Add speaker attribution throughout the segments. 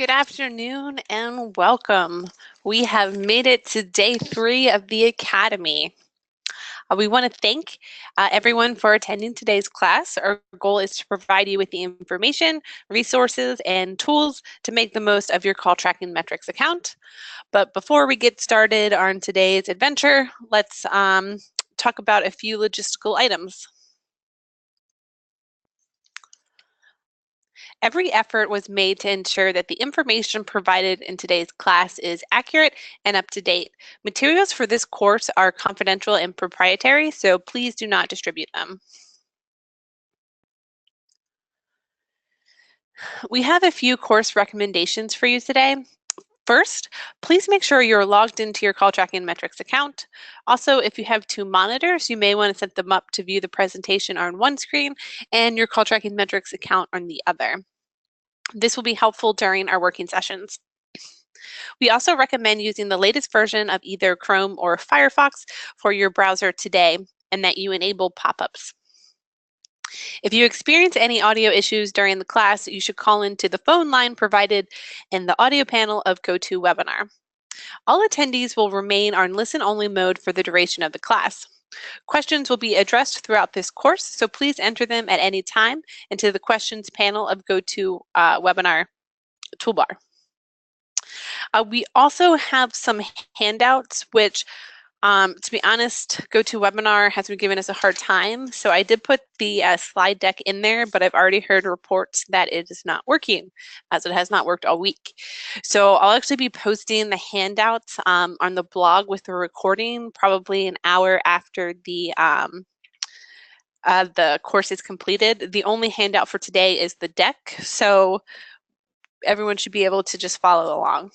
Speaker 1: Good afternoon and welcome. We have made it to day 3 of the Academy. We want to thank everyone for attending today's class. Our goal is to provide you with the information, resources, and tools to make the most of your call tracking metrics account. But before we get started on today's adventure, let's talk about a few logistical items. Every effort was made to ensure that the information provided in today's class is accurate and up to date. Materials for this course are confidential and proprietary, so please do not distribute them. We have a few course recommendations for you today. First, please make sure you're logged into your call tracking metrics account. Also, if you have 2 monitors, you may want to set them up to view the presentation on one screen and your call tracking metrics account on the other. This will be helpful during our working sessions. We also recommend using the latest version of either Chrome or Firefox for your browser today, and that you enable pop-ups. If you experience any audio issues during the class, you should call into the phone line provided in the audio panel of GoToWebinar. All attendees will remain on listen-only mode for the duration of the class. Questions will be addressed throughout this course, so please enter them at any time into the questions panel of GoToWebinar toolbar. We also have some handouts, which, to be honest, GoToWebinar has been giving us a hard time. So I did put the slide deck in there, but I've already heard reports that it is not working, as it has not worked all week. So I'll actually be posting the handouts on the blog with the recording, probably an hour after the course is completed. The only handout for today is the deck, so everyone should be able to just follow along.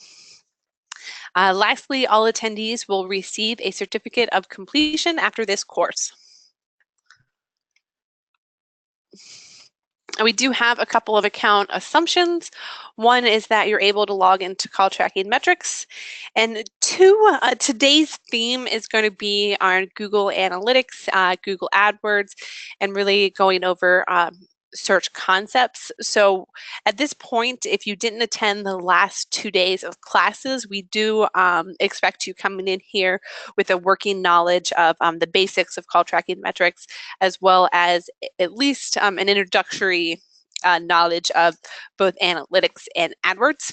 Speaker 1: Lastly, all attendees will receive a certificate of completion after this course. We do have a couple of account assumptions. One is that you're able to log into call tracking metrics. And two, today's theme is going to be on Google Analytics, Google AdWords, and really going over search concepts. So at this point, if you didn't attend the last 2 days of classes, we do expect you coming in here with a working knowledge of the basics of call tracking metrics, as well as at least an introductory knowledge of both analytics and AdWords.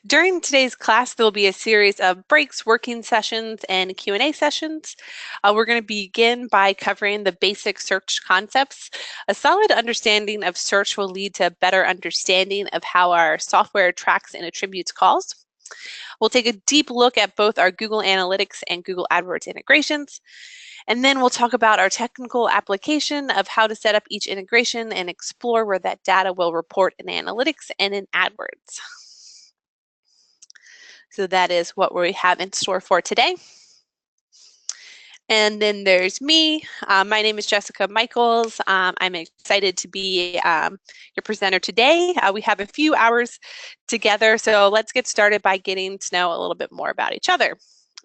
Speaker 1: During today's class, there'll be a series of breaks, working sessions, and Q&A sessions. We're going to begin by covering the basic search concepts. A solid understanding of search will lead to a better understanding of how our software tracks and attributes calls. We'll take a deep look at both our Google Analytics and Google AdWords integrations. And then we'll talk about our technical application of how to set up each integration and explore where that data will report in Analytics and in AdWords. So that is what we have in store for today. And then there's me. My name is Jessica Michaels. I'm excited to be your presenter today. We have a few hours together, so let's get started by getting to know a little bit more about each other.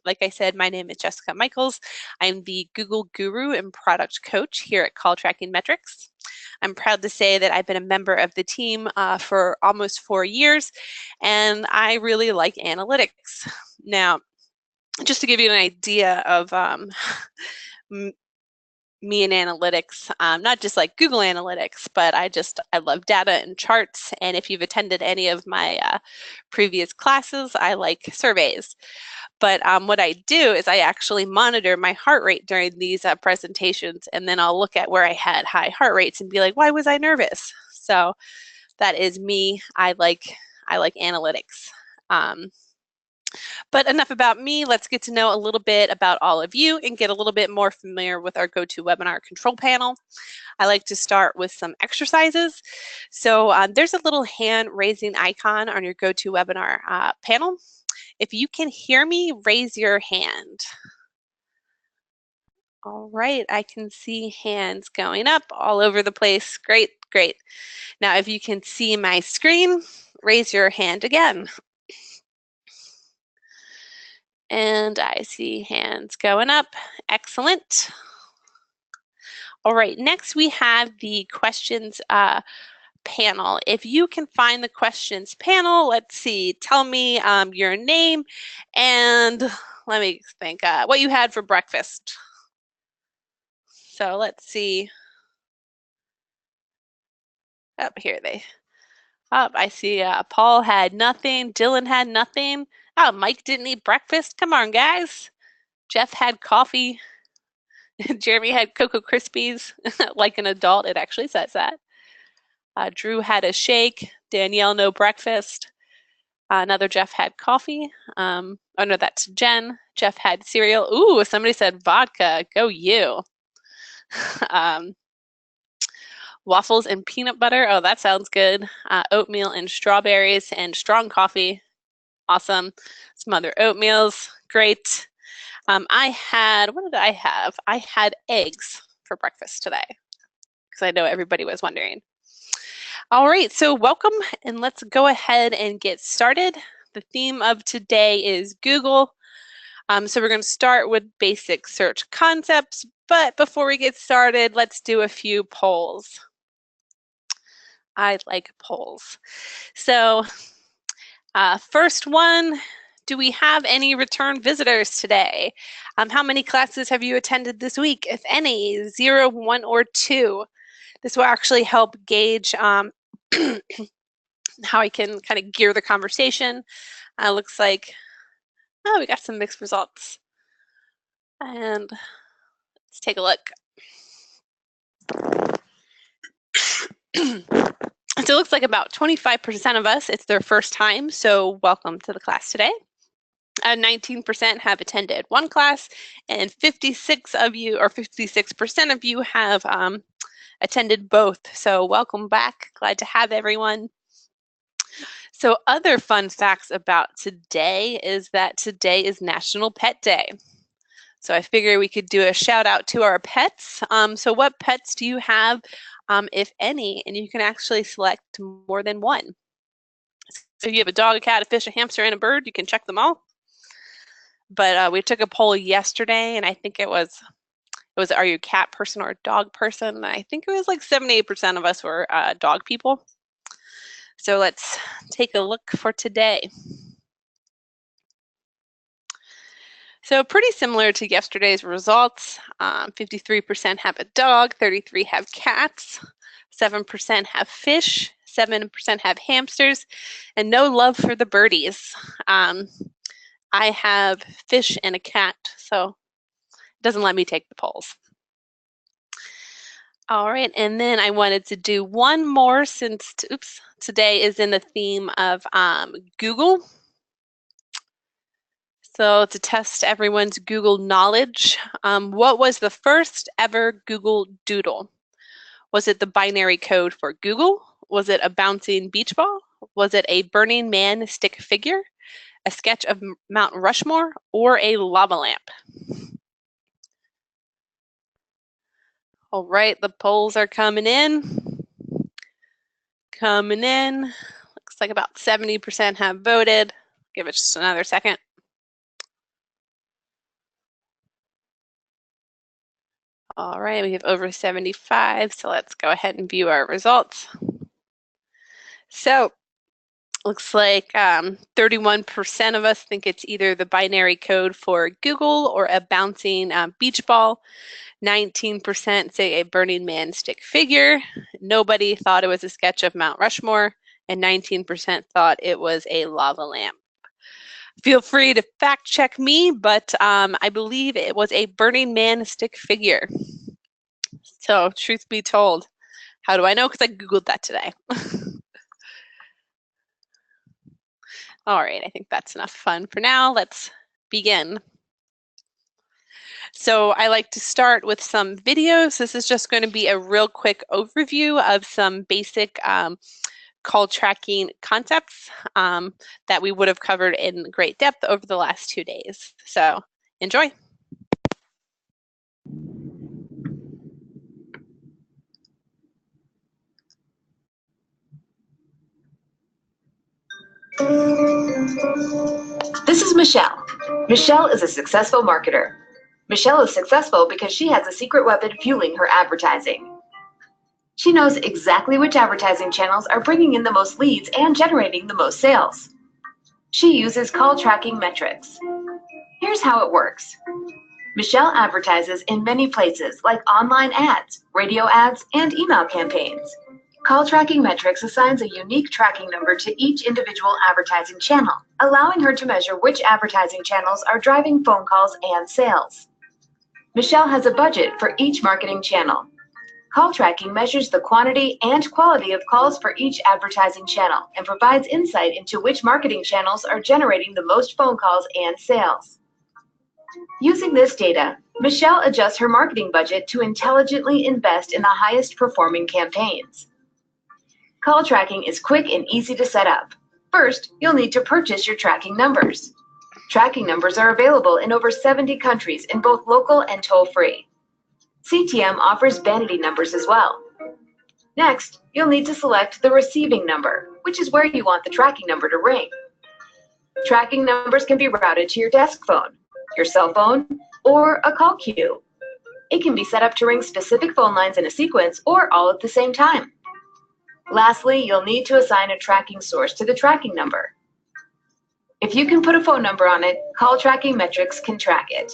Speaker 1: Like I said, my name is Jessica Michaels. I'm the Google Guru and Product Coach here at Call Tracking Metrics. I'm proud to say that I've been a member of the team for almost 4 years, and I really like analytics. Now, just to give you an idea of me and analytics, not just like Google Analytics, but I love data and charts. And if you've attended any of my previous classes, I like surveys. But what I do is I actually monitor my heart rate during these presentations, and then I'll look at where I had high heart rates and be like, why was I nervous? So that is me. I like analytics. But enough about me. Let's get to know a little bit about all of you and get a little bit more familiar with our GoToWebinar control panel. I like to start with some exercises. So there's a little hand raising icon on your GoToWebinar panel. If you can hear me, raise your hand. All right, I can see hands going up all over the place. Great, great. Now, if you can see my screen, raise your hand again. And I see hands going up. Excellent. All right, next we have the questions panel. If you can find the questions panel, let's see, tell me your name and let me think what you had for breakfast. So let's see. Up here I see Paul had nothing, Dylan had nothing. Oh, Mike didn't eat breakfast. Come on, guys. Jeff had coffee. Jeremy had Cocoa Krispies. Like an adult, it actually says that. Drew had a shake. Danielle, no breakfast. Another Jeff had coffee. Oh no, that's Jen. Jeff had cereal. Ooh, somebody said vodka. Go you. Waffles and peanut butter. Oh, that sounds good. Oatmeal and strawberries and strong coffee. Awesome. Some other oatmeals. Great. What did I have? I had eggs for breakfast today because I know everybody was wondering. All right, so welcome and let's go ahead and get started. The theme of today is Google. So we're going to start with basic search concepts, but before we get started, let's do a few polls. I like polls. So first one, do we have any return visitors today? How many classes have you attended this week, if any? 0, 1, or 2? This will actually help gauge how I can kind of gear the conversation. Looks like, oh, we got some mixed results. And let's take a look. So it looks like about 25% of us, it's their first time, so welcome to the class today. 19% have attended one class, and 56% of you have attended both. So welcome back. Glad to have everyone. So other fun facts about today is that today is National Pet Day. So I figure we could do a shout out to our pets. So what pets do you have, if any? And you can actually select more than one. So if you have a dog, a cat, a fish, a hamster, and a bird, you can check them all. But we took a poll yesterday, and I think it was, are you a cat person or a dog person? And I think it was like 78% of us were dog people. So let's take a look for today. So pretty similar to yesterday's results. 53% have a dog, 33% have cats, 7% have fish, 7% have hamsters, and no love for the birdies. I have fish and a cat, so it doesn't let me take the polls. All right, and then I wanted to do one more since, today is in the theme of Google. So to test everyone's Google knowledge, what was the first ever Google Doodle? Was it the binary code for Google? Was it a bouncing beach ball? Was it a Burning Man stick figure? A sketch of Mount Rushmore, or a lava lamp? All right, the polls are coming in. Looks like about 70% have voted. Give it just another second. All right, we have over 75, so let's go ahead and view our results. So looks like 31% of us think it's either the binary code for Google or a bouncing beach ball. 19% say a Burning Man stick figure. Nobody thought it was a sketch of Mount Rushmore, and 19% thought it was a lava lamp. Feel free to fact check me, but I believe it was a Burning Man stick figure. So truth be told, how do I know? Because I Googled that today. All right, I think that's enough fun for now. Let's begin. So I like to start with some videos. This is just going to be a real quick overview of some basic call tracking concepts that we would have covered in great depth over the last 2 days. So enjoy.
Speaker 2: This is Michelle. Michelle is a successful marketer. Michelle is successful because she has a secret weapon fueling her advertising. She knows exactly which advertising channels are bringing in the most leads and generating the most sales. She uses call tracking metrics. Here's how it works. Michelle advertises in many places like online ads, radio ads, and email campaigns. Call tracking metrics assigns a unique tracking number to each individual advertising channel, allowing her to measure which advertising channels are driving phone calls and sales. Michelle has a budget for each marketing channel. Call tracking measures the quantity and quality of calls for each advertising channel and provides insight into which marketing channels are generating the most phone calls and sales. Using this data, Michelle adjusts her marketing budget to intelligently invest in the highest performing campaigns. Call tracking is quick and easy to set up. First, you'll need to purchase your tracking numbers. Tracking numbers are available in over 70 countries in both local and toll-free. CTM offers vanity numbers as well. Next, you'll need to select the receiving number, which is where you want the tracking number to ring. Tracking numbers can be routed to your desk phone, your cell phone, or a call queue. It can be set up to ring specific phone lines in a sequence or all at the same time. Lastly, you'll need to assign a tracking source to the tracking number. If you can put a phone number on it, call tracking metrics can track it.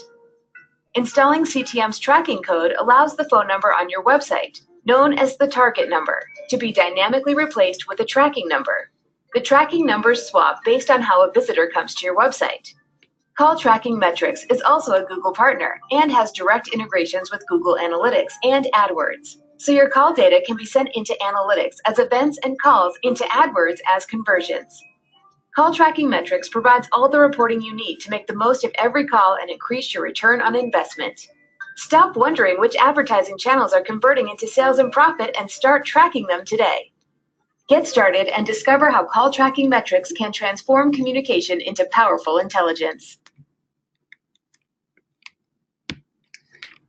Speaker 2: Installing CTM's tracking code allows the phone number on your website, known as the target number, to be dynamically replaced with a tracking number. The tracking numbers swap based on how a visitor comes to your website. Call Tracking Metrics is also a Google partner and has direct integrations with Google Analytics and AdWords. So your call data can be sent into analytics as events and calls into AdWords as conversions. Call Tracking Metrics provides all the reporting you need to make the most of every call and increase your return on investment. Stop wondering which advertising channels are converting into sales and profit and start tracking them today. Get started and discover how Call Tracking Metrics can transform communication into powerful intelligence.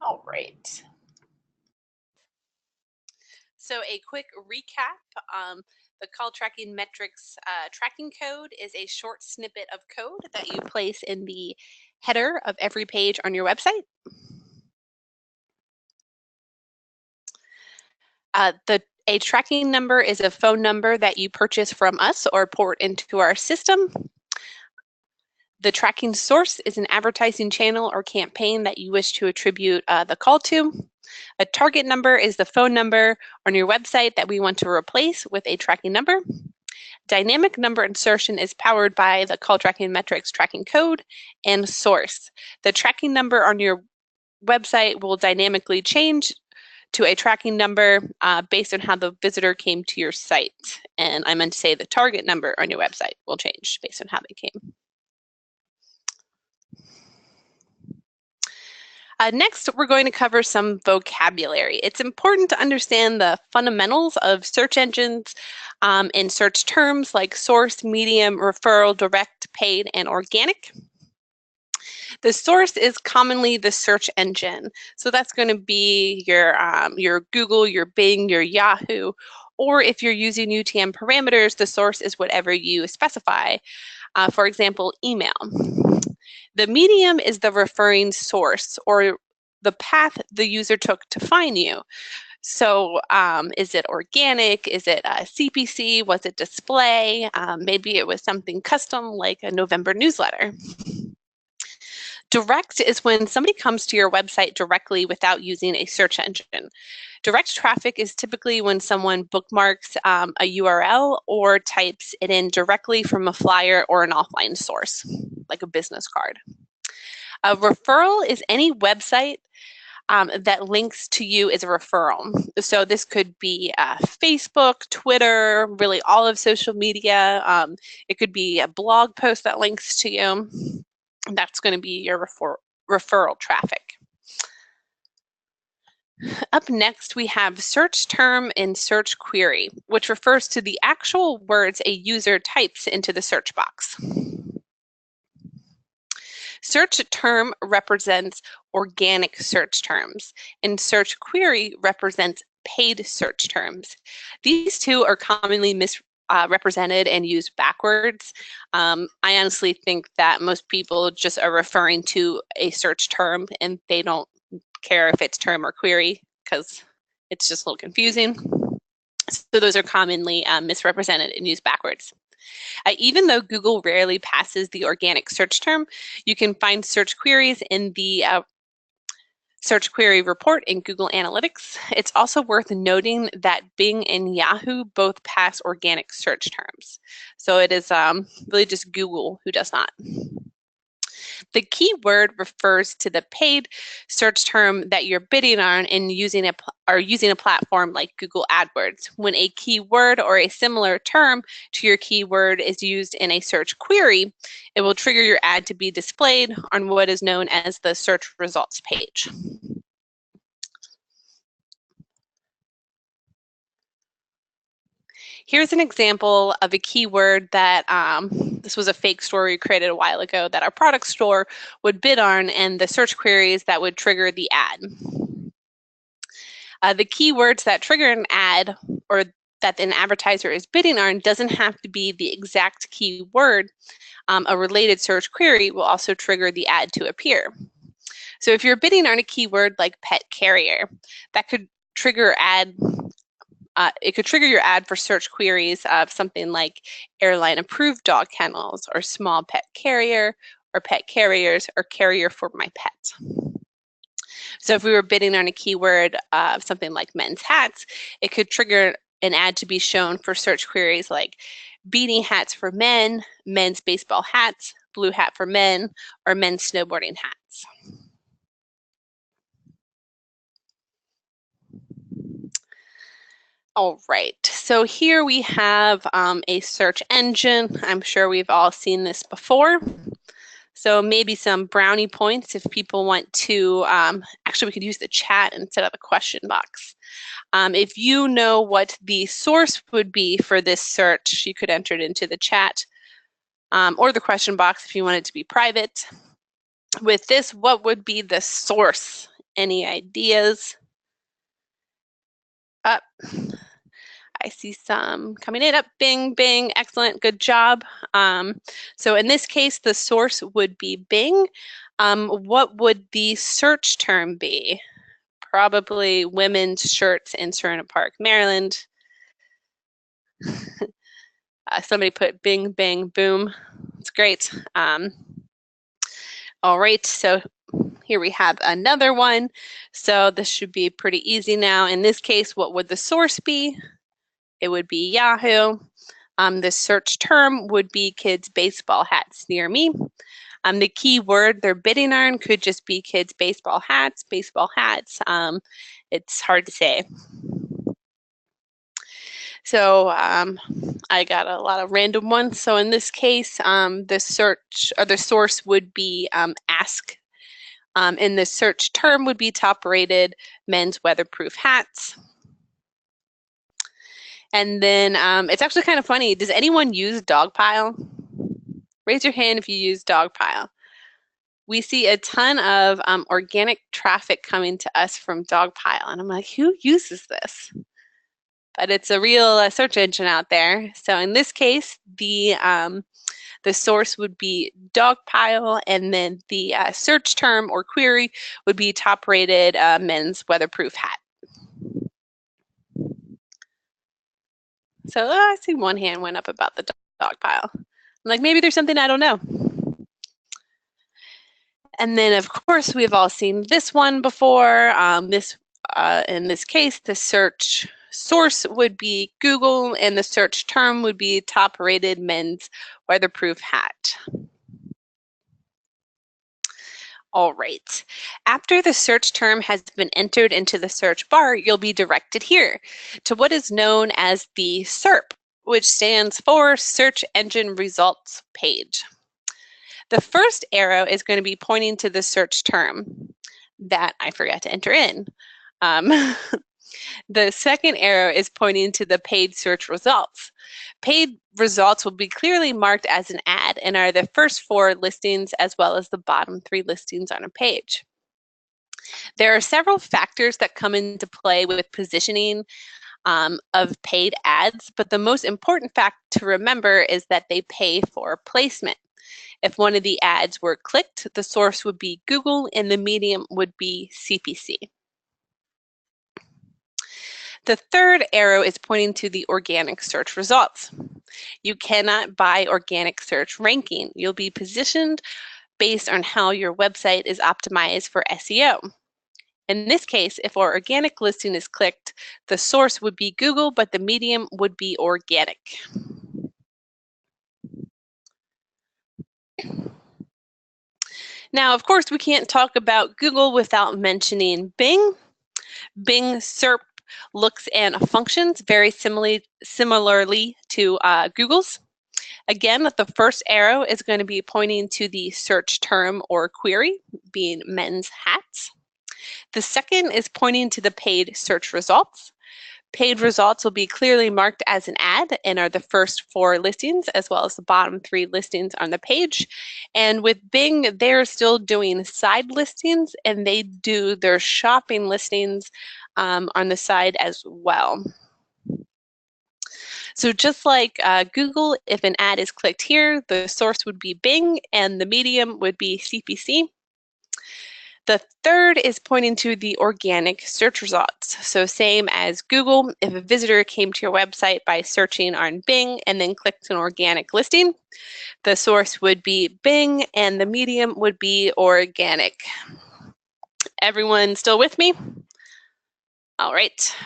Speaker 1: All right. So a quick recap, the call tracking metrics tracking code is a short snippet of code that you place in the header of every page on your website. A tracking number is a phone number that you purchase from us or port into our system. The tracking source is an advertising channel or campaign that you wish to attribute the call to. A target number is the phone number on your website that we want to replace with a tracking number. Dynamic number insertion is powered by the call tracking metrics tracking code and source. The tracking number on your website will dynamically change to a tracking number based on how the visitor came to your site. And I meant to say the target number on your website will change based on how they came. Next, we're going to cover some vocabulary. It's important to understand the fundamentals of search engines in search terms like source, medium, referral, direct, paid, and organic. The source is commonly the search engine. So that's going to be your Google, your Bing, your Yahoo, or if you're using UTM parameters, the source is whatever you specify. For example, email. The medium is the referring source or the path the user took to find you. So is it organic? Is it CPC? Was it display? Maybe it was something custom like a November newsletter. Direct is when somebody comes to your website directly without using a search engine. Direct traffic is typically when someone bookmarks a URL or types it in directly from a flyer or an offline source, like a business card. A referral is any website that links to you as a referral. So this could be Facebook, Twitter, really all of social media. It could be a blog post that links to you. That's going to be your referral traffic. Up next, we have search term and search query, which refers to the actual words a user types into the search box. Search term represents organic search terms, and search query represents paid search terms. These two are commonly misrepresented and used backwards. I honestly think that most people just are referring to a search term and they don't care if it's term or query because it's just a little confusing. So those are commonly misrepresented and used backwards. Even though Google rarely passes the organic search term, you can find search queries in the search query report in Google Analytics. It's also worth noting that Bing and Yahoo both pass organic search terms. So it is really just Google who does not. The keyword refers to the paid search term that you're bidding on and using a platform like Google AdWords. When a keyword or a similar term to your keyword is used in a search query, it will trigger your ad to be displayed on what is known as the search results page. Here's an example of a keyword that this was a fake story created a while ago that our product store would bid on, and the search queries that would trigger the ad. The keywords that trigger an ad or that an advertiser is bidding on doesn't have to be the exact keyword. A related search query will also trigger the ad to appear. So if you're bidding on a keyword like pet carrier, that could trigger ad. It could trigger your ad for search queries of something like airline approved dog kennels or small pet carrier or pet carriers or carrier for my pet. So if we were bidding on a keyword of something like men's hats, it could trigger an ad to be shown for search queries like beanie hats for men, men's baseball hats, blue hat for men, or men's snowboarding hats. All right, so here we have a search engine. I'm sure we've all seen this before. So maybe some brownie points if people want to, actually we could use the chat instead of the question box. If you know what the source would be for this search, you could enter it into the chat or the question box if you want it to be private. With this, what would be the source? Any ideas? Up. I see some coming in. Up, Bing, Bing, excellent, good job. So in this case, the source would be Bing. What would the search term be? Probably women's shirts in Serena Park, Maryland. Somebody put Bing, Bang, Boom. It's great. All right, so here we have another one. So this should be pretty easy now. In this case, what would the source be? It would be Yahoo. The search term would be kids baseball hats near me. The keyword they're bidding on could just be kids baseball hats, it's hard to say. So I got a lot of random ones. So in this case, the search or the source would be ask. And the search term would be top rated men's weatherproof hats. And then it's actually kind of funny. Does anyone use Dogpile? Raise your hand if you use Dogpile. We see a ton of organic traffic coming to us from Dogpile. And I'm like, who uses this? But it's a real search engine out there. So in this case, the source would be Dogpile, and then the search term or query would be top rated men's weatherproof hat. So I see one hand went up about the Dogpile. I'm like, maybe there's something I don't know. And then, of course, we've all seen this one before. In this case, the search source would be Google, and the search term would be top-rated men's weatherproof hat. All right. After the search term has been entered into the search bar, you'll be directed here to what is known as the SERP, which stands for Search Engine Results Page. The first arrow is going to be pointing to the search term that I forgot to enter in. The second arrow is pointing to the paid search results. Paid results will be clearly marked as an ad and are the first 4 listings as well as the bottom 3 listings on a page. There are several factors that come into play with positioning of paid ads, but the most important fact to remember is that they pay for placement. If one of the ads were clicked, the source would be Google and the medium would be CPC. The third arrow is pointing to the organic search results. You cannot buy organic search ranking. You'll be positioned based on how your website is optimized for SEO. In this case, if our organic listing is clicked, the source would be Google, but the medium would be organic. Now, of course, we can't talk about Google without mentioning Bing. Bing SERP looks and functions very similarly to Google's. Again, the first arrow is going to be pointing to the search term or query, being men's hats. The second is pointing to the paid search results. Paid results will be clearly marked as an ad and are the first 4 listings as well as the bottom 3 listings on the page. And with Bing, they're still doing side listings and they do their shopping listings on the side as well. So just like Google, if an ad is clicked here, the source would be Bing and the medium would be CPC. The third is pointing to the organic search results. So same as Google, if a visitor came to your website by searching on Bing and then clicked an organic listing, the source would be Bing and the medium would be organic. Everyone still with me? All right.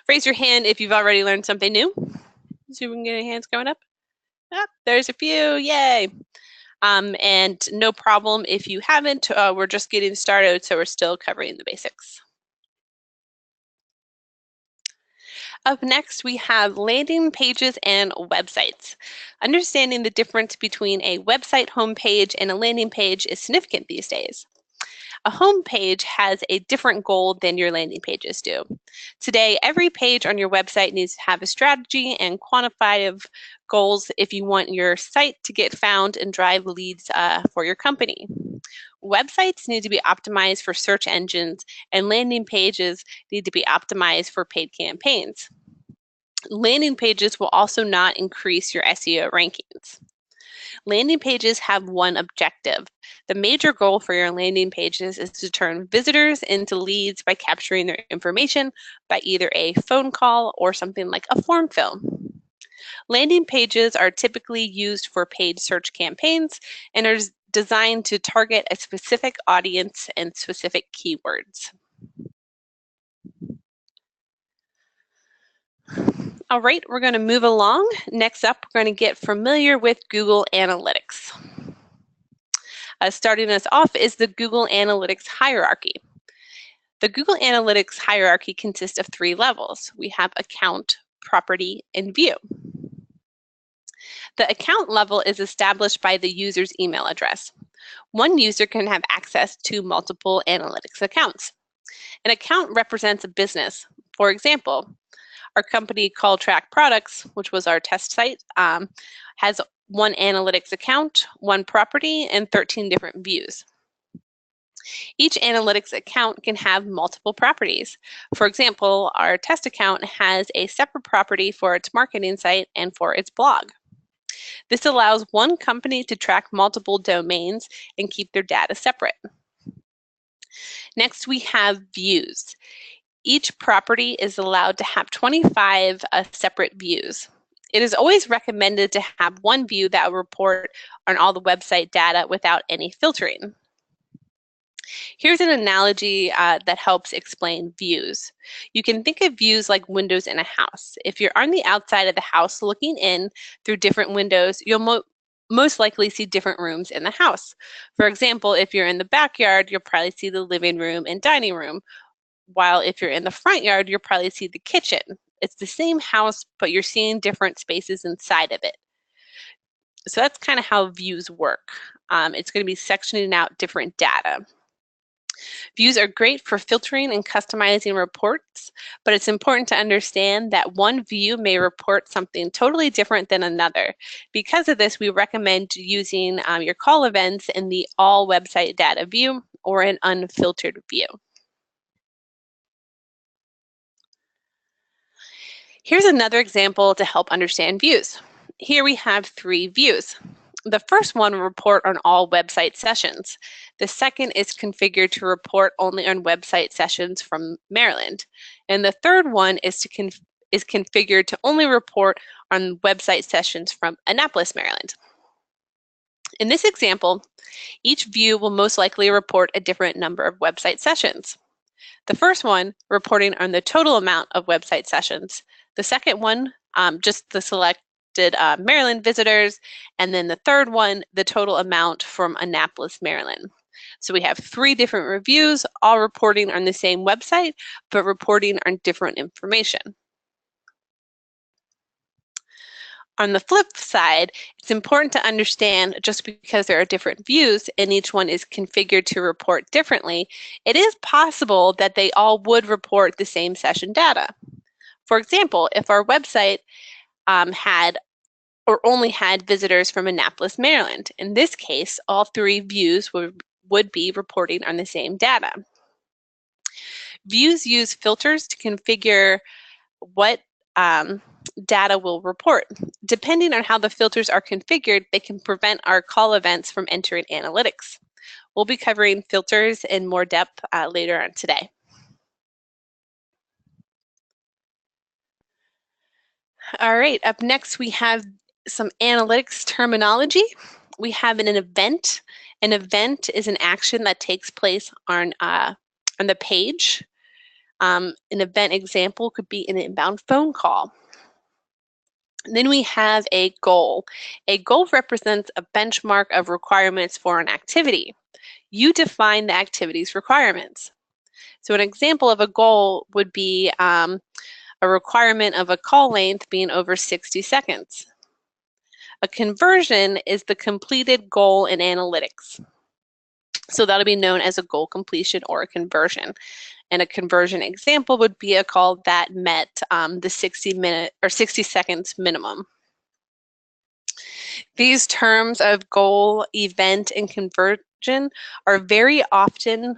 Speaker 1: Raise your hand if you've already learned something new. See if we can get any hands going up. Oh, there's a few, yay. And no problem if you haven't, we're just getting started, so we're still covering the basics. Up next, we have landing pages and websites. Understanding the difference between a website homepage and a landing page is significant these days. A home page has a different goal than your landing pages do. Today, every page on your website needs to have a strategy and quantifiable goals if you want your site to get found and drive leads for your company. Websites need to be optimized for search engines, and landing pages need to be optimized for paid campaigns. Landing pages will also not increase your SEO rankings. Landing pages have one objective. The major goal for your landing pages is to turn visitors into leads by capturing their information by either a phone call or something like a form fill. Landing pages are typically used for paid search campaigns and are designed to target a specific audience and specific keywords. All right, we're going to move along. Next up, we're going to get familiar with Google Analytics. Starting us off is the Google Analytics hierarchy. The Google Analytics hierarchy consists of 3 levels. We have account, property, and view. The account level is established by the user's email address. One user can have access to multiple analytics accounts. An account represents a business. For example, our company Call Track Products, which was our test site, has 1 analytics account, 1 property, and 13 different views. Each analytics account can have multiple properties. For example, our test account has a separate property for its marketing site and for its blog. This allows one company to track multiple domains and keep their data separate. Next, we have views. Each property is allowed to have 25 separate views. It is always recommended to have 1 view that will report on all the website data without any filtering. Here's an analogy that helps explain views. You can think of views like windows in a house. If you're on the outside of the house looking in through different windows, you'll most likely see different rooms in the house. For example, if you're in the backyard, you'll probably see the living room and dining room, while if you're in the front yard, you'll probably see the kitchen. It's the same house, but you're seeing different spaces inside of it. So that's kind of how views work. It's going to be sectioning out different data. Views are great for filtering and customizing reports, but it's important to understand that one view may report something totally different than another. Because of this, we recommend using your call events in the all website data view or an unfiltered view. Here's another example to help understand views. Here we have 3 views. The first one will report on all website sessions. The second is configured to report only on website sessions from Maryland. And the third one is configured to only report on website sessions from Annapolis, Maryland. In this example, each view will most likely report a different number of website sessions. The first one, reporting on the total amount of website sessions. The second one, just the selected Maryland visitors. And then the third one, the total amount from Annapolis, Maryland. So we have 3 different reviews, all reporting on the same website, but reporting on different information. On the flip side, it's important to understand just because there are different views and each one is configured to report differently, it is possible that they all would report the same session data. For example, if our website had or only had visitors from Annapolis, Maryland, in this case, all 3 views would be reporting on the same data. Views use filters to configure what data will report. Depending on how the filters are configured, they can prevent our call events from entering analytics. We'll be covering filters in more depth later on today. All right, up next we have some analytics terminology. We have an event. An event is an action that takes place on the page. An event example could be an inbound phone call. And then we have a goal. A goal represents a benchmark of requirements for an activity. You define the activity's requirements. So an example of a goal would be a requirement of a call length being over 60 seconds. A conversion is the completed goal in analytics. So that'll be known as a goal completion or a conversion. And a conversion example would be a call that met the 60 seconds minimum. These terms of goal, event, and conversion are very often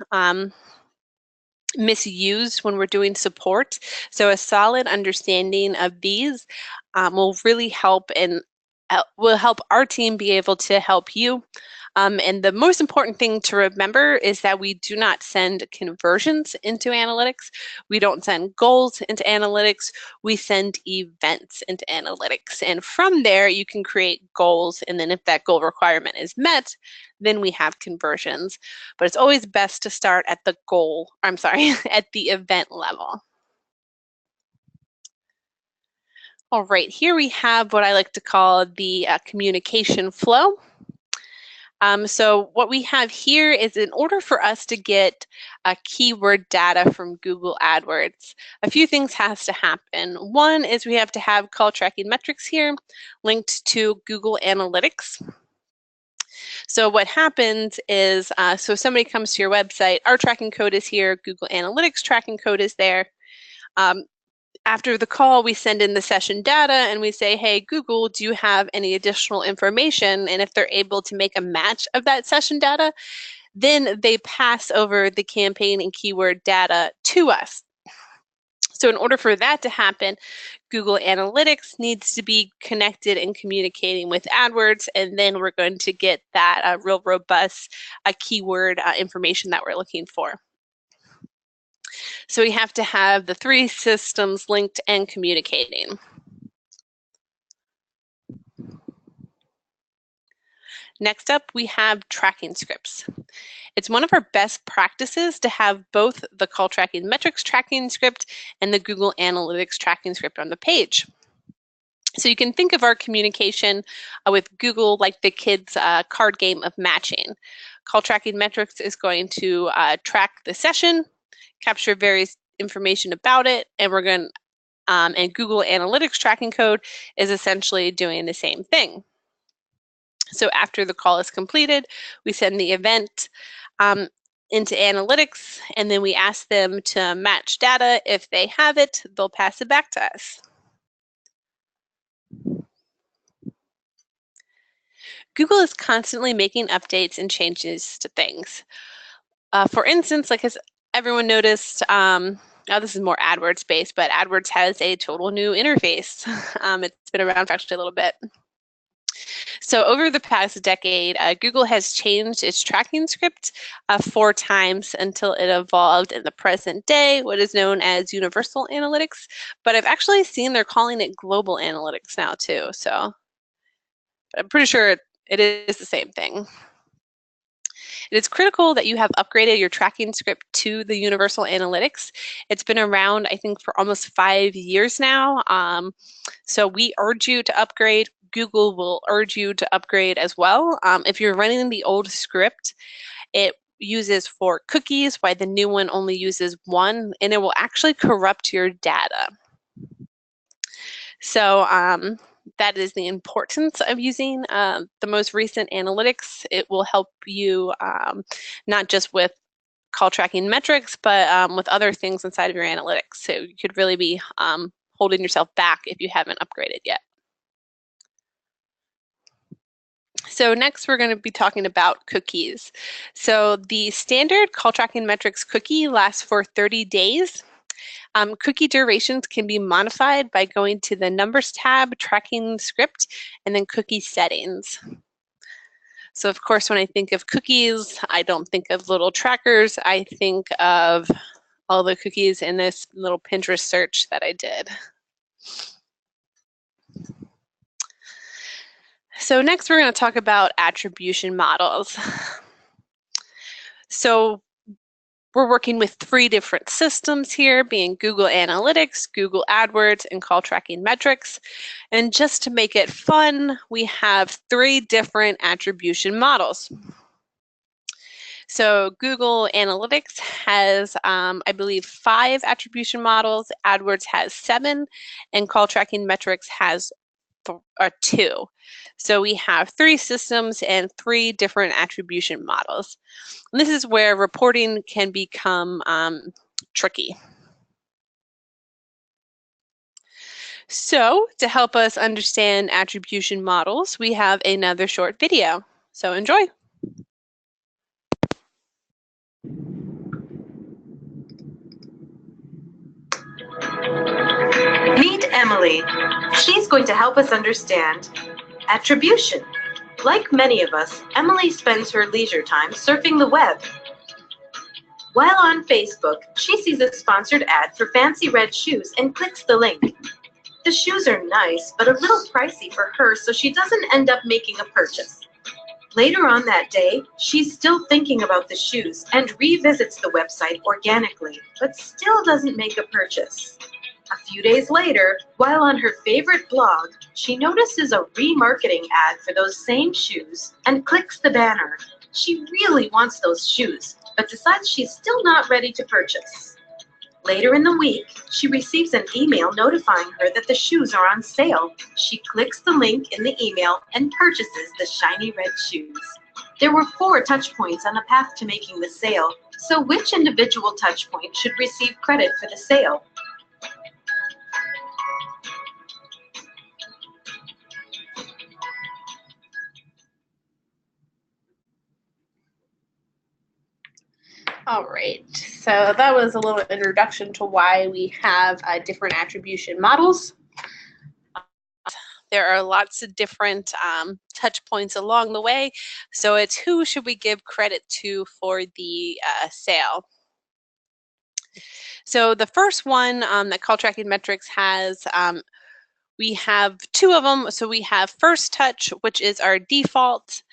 Speaker 1: misused when we're doing support. So a solid understanding of these will really help and will help our team be able to help you. And the most important thing to remember is that we do not send conversions into analytics. We don't send goals into analytics. We send events into analytics. And from there, you can create goals. And then if that goal requirement is met, then we have conversions. But it's always best to start at the at the event level. All right, here we have what I like to call the communication flow. So what we have here is in order for us to get keyword data from Google AdWords, a few things has to happen. One is we have to have call tracking metrics here linked to Google Analytics. So what happens is, so somebody comes to your website, our tracking code is here, Google Analytics tracking code is there. After the call, we send in the session data and we say, hey, Google, do you have any additional information? And if they're able to make a match of that session data, then they pass over the campaign and keyword data to us. So in order for that to happen, Google Analytics needs to be connected and communicating with AdWords, and then we're going to get that real robust keyword information that we're looking for. So we have to have the 3 systems linked and communicating. Next up, we have tracking scripts. It's one of our best practices to have both the call tracking metrics tracking script and the Google Analytics tracking script on the page. So you can think of our communication with Google like the kids' card game of matching. Call tracking metrics is going to track the session, capture various information about it, and we're going and Google Analytics tracking code is essentially doing the same thing. So after the call is completed, we send the event into analytics, and then we ask them to match data. If they have it, they'll pass it back to us. Google is constantly making updates and changes to things. For instance, like as everyone noticed, now this is more AdWords based, but AdWords has a total new interface. It's been around for actually a little bit. So over the past decade, Google has changed its tracking script 4 times until it evolved in the present day, what is known as universal analytics. But I've actually seen they're calling it global analytics now too. So I'm pretty sure it is the same thing. It is critical that you have upgraded your tracking script to the universal analytics. It's been around, I think, for almost 5 years now. So we urge you to upgrade. Google will urge you to upgrade as well. If you're running the old script, it uses 4 cookies, while the new one only uses 1, and it will actually corrupt your data. So that is the importance of using the most recent analytics. It will help you not just with call tracking metrics, but with other things inside of your analytics. So you could really be holding yourself back if you haven't upgraded yet. So next we're going to be talking about cookies. So the standard call tracking metrics cookie lasts for 30 days. Cookie durations can be modified by going to the Numbers tab, Tracking Script, and then Cookie Settings. So of course, when I think of cookies, I don't think of little trackers. I think of all the cookies in this little Pinterest search that I did. So next we're going to talk about attribution models. So we're working with 3 different systems here, being Google Analytics, Google AdWords, and call tracking metrics. And just to make it fun, we have 3 different attribution models. So Google Analytics has, I believe, 5 attribution models, AdWords has 7, and call tracking metrics has 2. So we have 3 systems and 3 different attribution models. And this is where reporting can become tricky. So to help us understand attribution models, we have another short video. So enjoy.
Speaker 2: Meet Emily. She's going to help us understand attribution. Like many of us, Emily spends her leisure time surfing the web. While on Facebook, she sees a sponsored ad for fancy red shoes and clicks the link. The shoes are nice, but a little pricey for her, so she doesn't end up making a purchase. Later on that day, she's still thinking about the shoes and revisits the website organically, but still doesn't make a purchase. A few days later, while on her favorite blog, she notices a remarketing ad for those same shoes and clicks the banner. She really wants those shoes, but decides she's still not ready to purchase. Later in the week, she receives an email notifying her that the shoes are on sale. She clicks the link in the email and purchases the shiny red shoes. There were 4 touch points on a path to making the sale, so which individual touch point should receive credit for the sale?
Speaker 1: All right, so that was a little introduction to why we have different attribution models. There are lots of different touch points along the way, so it's who should we give credit to for the sale. So the first one that call tracking metrics has, we have 2 of them. So we have first touch, which is our default.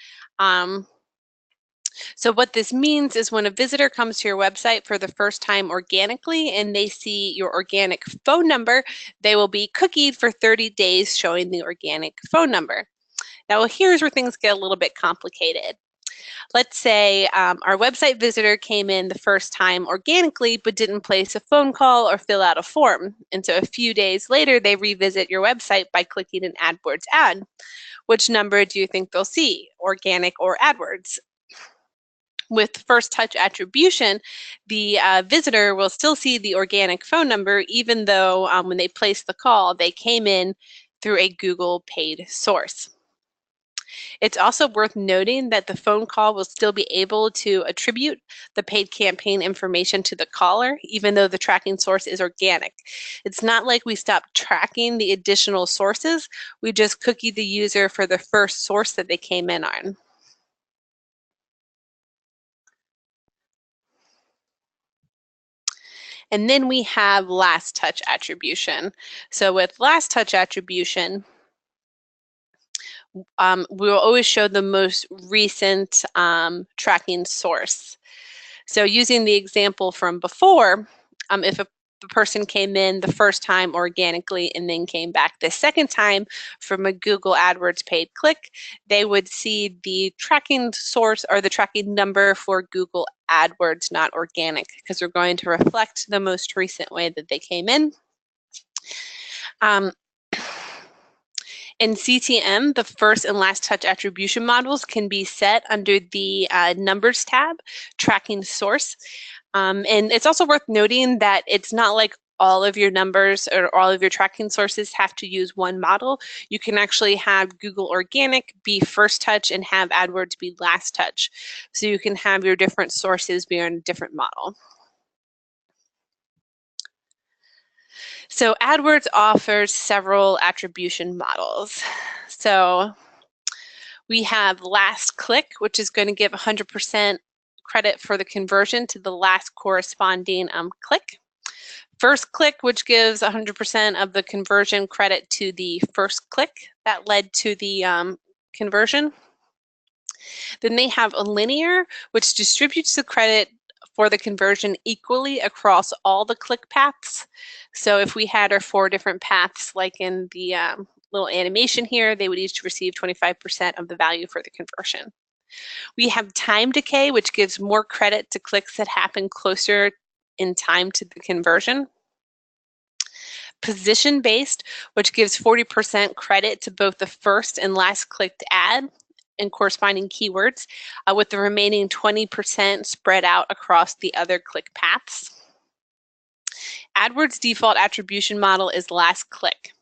Speaker 1: So what this means is when a visitor comes to your website for the first time organically and they see your organic phone number, they will be cookied for 30 days showing the organic phone number. Now here's where things get a little bit complicated. Let's say our website visitor came in the first time organically but didn't place a phone call or fill out a form. And so a few days later, they revisit your website by clicking an AdWords ad. Which number do you think they'll see, organic or AdWords? With first touch attribution, the visitor will still see the organic phone number even though when they placed the call, they came in through a Google paid source. It's also worth noting that the phone call will still be able to attribute the paid campaign information to the caller, even though the tracking source is organic. It's not like we stopped tracking the additional sources, we just cookied the user for the first source that they came in on. And then we have last touch attribution. So with last touch attribution, we will always show the most recent tracking source. So using the example from before, if the person came in the first time organically and then came back the second time from a Google AdWords paid click, they would see the tracking source or the tracking number for Google AdWords, not organic, because we're going to reflect the most recent way that they came in. In CTM, the first and last touch attribution models can be set under the Numbers tab, Tracking Source. And it's also worth noting that it's not like all of your numbers or all of your tracking sources have to use one model. You can actually have Google Organic be first touch and have AdWords be last touch. So you can have your different sources be on a different model. So AdWords offers several attribution models. So we have last click, which is going to give 100% credit for the conversion to the last corresponding click. First click, which gives 100% of the conversion credit to the first click that led to the conversion. Then they have a linear, which distributes the credit for the conversion equally across all the click paths. So if we had our 4 different paths, like in the little animation here, they would each receive 25% of the value for the conversion. We have time decay, which gives more credit to clicks that happen closer in time to the conversion. Position-based, which gives 40% credit to both the first and last clicked ad and corresponding keywords, with the remaining 20% spread out across the other click paths. AdWords default attribution model is last click,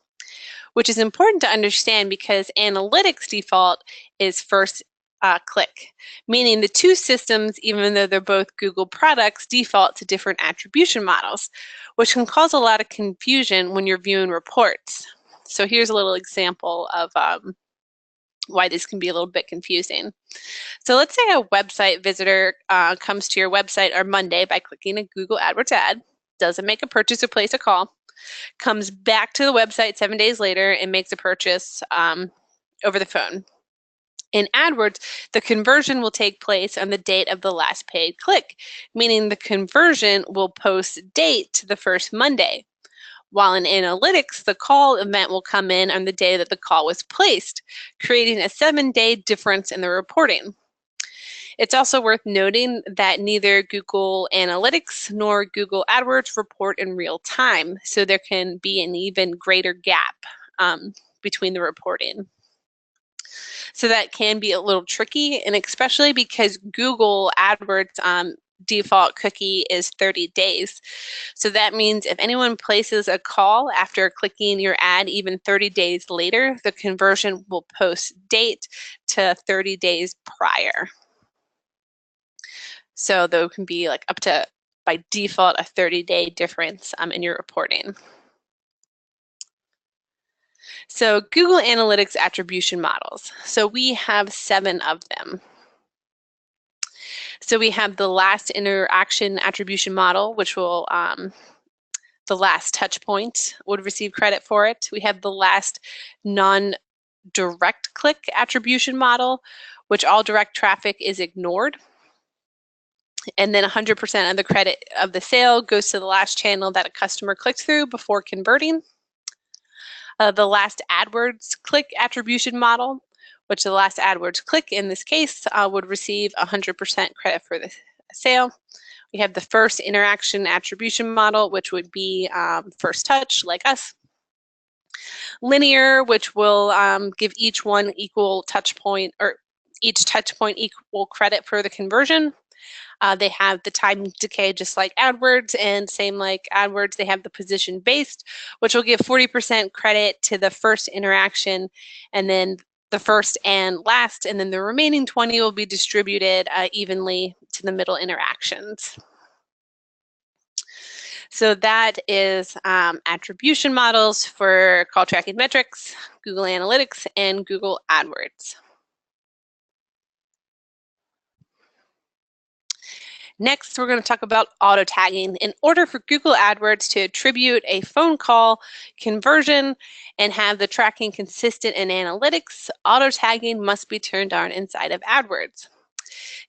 Speaker 1: which is important to understand because analytics default is first click, meaning the two systems, even though they're both Google products, default to different attribution models, which can cause a lot of confusion when you're viewing reports. So here's a little example of why this can be a little bit confusing. So let's say a website visitor comes to your website on Monday by clicking a Google AdWords ad, doesn't make a purchase or place a call, comes back to the website 7 days later and makes a purchase over the phone. In AdWords, the conversion will take place on the date of the last paid click, meaning the conversion will post date to the first Monday. While in analytics, the call event will come in on the day that the call was placed, creating a 7-day difference in the reporting. It's also worth noting that neither Google Analytics nor Google AdWords report in real time, so there can be an even greater gap between the reporting. So that can be a little tricky, and especially because Google AdWords default cookie is 30 days. So that means if anyone places a call after clicking your ad even 30 days later, the conversion will post date to 30 days prior. So there can be like up to, by default, a 30-day difference in your reporting. So Google Analytics attribution models. So we have 7 of them. So we have the last interaction attribution model, which will, the last touch point would receive credit for it. We have the last non-direct click attribution model, which all direct traffic is ignored. And then 100% of the credit of the sale goes to the last channel that a customer clicked through before converting. The last AdWords click attribution model, which the last AdWords click in this case would receive 100% credit for the sale. We have the first interaction attribution model, which would be first touch, like us. Linear, which will give each one equal touch point, or each touch point equal credit for the conversion. They have the time decay just like AdWords, and same like AdWords, they have the position based, which will give 40% credit to the first interaction, and then the first and last, and then the remaining 20 will be distributed evenly to the middle interactions. So that is attribution models for call tracking metrics, Google Analytics, and Google AdWords. Next, we're going to talk about auto tagging. In order for Google AdWords to attribute a phone call conversion and have the tracking consistent in analytics, auto tagging must be turned on inside of AdWords.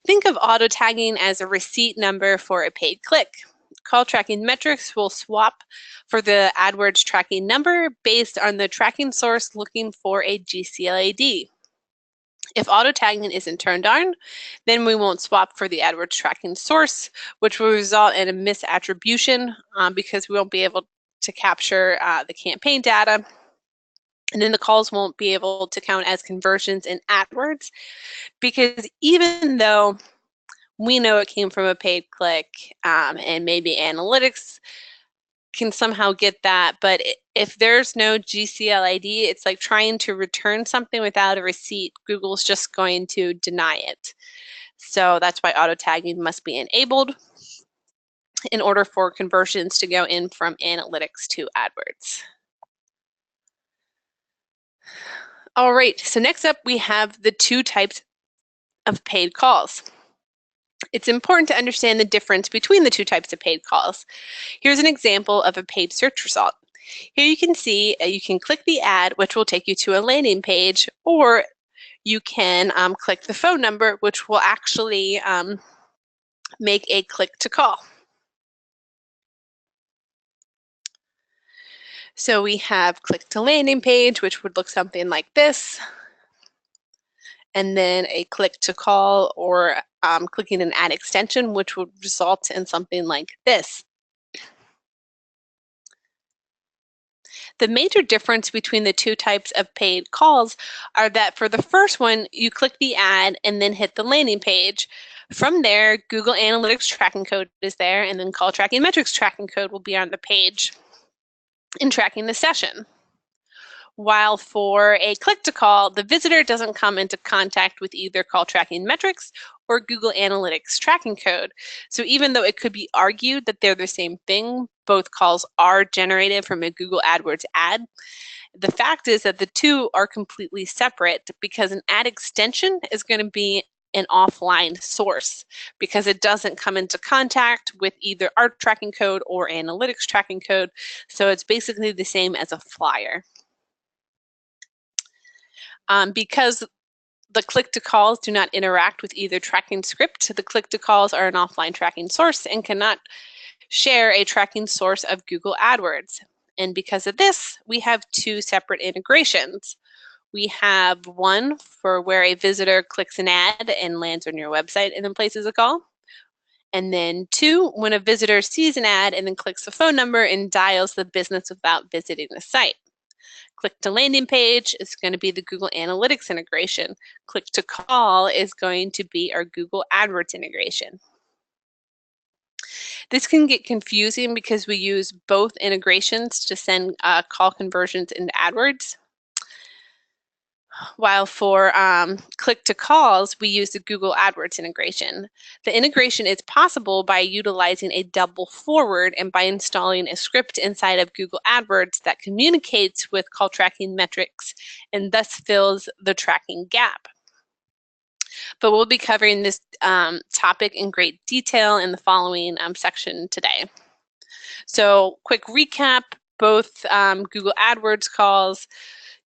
Speaker 1: Think of auto tagging as a receipt number for a paid click. Call tracking metrics will swap for the AdWords tracking number based on the tracking source looking for a GCLAD. If auto tagging isn't turned on, then we won't swap for the AdWords tracking source, which will result in a misattribution because we won't be able to capture the campaign data. And then the calls won't be able to count as conversions in AdWords, because even though we know it came from a paid click and maybe analytics can somehow get that, but if there's no GCLAD, it's like trying to return something without a receipt. Google's just going to deny it. So that's why auto tagging must be enabled in order for conversions to go in from analytics to AdWords. All right, so next up we have the two types of paid calls. It's important to understand the difference between the two types of paid calls. Here's an example of a paid search result. Here you can see you can click the ad, which will take you to a landing page, or you can click the phone number, which will actually make a click to call. So we have click to landing page, which would look something like this, and then a click to call, or clicking an ad extension, which would result in something like this. The major difference between the two types of paid calls are that for the first one, you click the ad and then hit the landing page. From there, Google Analytics tracking code is there, and then call tracking metrics tracking code will be on the page in tracking the session. While for a click to call, the visitor doesn't come into contact with either call tracking metrics or Google Analytics tracking code. So even though it could be argued that they're the same thing, both calls are generated from a Google AdWords ad. The fact is that the two are completely separate, because an ad extension is going to be an offline source because it doesn't come into contact with either our tracking code or analytics tracking code. So it's basically the same as a flyer. Because the click-to-calls do not interact with either tracking script, the click-to-calls are an offline tracking source and cannot share a tracking source of Google AdWords. And because of this, we have two separate integrations. We have one for where a visitor clicks an ad and lands on your website and then places a call. And then two, when a visitor sees an ad and then clicks the phone number and dials the business without visiting the site. Click to landing page is going to be the Google Analytics integration. Click to call is going to be our Google AdWords integration. This can get confusing because we use both integrations to send call conversions into AdWords. While for click to calls, we use the Google AdWords integration. The integration is possible by utilizing a double forward and by installing a script inside of Google AdWords that communicates with call tracking metrics and thus fills the tracking gap. But we'll be covering this topic in great detail in the following section today. So quick recap, both Google AdWords calls,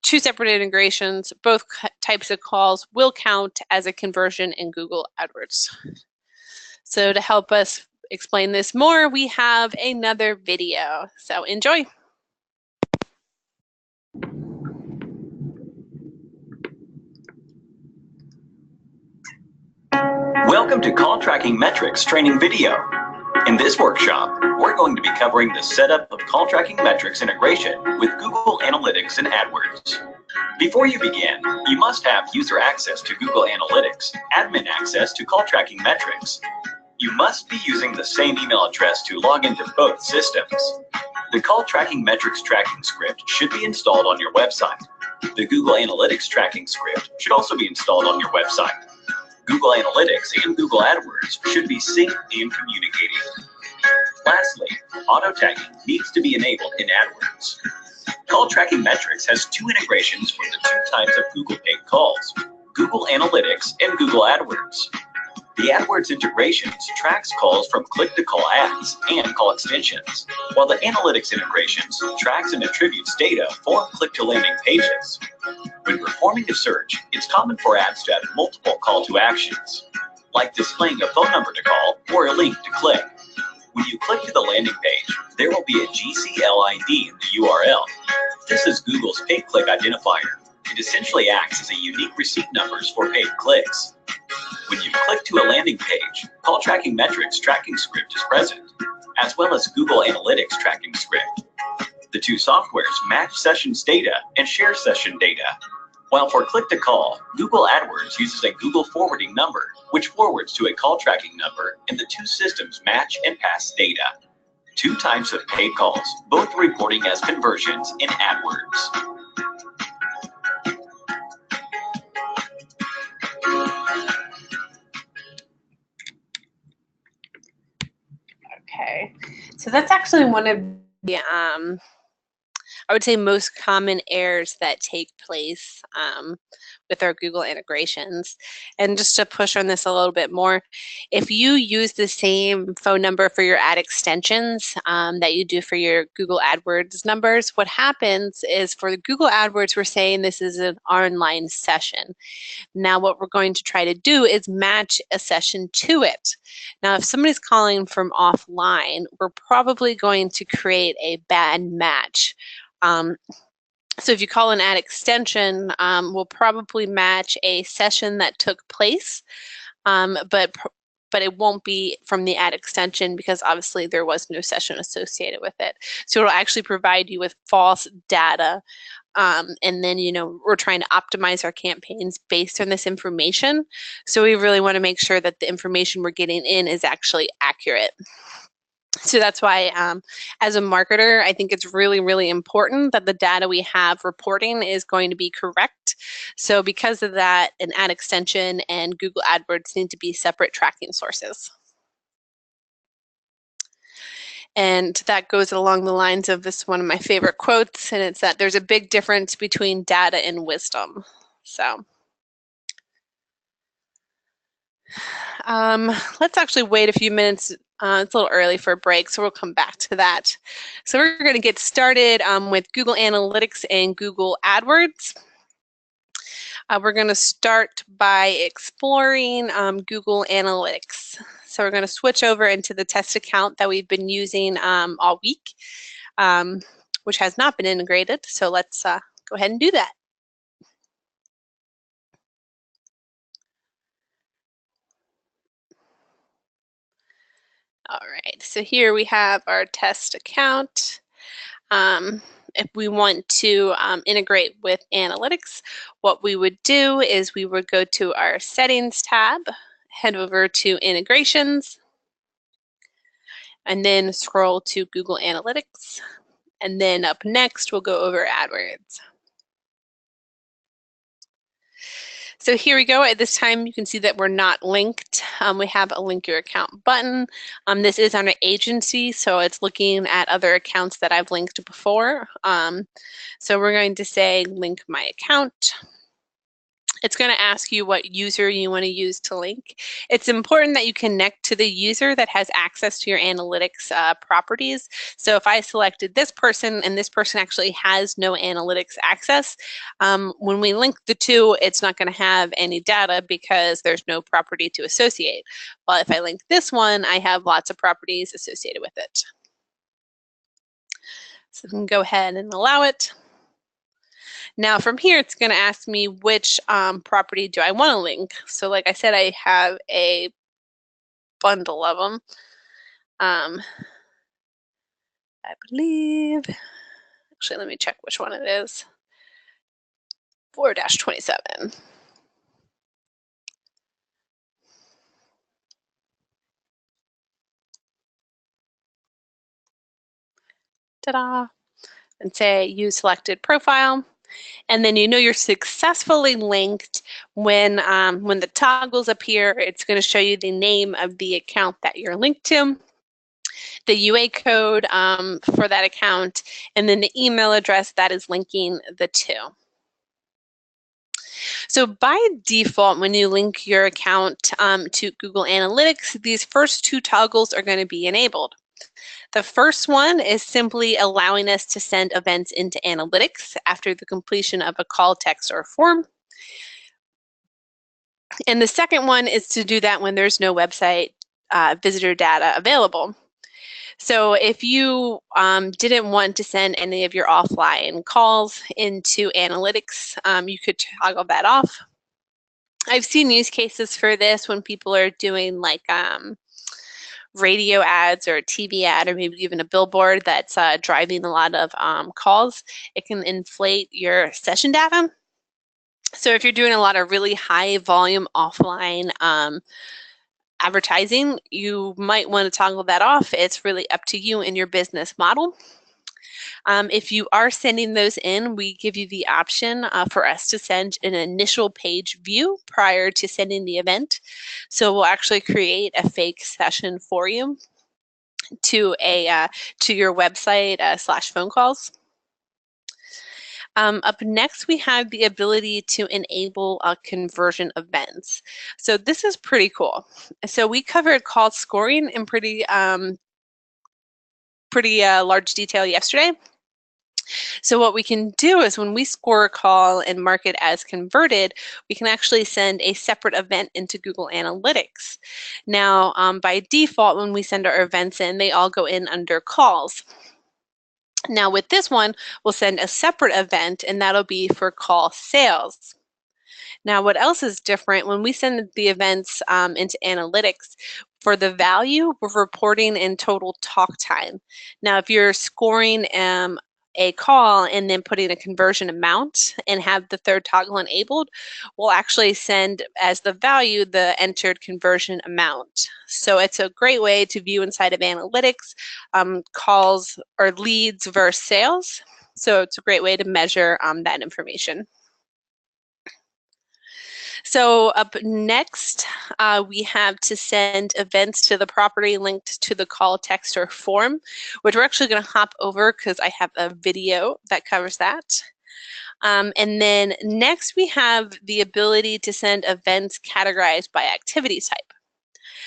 Speaker 1: two separate integrations, both types of calls will count as a conversion in Google AdWords. So to help us explain this more, we have another video. So enjoy.
Speaker 3: Welcome to Call Tracking Metrics training video. In this workshop, we're going to be covering the setup of call tracking metrics integration with Google Analytics and AdWords. Before you begin, you must have user access to Google Analytics, admin access to call tracking metrics. You must be using the same email address to log into both systems. The call tracking metrics tracking script should be installed on your website. The Google Analytics tracking script should also be installed on your website. Google Analytics and Google AdWords should be synced and communicating. Lastly, auto-tagging needs to be enabled in AdWords. Call Tracking Metrics has two integrations for the two types of Google paid calls, Google Analytics and Google AdWords. The AdWords integrations tracks calls from click-to-call ads and call extensions, while the Analytics integrations tracks and attributes data for click-to-landing pages. When performing a search, it's common for ads to have multiple call to actions, like displaying a phone number to call or a link to click. When you click to the landing page, there will be a GCLID in the URL. This is Google's paid click identifier. It essentially acts as a unique receipt numbers for paid clicks. When you click to a landing page, Call Tracking Metrics tracking script is present, as well as Google Analytics tracking script. The two softwares match sessions data and share session data. While for click-to-call, Google AdWords uses a Google forwarding number, which forwards to a call tracking number, and the two systems match and pass data. Two types of paid calls, both reporting as conversions in AdWords.
Speaker 1: Okay, so that's actually one of the I would say most common errors that take place with our Google integrations. And just to push on this a little bit more, if you use the same phone number for your ad extensions that you do for your Google AdWords numbers, what happens is for the Google AdWords, we're saying this is an online session. Now what we're going to try to do is match a session to it. Now if somebody's calling from offline, we're probably going to create a bad match. So if you call an ad extension, we'll probably match a session that took place, but it won't be from the ad extension because obviously there was no session associated with it. So it'll actually provide you with false data. And then, we're trying to optimize our campaigns based on this information. So we really want to make sure that the information we're getting in is actually accurate. So that's why, as a marketer, I think it's really, really important that the data we have reporting is going to be correct. So because of that, an ad extension and Google AdWords need to be separate tracking sources. And that goes along the lines of this one of my favorite quotes, and it's that there's a big difference between data and wisdom. So let's actually wait a few minutes. It's a little early for a break, so we'll come back to that. So we're going to get started with Google Analytics and Google AdWords. We're going to start by exploring Google Analytics. So we're going to switch over into the test account that we've been using all week, which has not been integrated. So let's go ahead and do that. All right, so here we have our test account. If we want to integrate with analytics, what we would do is we would go to our settings tab, head over to integrations, and then scroll to Google Analytics. And then up next, we'll go over AdWords. So here we go. At this time, you can see that we're not linked. We have a link your account button. This is on an agency, so it's looking at other accounts that I've linked before. So we're going to say link my account. It's going to ask you what user you want to use to link. It's important that you connect to the user that has access to your analytics properties. So if I selected this person and this person actually has no analytics access, when we link the two, it's not going to have any data because there's no property to associate. Well, if I link this one, I have lots of properties associated with it. So we can go ahead and allow it. Now from here, it's going to ask me which property do I want to link. So like I said, I have a bundle of them. I believe, actually, let me check which one it is. 4-27. Ta-da. And say use selected profile. And then you know you're successfully linked when the toggles appear. It's going to show you the name of the account that you're linked to, the UA code for that account, and then the email address that is linking the two. So by default, when you link your account to Google Analytics, these first two toggles are going to be enabled. The first one is simply allowing us to send events into analytics after the completion of a call, text, or form. And the second one is to do that when there's no website visitor data available. So if you didn't want to send any of your offline calls into analytics, you could toggle that off. I've seen use cases for this when people are doing like radio ads or a TV ad or maybe even a billboard that's driving a lot of calls. It can inflate your session data. So if you're doing a lot of really high volume offline advertising, you might want to toggle that off. It's really up to you and your business model. If you are sending those in, we give you the option for us to send an initial page view prior to sending the event. So we'll actually create a fake session for you to your website / phone calls. Up next, we have the ability to enable conversion events. So this is pretty cool. So we covered call scoring in pretty large detail yesterday. So what we can do is when we score a call and mark it as converted, we can actually send a separate event into Google Analytics. Now, by default, when we send our events in, they all go in under calls. Now with this one, we'll send a separate event, and that'll be for call sales. Now, what else is different, when we send the events into analytics, for the value, we're reporting in total talk time. Now, if you're scoring a call and then putting a conversion amount and have the third toggle enabled, we'll actually send as the value the entered conversion amount. So it's a great way to view inside of analytics calls or leads versus sales. So it's a great way to measure that information. So up next, we have to send events to the property linked to the call, text, or form, which we're actually going to hop over because I have a video that covers that. And then next, we have the ability to send events categorized by activity type.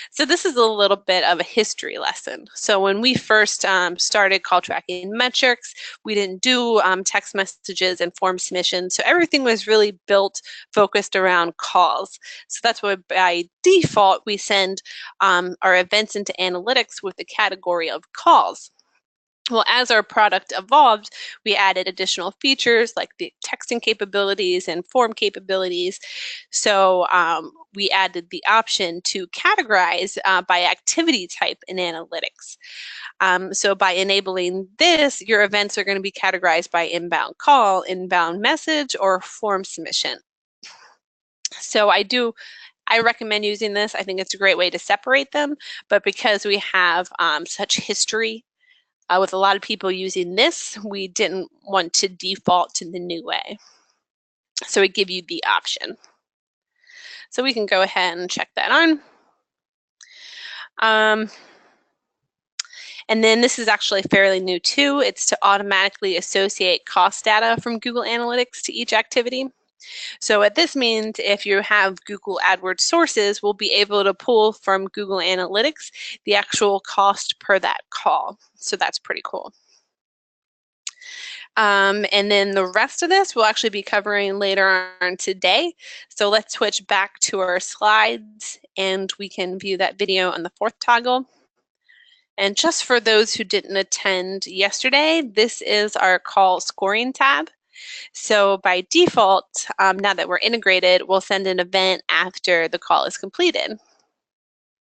Speaker 1: So this is a little bit of a history lesson. So when we first started call tracking metrics, we didn't do text messages and form submissions. So everything was really built, focused around calls. So that's why by default, we send our events into analytics with the category of calls. Well, as our product evolved, we added additional features like the texting capabilities and form capabilities. So we added the option to categorize by activity type in analytics. So by enabling this, your events are going to be categorized by inbound call, inbound message, or form submission. So I recommend using this. I think it's a great way to separate them, but because we have such history with a lot of people using this, we didn't want to default to the new way. So we give you the option. So we can go ahead and check that on. And then this is actually fairly new too. It's to automatically associate cost data from Google Analytics to each activity. So what this means, if you have Google AdWords sources, we'll be able to pull from Google Analytics the actual cost per that call. So that's pretty cool. And then the rest of this we'll actually be covering later on today. So let's switch back to our slides and we can view that video on the fourth toggle. And just for those who didn't attend yesterday, this is our call scoring tab. So by default, now that we're integrated, we'll send an event after the call is completed.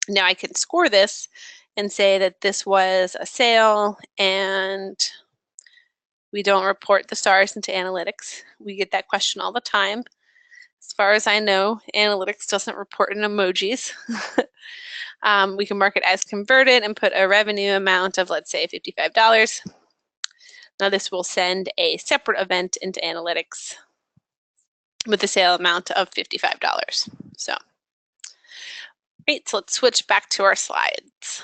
Speaker 1: Now I can score this and say that this was a sale, and we don't report the stars into analytics. We get that question all the time. As far as I know, analytics doesn't report in emojis. We can mark it as converted and put a revenue amount of, let's say, $55. Now this will send a separate event into analytics with a sale amount of $55. So, great, so let's switch back to our slides.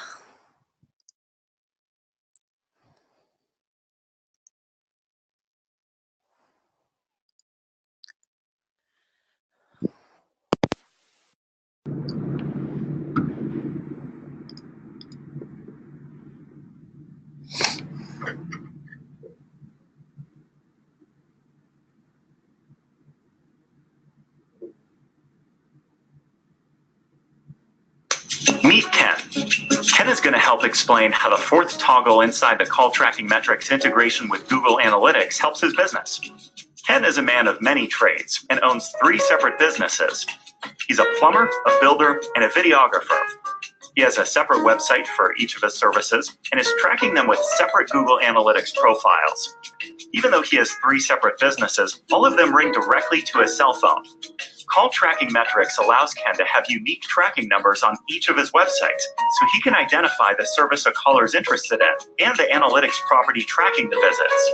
Speaker 3: Meet Ken. Ken is going to help explain how the fourth toggle inside the call tracking metrics integration with Google Analytics helps his business. Ken is a man of many trades and owns 3 separate businesses. He's a plumber, a builder, and a videographer. He has a separate website for each of his services and is tracking them with separate Google Analytics profiles. Even though he has 3 separate businesses, all of them ring directly to his cell phone. Call tracking metrics allows Ken to have unique tracking numbers on each of his websites, so he can identify the service a caller is interested in and the analytics property tracking the visits.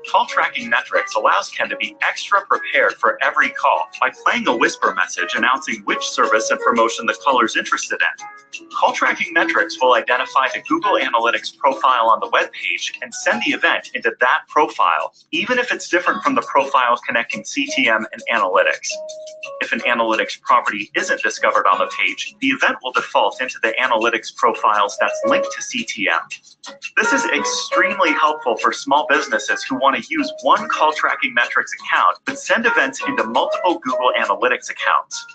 Speaker 3: Call tracking metrics allows Ken to be extra prepared for every call by playing a whisper message announcing which service and promotion the caller is interested in. Call tracking metrics will identify the Google Analytics profile on the web page and send the event into that profile, even if it's different from the profile connecting CTM and analytics. If an analytics property isn't discovered on the page, the event will default into the analytics profiles that's linked to CTM. This is extremely helpful for small businesses who want to use one call tracking metrics account but send events into multiple Google Analytics accounts.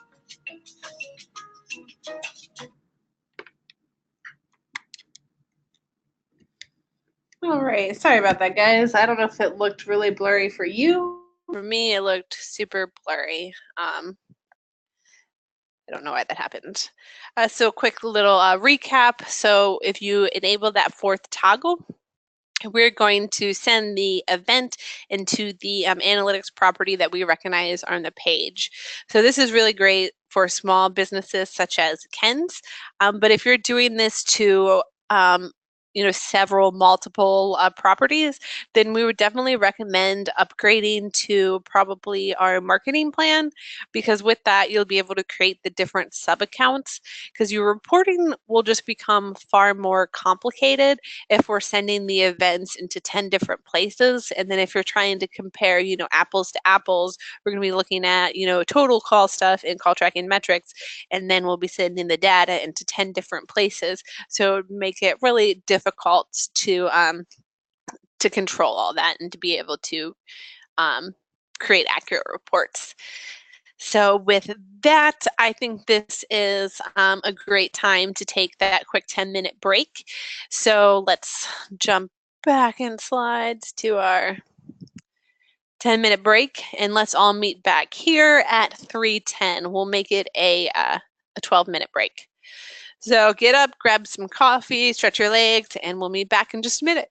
Speaker 1: All right, sorry about that, guys. I don't know if it looked really blurry for you. For me, it looked super blurry. I don't know why that happened. So quick little recap. So if you enable that fourth toggle, we're going to send the event into the analytics property that we recognize on the page. So this is really great for small businesses such as Ken's, but if you're doing this to several multiple properties, then we would definitely recommend upgrading to probably our marketing plan, because with that you'll be able to create the different sub accounts, because your reporting will just become far more complicated if we're sending the events into 10 different places. And then if you're trying to compare, apples to apples, we're going to be looking at, total call stuff and call tracking metrics, and then we'll be sending the data into 10 different places. So it would make it really difficult to control all that and to be able to create accurate reports. So with that, I think this is a great time to take that quick 10-minute break. So let's jump back in slides to our 10-minute break, and let's all meet back here at 3:10. We'll make it a 12-minute break. So get up, grab some coffee, stretch your legs, and we'll meet back in just a minute.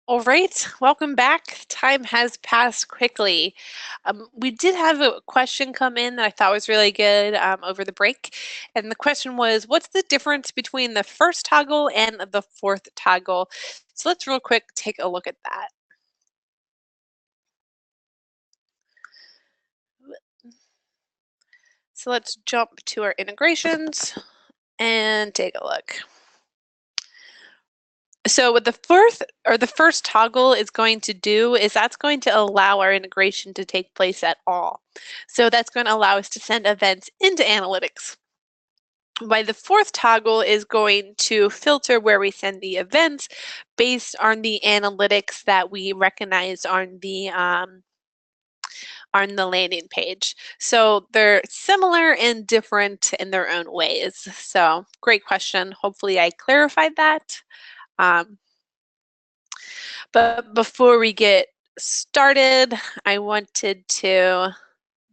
Speaker 1: All right, welcome back. Time has passed quickly. We did have a question come in that I thought was really good over the break. And the question was, what's the difference between the first toggle and the fourth toggle? So let's real quick take a look at that. So let's jump to our integrations and take a look. So what the first toggle is going to do is that's going to allow our integration to take place at all. So that's going to allow us to send events into analytics. Why the fourth toggle is going to filter where we send the events based on the analytics that we recognize on the landing page. So they're similar and different in their own ways. So great question. Hopefully I clarified that. But before we get started, I wanted to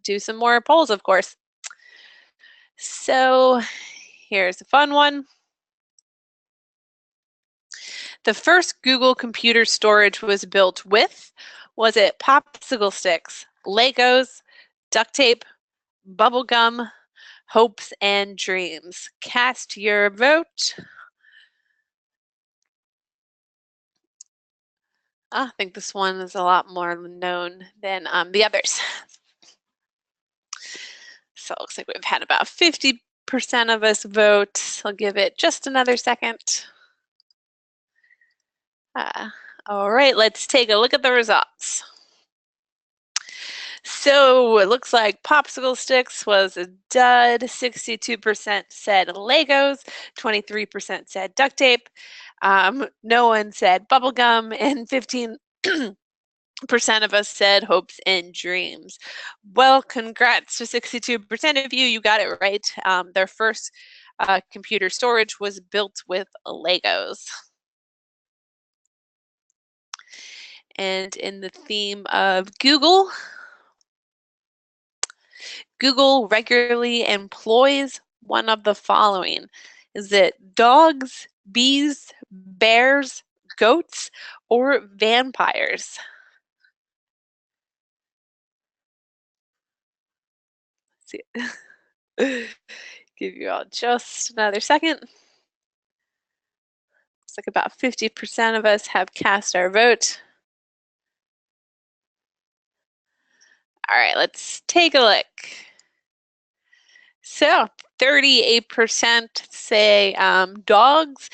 Speaker 1: do some more polls, of course. So here's a fun one. The first Google computer storage was built with, was it popsicle sticks, Legos, duct tape, bubble gum, hopes and dreams? Cast your vote. I think this one is a lot more known than the others. So it looks like we've had about 50% of us vote. I'll give it just another second. All right, let's take a look at the results. So it looks like popsicle sticks was a dud. 62% said Legos, 23% said duct tape. No one said bubblegum, and 15% of us said hopes and dreams. Well, congrats to 62% of you. You got it right. Their first computer storage was built with Legos. And in the theme of Google, Google regularly employs one of the following. Is it dogs, bees, bears, goats, or vampires? Let's see. Give you all just another second. Looks like about 50% of us have cast our vote. All right, let's take a look. So 38% say dogs,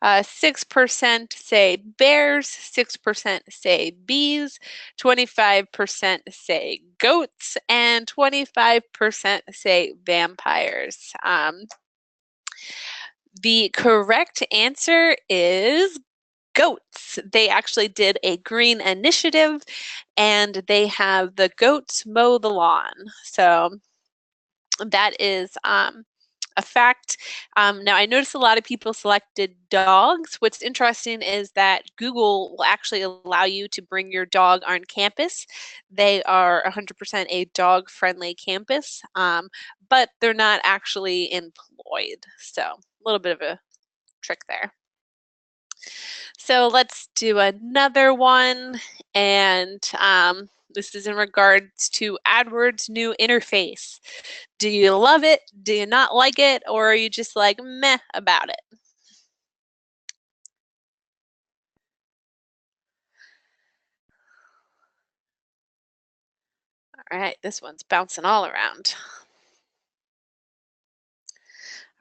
Speaker 1: 6% say bears, 6% say bees, 25% say goats, and 25% say vampires. The correct answer is goats. They actually did a green initiative and they have the goats mow the lawn. So that is a fact. Now, I noticed a lot of people selected dogs. What's interesting is that Google will actually allow you to bring your dog on campus. They are 100% a dog-friendly campus, but they're not actually employed. So a little bit of a trick there. So let's do another one. And this is in regards to AdWords' new interface. Do you love it? Do you not like it? Or are you just like meh about it? All right, this one's bouncing all around.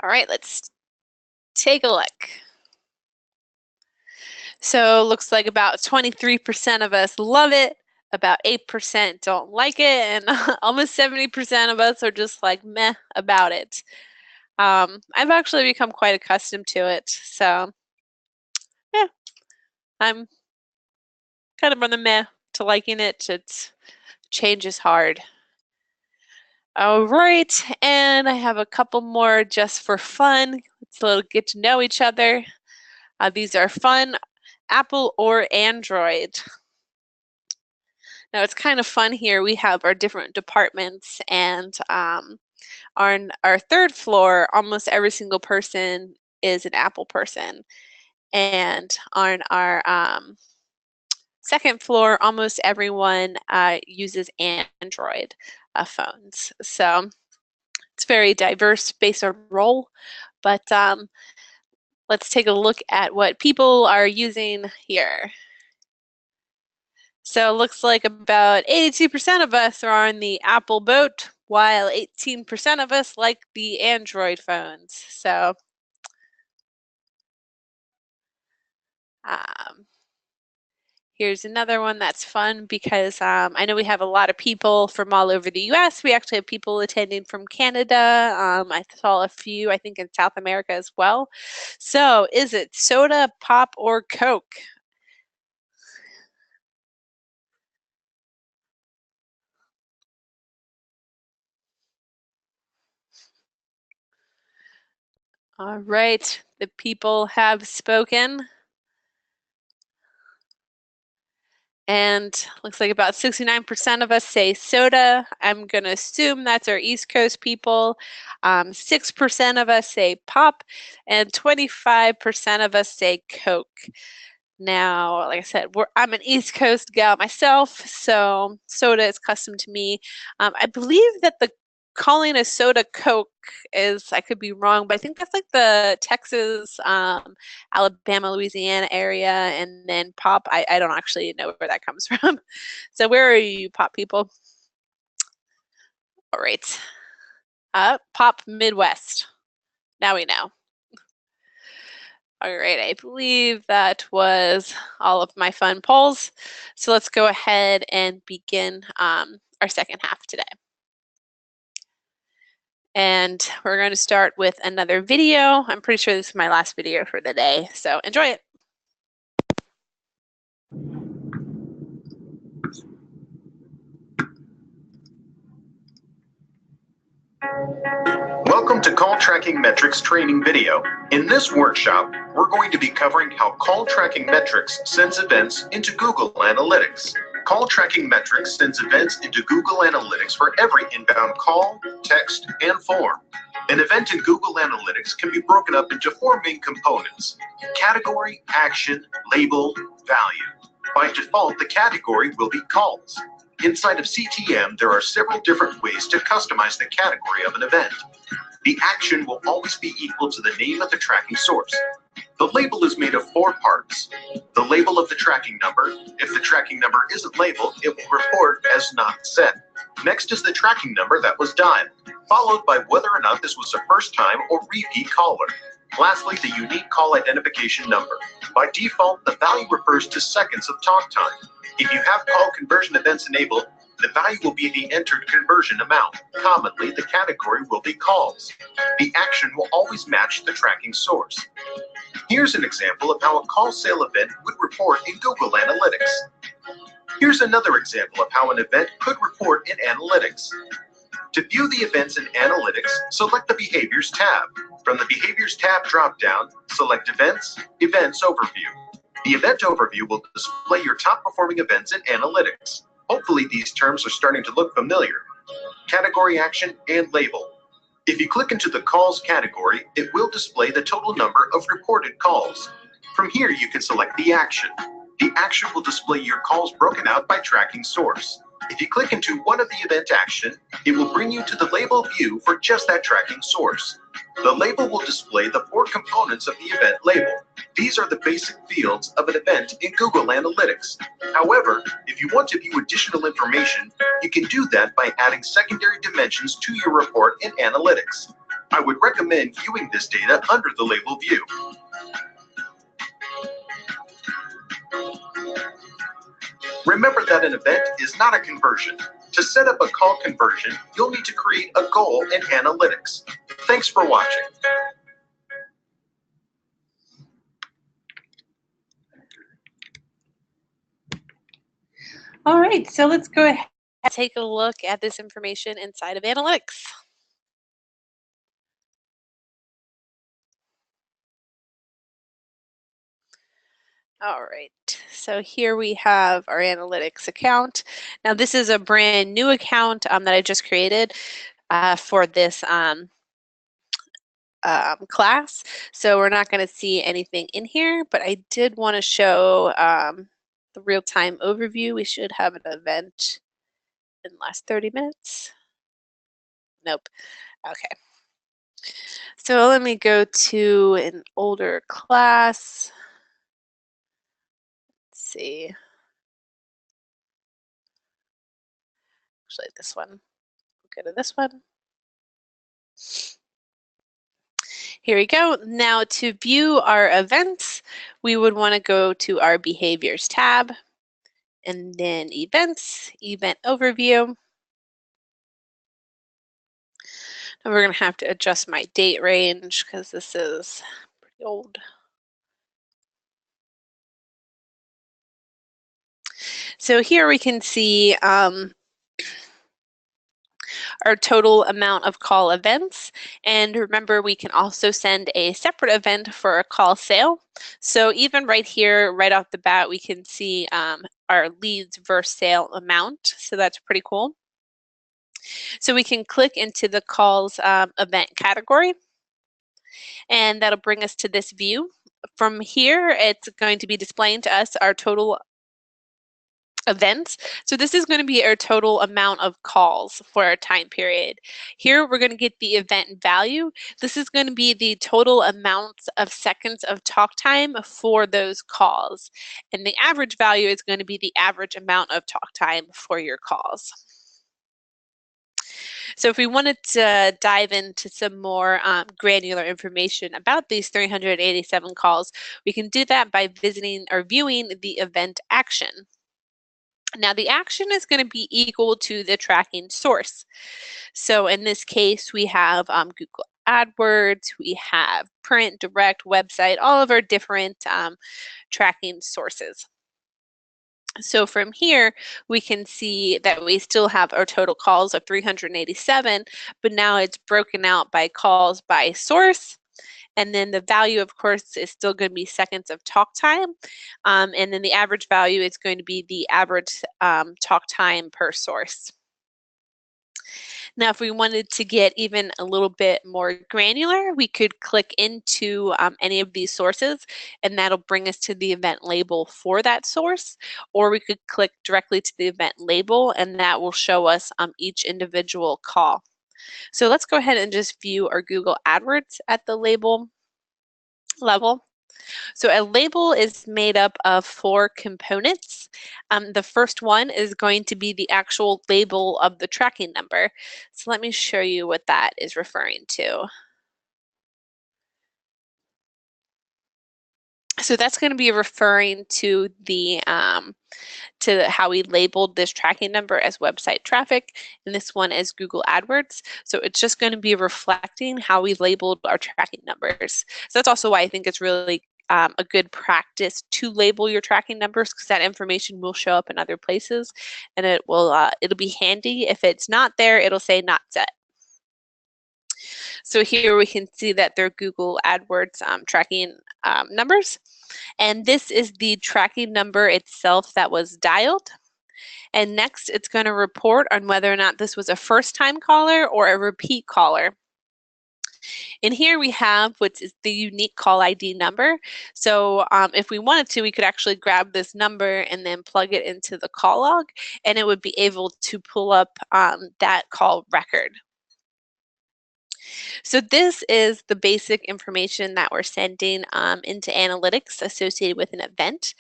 Speaker 1: All right, let's take a look. So looks like about 23% of us love it, about 8% don't like it, and almost 70% of us are just like meh about it. I've actually become quite accustomed to it, so yeah, I'm kind of on the meh to liking it. It's change is hard. All right, and I have a couple more just for fun. It's a little get to know each other. These are fun, Apple or Android. Now it's kind of fun here. We have our different departments, and on our third floor, almost every single person is an Apple person. And on our second floor, almost everyone uses Android phones. So it's very diverse based on role, but let's take a look at what people are using here. So it looks like about 82% of us are on the Apple boat, while 18% of us like the Android phones. So here's another one that's fun because I know we have a lot of people from all over the US. We actually have people attending from Canada. I saw a few, I think, in South America as well. So is it soda, pop, or Coke? All right, the people have spoken. And looks like about 69% of us say soda. I'm going to assume that's our East Coast people. 6% of us say pop, and 25% of us say Coke. Now, like I said, I'm an East Coast gal myself, so soda is custom to me. I believe that the calling a soda Coke is, I could be wrong, but I think that's like the Texas, Alabama, Louisiana area, and then pop, I don't actually know where that comes from. So where are you, pop people? All right. Pop Midwest. Now we know. All right, I believe that was all of my fun polls. So let's go ahead and begin our second half today. And we're going to start with another video. I'm pretty sure this is my last video for the day, so enjoy it.
Speaker 4: Welcome to Call Tracking Metrics training video. In this workshop, we're going to be covering how Call Tracking Metrics sends events into Google Analytics. Call Tracking Metrics sends events into Google Analytics for every inbound call, text, and form. An event in Google Analytics can be broken up into four main components: category, action, label, value. By default, the category will be calls. Inside of CTM, there are several different ways to customize the category of an event. The action will always be equal to the name of the tracking source. The label is made of four parts: the label of the tracking number. If the tracking number isn't labeled, it will report as not set. Next is the tracking number that was dialed, followed by whether or not this was a first-time or repeat caller. Lastly, the unique call identification number. By default, the value refers to seconds of talk time. If you have call conversion events enabled, the value will be the entered conversion amount. Commonly, the category will be calls. The action will always match the tracking source. Here's an example of how a call sale event would report in Google Analytics. Here's another example of how an event could report in Analytics. To view the events in Analytics, select the Behaviors tab. From the Behaviors tab drop-down, select Events, Events Overview. The Event Overview will display your top-performing events in Analytics. Hopefully these terms are starting to look familiar. Category, action, and label. If you click into the calls category, it will display the total number of reported calls. From here, you can select the action. The action will display your calls broken out by tracking source. If you click into one of the event action, it will bring you to the label view for just that tracking source. The label will display the four components of the event label. These are the basic fields of an event in Google Analytics. However, if you want to view additional information, you can do that by adding secondary dimensions to your report in Analytics. I would recommend viewing this data under the label view. Remember that an event is not a conversion. To set up a call conversion, you'll need to create a goal in Analytics. Thanks for watching.
Speaker 1: All right, so let's go ahead and take a look at this information inside of Analytics. All right, so here we have our Analytics account. Now this is a brand new account that I just created for this class. So we're not going to see anything in here, but I did want to show the real-time overview. We should have an event in the last 30 minutes. Nope. Okay. So let me go to an older class. Let's see. Actually, this one. We'll go to this one. Here we go. Now to view our events, we would want to go to our Behaviors tab, and then Events, Event Overview. And we're going to have to adjust my date range because this is pretty old. So here we can see our total amount of call events. And remember, we can also send a separate event for a call sale. So even right here, right off the bat, we can see our leads versus sale amount. So that's pretty cool. So we can click into the calls event category, and that'll bring us to this view. From here, it's going to be displaying to us our total events. So this is going to be our total amount of calls for our time period. Here we're going to get the event value. This is going to be the total amounts of seconds of talk time for those calls. And the average value is going to be the average amount of talk time for your calls. So if we wanted to dive into some more granular information about these 387 calls, we can do that by visiting or viewing the event action. Now the action is going to be equal to the tracking source. So in this case, we have Google AdWords, we have print, direct, website, all of our different tracking sources. So from here, we can see that we still have our total calls of 387, but now it's broken out by calls by source. And then the value, of course, is still going to be seconds of talk time. And then the average value is going to be the average talk time per source. Now, if we wanted to get even a little bit more granular, we could click into any of these sources, and that'll bring us to the event label for that source. Or we could click directly to the event label, and that will show us each individual call. So let's go ahead and just view our Google AdWords at the label level. So a label is made up of 4 components. The first one is going to be the actual label of the tracking number. So let me show you what that is referring to. So that's going to be referring to the to how we labeled this tracking number as website traffic, and this one is Google AdWords. So it's just going to be reflecting how we labeled our tracking numbers. So that's also why I think it's really a good practice to label your tracking numbers, because that information will show up in other places, and it will it'll be handy. If it's not there, it'll say not set. So here we can see that they're Google AdWords tracking numbers. And this is the tracking number itself that was dialed. And next, it's going to report on whether or not this was a first-time caller or a repeat caller. And here we have what is the unique call ID number. So if we wanted to, we could actually grab this number and then plug it into the call log, and it would be able to pull up that call record. So this is the basic information that we're sending into analytics associated with an event.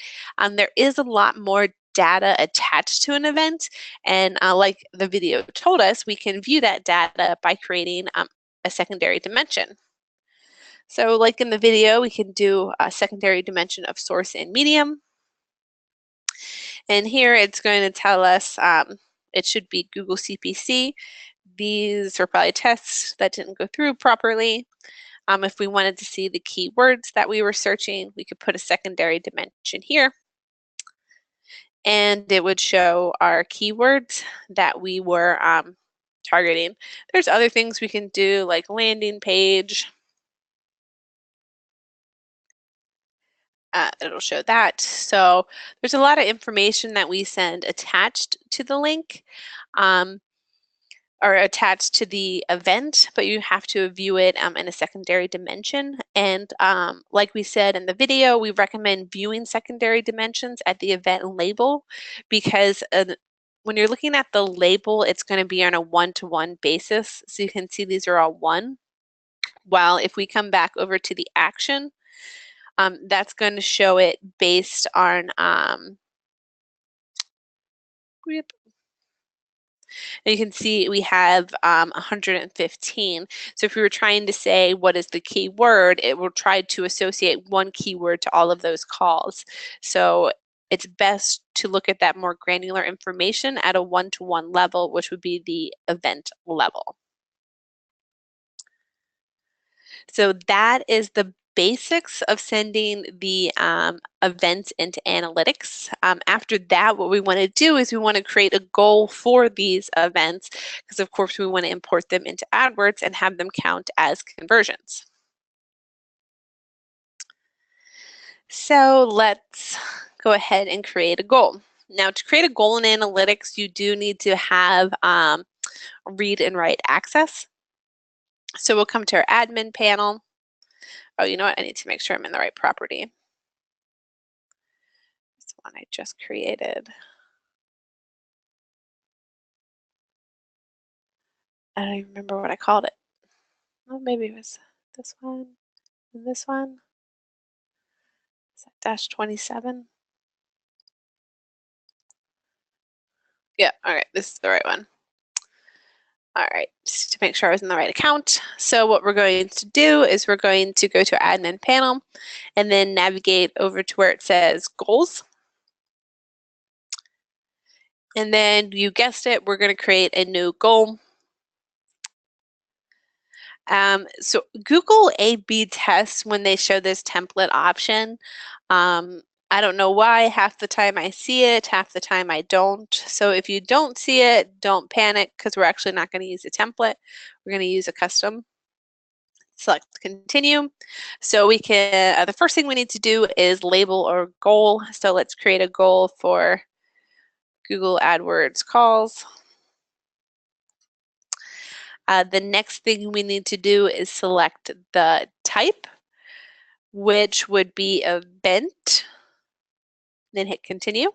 Speaker 1: There is a lot more data attached to an event, and like the video told us, we can view that data by creating a secondary dimension. So like in the video, we can do a secondary dimension of source and medium. And here it's going to tell us it should be Google CPC. These are probably tests that didn't go through properly. If we wanted to see the keywords that we were searching, we could put a secondary dimension here. And it would show our keywords that we were targeting. There's other things we can do, like landing page. It'll show that. So there's a lot of information that we send attached to the link. are attached to the event, but you have to view it in a secondary dimension. And like we said in the video, we recommend viewing secondary dimensions at the event label, because when you're looking at the label, it's going to be on a one-to-one basis. So you can see these are all 1. While if we come back over to the action, that's going to show it based on and you can see we have 115. So if we were trying to say what is the keyword, it will try to associate one keyword to all of those calls. So it's best to look at that more granular information at a one-to-one level, which would be the event level. So that is the basics of sending the events into analytics. After that, what we want to do is we want to create a goal for these events, because of course we want to import them into AdWords and have them count as conversions. So let's go ahead and create a goal. Now, to create a goal in analytics, you do need to have read and write access. So we'll come to our admin panel. Oh, you know what? I need to make sure I'm in the right property. This one I just created. I don't even remember what I called it. Oh, maybe it was this one and this one. Is that -27? Yeah, all right, this is the right one. All right, just to make sure I was in the right account. So what we're going to do is we're going to go to our admin panel and then navigate over to where it says goals. And then you guessed it, we're going to create a new goal. So Google A/B tests when they show this template option. I don't know why. Half the time I see it, half the time I don't. So if you don't see it, don't panic, because we're actually not going to use a template. We're going to use a custom. Select continue. So we can, the first thing we need to do is label our goal. So let's create a goal for Google AdWords calls. The next thing we need to do is select the type, which would be event, then hit continue.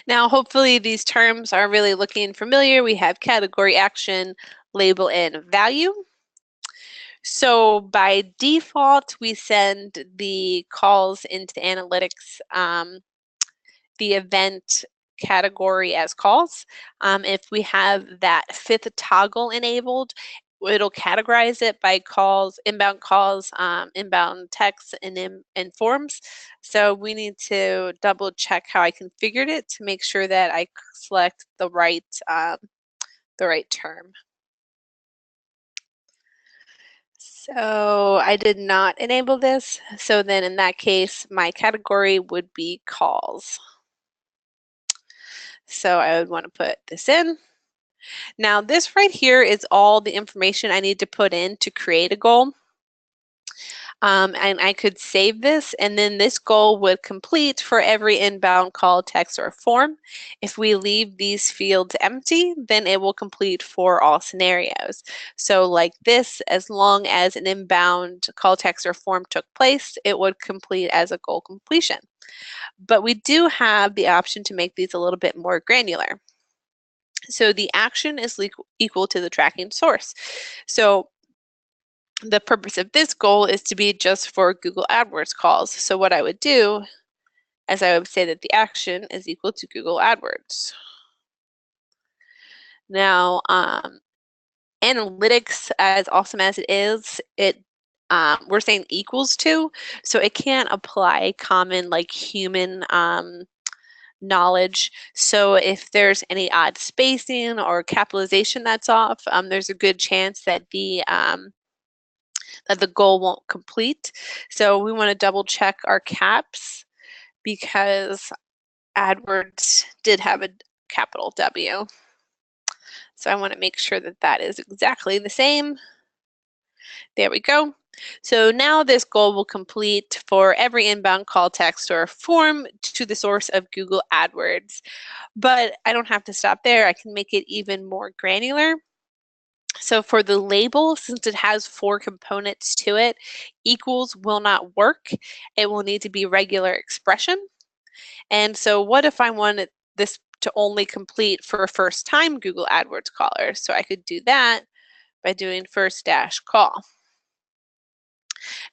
Speaker 1: Now, hopefully these terms are really looking familiar. We have category, action, label, and value. So by default, we send the calls into analytics, the event category as calls. If we have that 5th toggle enabled, it'll categorize it by calls, inbound texts, and forms. So we need to double check how I configured it to make sure that I select the right term. So I did not enable this. So then in that case, my category would be calls. So I would want to put this in. Now this right here is all the information I need to put in to create a goal. And I could save this, and then this goal would complete for every inbound call, text, or form. If we leave these fields empty, then it will complete for all scenarios. So like this, as long as an inbound call, text, or form took place, it would complete as a goal completion. But we do have the option to make these a little bit more granular. So the action is equal to the tracking source. So the purpose of this goal is to be just for Google AdWords calls. So what I would do is I would say that the action is equal to Google AdWords. Now, analytics, as awesome as it is, we're saying equals to, so it can't apply common like human knowledge. So if there's any odd spacing or capitalization that's off, there's a good chance that the goal won't complete. So we want to double check our caps, because AdWords did have a capital W. So I want to make sure that that is exactly the same. There we go. So now this goal will complete for every inbound call, text, or form to the source of Google AdWords. But I don't have to stop there. I can make it even more granular. So for the label, since it has 4 components to it, equals will not work. It will need to be regular expression. And so what if I wanted this to only complete for a first-time Google AdWords caller? So I could do that by doing first-call,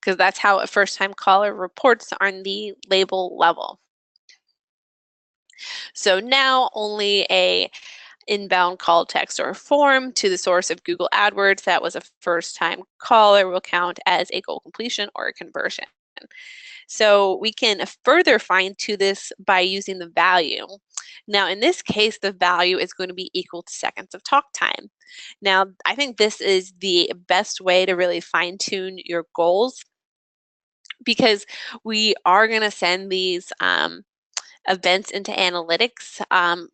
Speaker 1: because that's how a first-time caller reports on the label level. So now only a inbound call, text, or form to the source of Google AdWords that was a first-time caller will count as a goal completion or a conversion. So we can further fine-tune this by using the value. Now, in this case, the value is going to be equal to seconds of talk time. Now, I think this is the best way to really fine-tune your goals, because we are going to send these events into analytics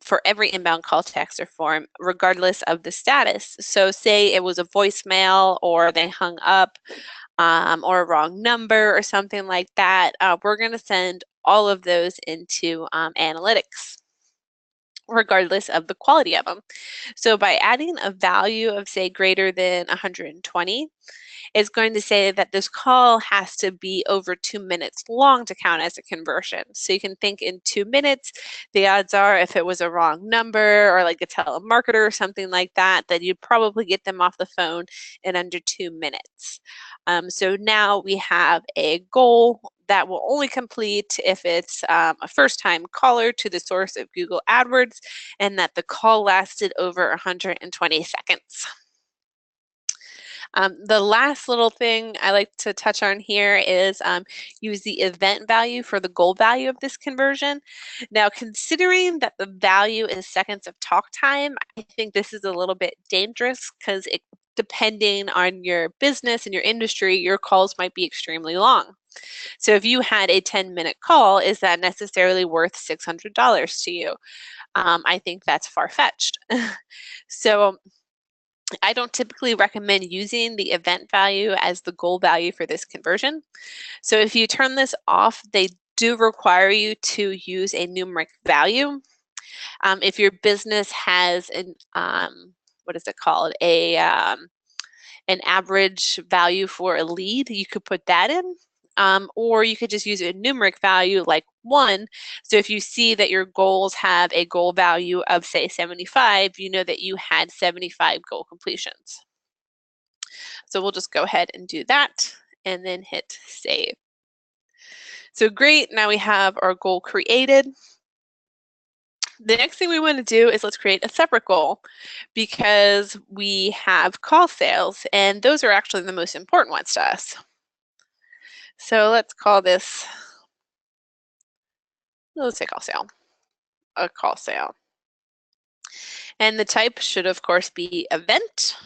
Speaker 1: for every inbound call, text, or form, regardless of the status. So say it was a voicemail, or they hung up, or a wrong number or something like that, we're going to send all of those into analytics, regardless of the quality of them. So by adding a value of, say, greater than 120, it's going to say that this call has to be over 2 minutes long to count as a conversion. So you can think in 2 minutes, the odds are if it was a wrong number or like a telemarketer or something like that, that you'd probably get them off the phone in under 2 minutes. So now we have a goal that will only complete if it's a first-time caller to the source of Google AdWords and that the call lasted over 120 seconds. The last little thing I like to touch on here is use the event value for the goal value of this conversion. Now, considering that the value is seconds of talk time, I think this is a little bit dangerous, because depending on your business and your industry, your calls might be extremely long. So if you had a 10-minute call, is that necessarily worth $600 to you? I think that's far-fetched. So I don't typically recommend using the event value as the goal value for this conversion. So if you turn this off, they do require you to use a numeric value. If your business has an, what is it called? An average value for a lead, you could put that in. Or you could just use a numeric value like 1. So if you see that your goals have a goal value of, say, 75, you know that you had 75 goal completions. So we'll just go ahead and do that and then hit save. So great, now we have our goal created. The next thing we want to do is let's create a separate goal, because we have call sales, and those are actually the most important ones to us. So let's call this, let's say call sale, a call sale. And the type should, of course, be event.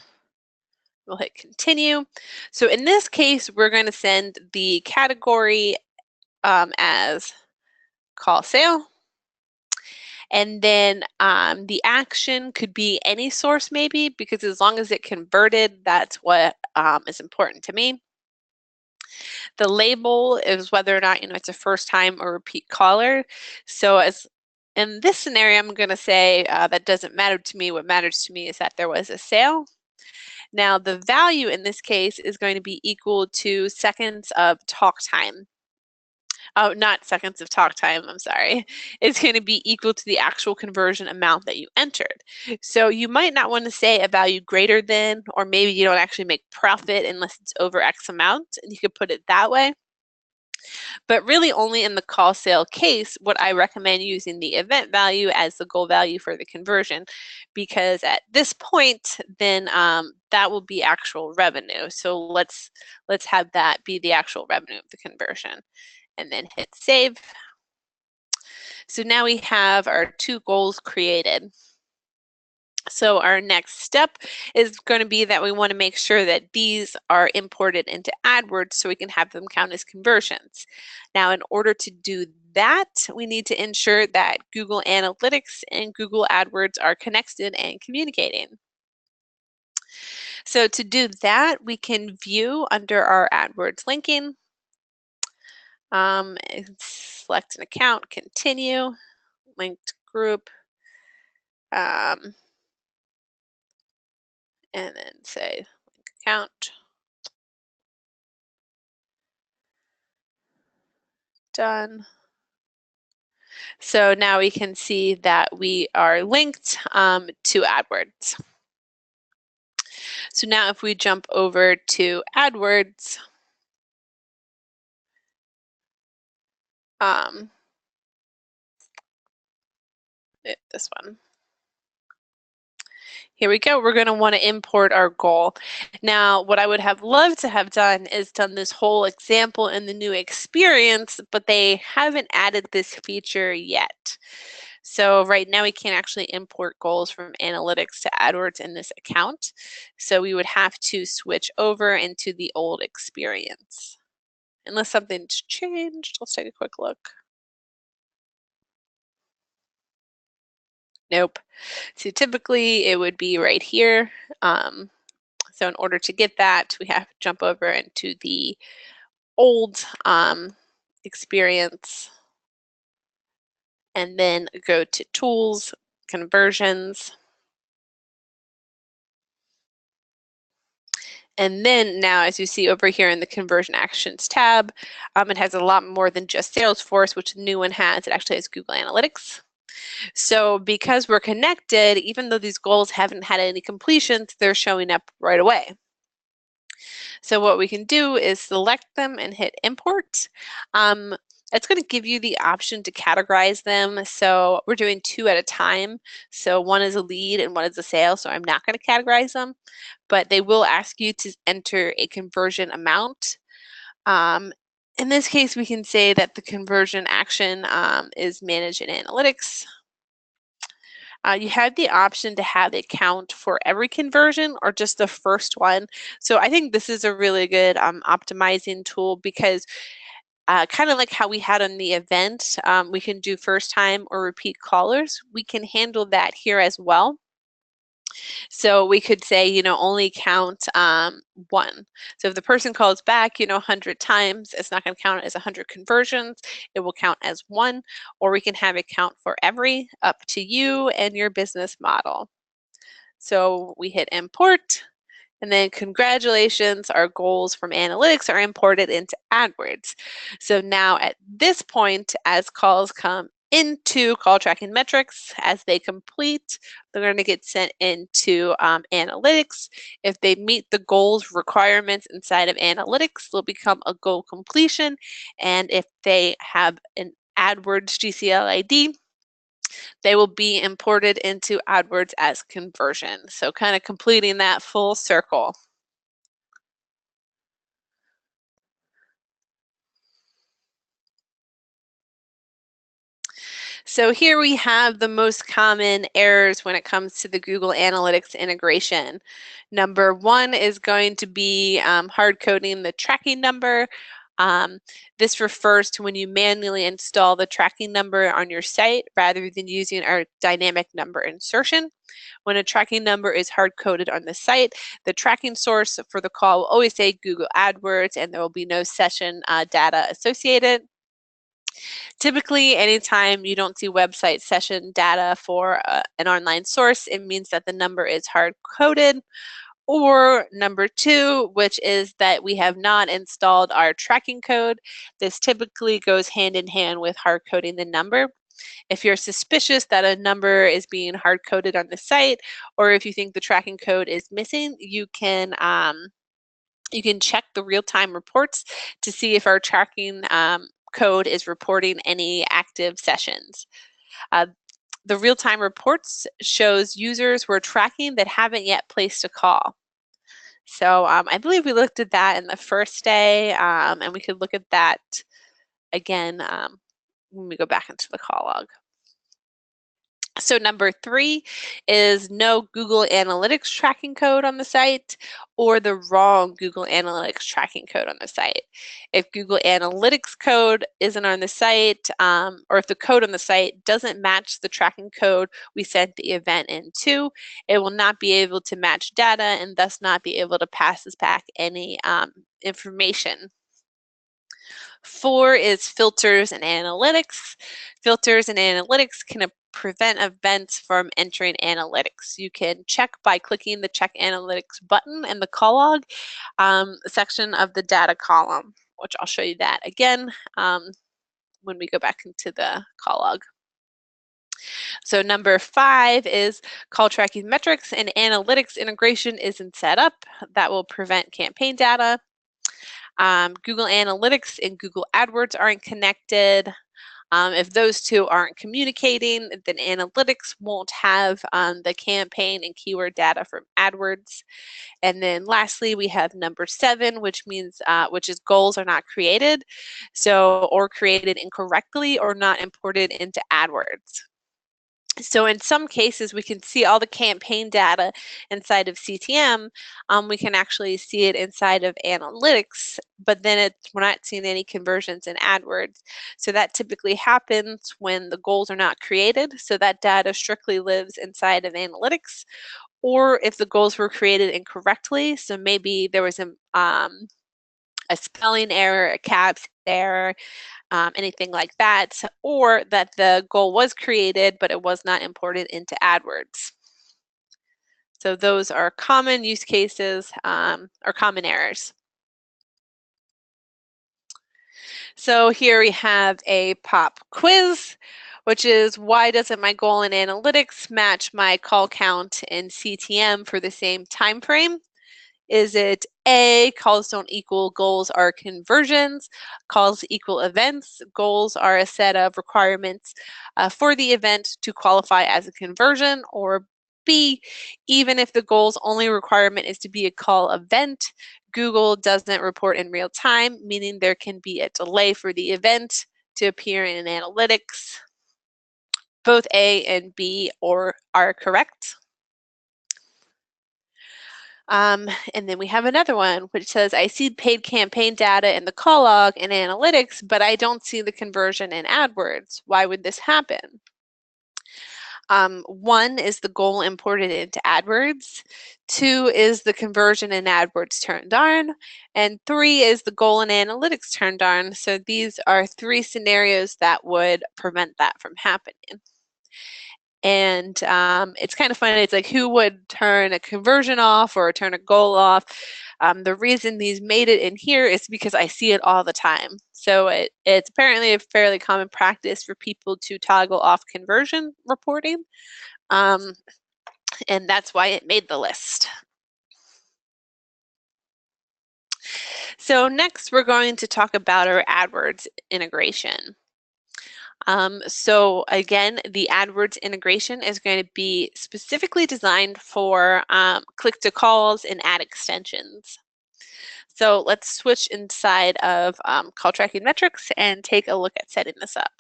Speaker 1: We'll hit continue. So in this case, we're going to send the category as call sale. And then the action could be any source maybe, because as long as it converted, that's what is important to me. The label is whether or not it's a first time or repeat caller. So as in this scenario, I'm going to say that doesn't matter to me. What matters to me is that there was a sale. Now the value in this case is going to be equal to seconds of talk time. Oh, not seconds of talk time, I'm sorry. It's going to be equal to the actual conversion amount that you entered. So you might not want to say a value greater than, or maybe you don't actually make profit unless it's over X amount, and you could put it that way. But really only in the call sale case would I recommend using the event value as the goal value for the conversion, because at this point, then that will be actual revenue. So let's have that be the actual revenue of the conversion, and then hit save. So now we have our 2 goals created. So our next step is going to be that we want to make sure that these are imported into AdWords so we can have them count as conversions. Now, in order to do that, we need to ensure that Google Analytics and Google AdWords are connected and communicating. So to do that, we can view under our AdWords linking, select an account, continue, linked group, and then say link account. Done. So now we can see that we are linked to AdWords. So now if we jump over to AdWords, this one. Here we go. We're going to want to import our goal. Now, what I would have loved to have done is done this whole example in the new experience, but they haven't added this feature yet. So right now we can't actually import goals from analytics to AdWords in this account. So we would have to switch over into the old experience. Unless something's changed, let's take a quick look. Nope. So typically it would be right here. So in order to get that, we have to jump over into the old experience and then go to Tools, Conversions. And then now, as you see over here in the Conversion Actions tab, it has a lot more than just Salesforce, which the new one has. It actually has Google Analytics. So because we're connected, even though these goals haven't had any completions, they're showing up right away. So what we can do is select them and hit import. It's going to give you the option to categorize them. So we're doing 2 at a time. So one is a lead and one is a sale. So I'm not going to categorize them, but they will ask you to enter a conversion amount. In this case, we can say that the conversion action is managed in analytics. You have the option to have it count for every conversion or just the first one. So I think this is a really good optimizing tool because kind of like how we had on the event, we can do first time or repeat callers. We can handle that here as well. So we could say, only count 1. So if the person calls back, 100 times, it's not going to count as 100 conversions. It will count as 1, or we can have it count for every, up to you and your business model. So we hit import. And then congratulations, our goals from analytics are imported into AdWords. So now at this point, as calls come into call tracking metrics, as they complete, they're going to get sent into analytics. If they meet the goals requirements inside of analytics, they'll become a goal completion. And if they have an AdWords GCL ID, they will be imported into AdWords as conversion. So kind of completing that full circle. So here we have the most common errors when it comes to the Google Analytics integration. Number 1 is going to be hard coding the tracking number. This refers to when you manually install the tracking number on your site rather than using our dynamic number insertion. When a tracking number is hard-coded on the site, the tracking source for the call will always say Google AdWords, and there will be no session data associated. Typically, anytime you don't see website session data for an online source, it means that the number is hard-coded. Or number 2, which is that we have not installed our tracking code. This typically goes hand in hand with hard coding the number. If you're suspicious that a number is being hard coded on the site, or if you think the tracking code is missing, you can check the real-time reports to see if our tracking code is reporting any active sessions. The real-time reports shows users we're tracking that haven't yet placed a call. So I believe we looked at that in the first day, and we could look at that again when we go back into the call log. So number 3 is no Google Analytics tracking code on the site or the wrong Google Analytics tracking code on the site. If Google Analytics code isn't on the site, or if the code on the site doesn't match the tracking code we sent the event into, it will not be able to match data and thus not be able to pass us back any information. 4 is filters and analytics. Filters and analytics can prevent events from entering analytics. You can check by clicking the Check Analytics button in the call log section of the data column, which I'll show you that again when we go back into the call log. So number 5 is call tracking metrics and analytics integration isn't set up. That will prevent campaign data. Google Analytics and Google AdWords aren't connected. If those two aren't communicating, then analytics won't have the campaign and keyword data from AdWords. And then lastly, we have number 7, which means which is goals are not created, or created incorrectly or not imported into AdWords. So in some cases, we can see all the campaign data inside of CTM. We can actually see it inside of analytics, but then we're not seeing any conversions in AdWords. So that typically happens when the goals are not created. So that data strictly lives inside of analytics, or if the goals were created incorrectly. So maybe there was a spelling error, a caps error, anything like that, or that the goal was created, but it was not imported into AdWords. So those are common use cases or common errors. So here we have a pop quiz, which is why doesn't my goal in analytics match my call count in CTM for the same time frame? Is it A, calls don't equal goals are conversions, calls equal events, goals are a set of requirements for the event to qualify as a conversion, or B, even if the goal's only requirement is to be a call event, Google doesn't report in real time, meaning there can be a delay for the event to appear in analytics. Both A and B are correct. And then we have another one which says, I see paid campaign data in the call log and analytics, but I don't see the conversion in AdWords. Why would this happen? 1 is the goal imported into AdWords. 2 is the conversion in AdWords turned on. And 3 is the goal in analytics turned on. So these are 3 scenarios that would prevent that from happening. And it's kind of funny. It's like, who would turn a conversion off or turn a goal off? The reason these made it in here is because I see it all the time. So it's apparently a fairly common practice for people to toggle off conversion reporting. And that's why it made the list. So next, we're going to talk about our AdWords integration. So again, the AdWords integration is going to be specifically designed for click-to-calls and ad extensions. So let's switch inside of call tracking metrics and take a look at setting this up.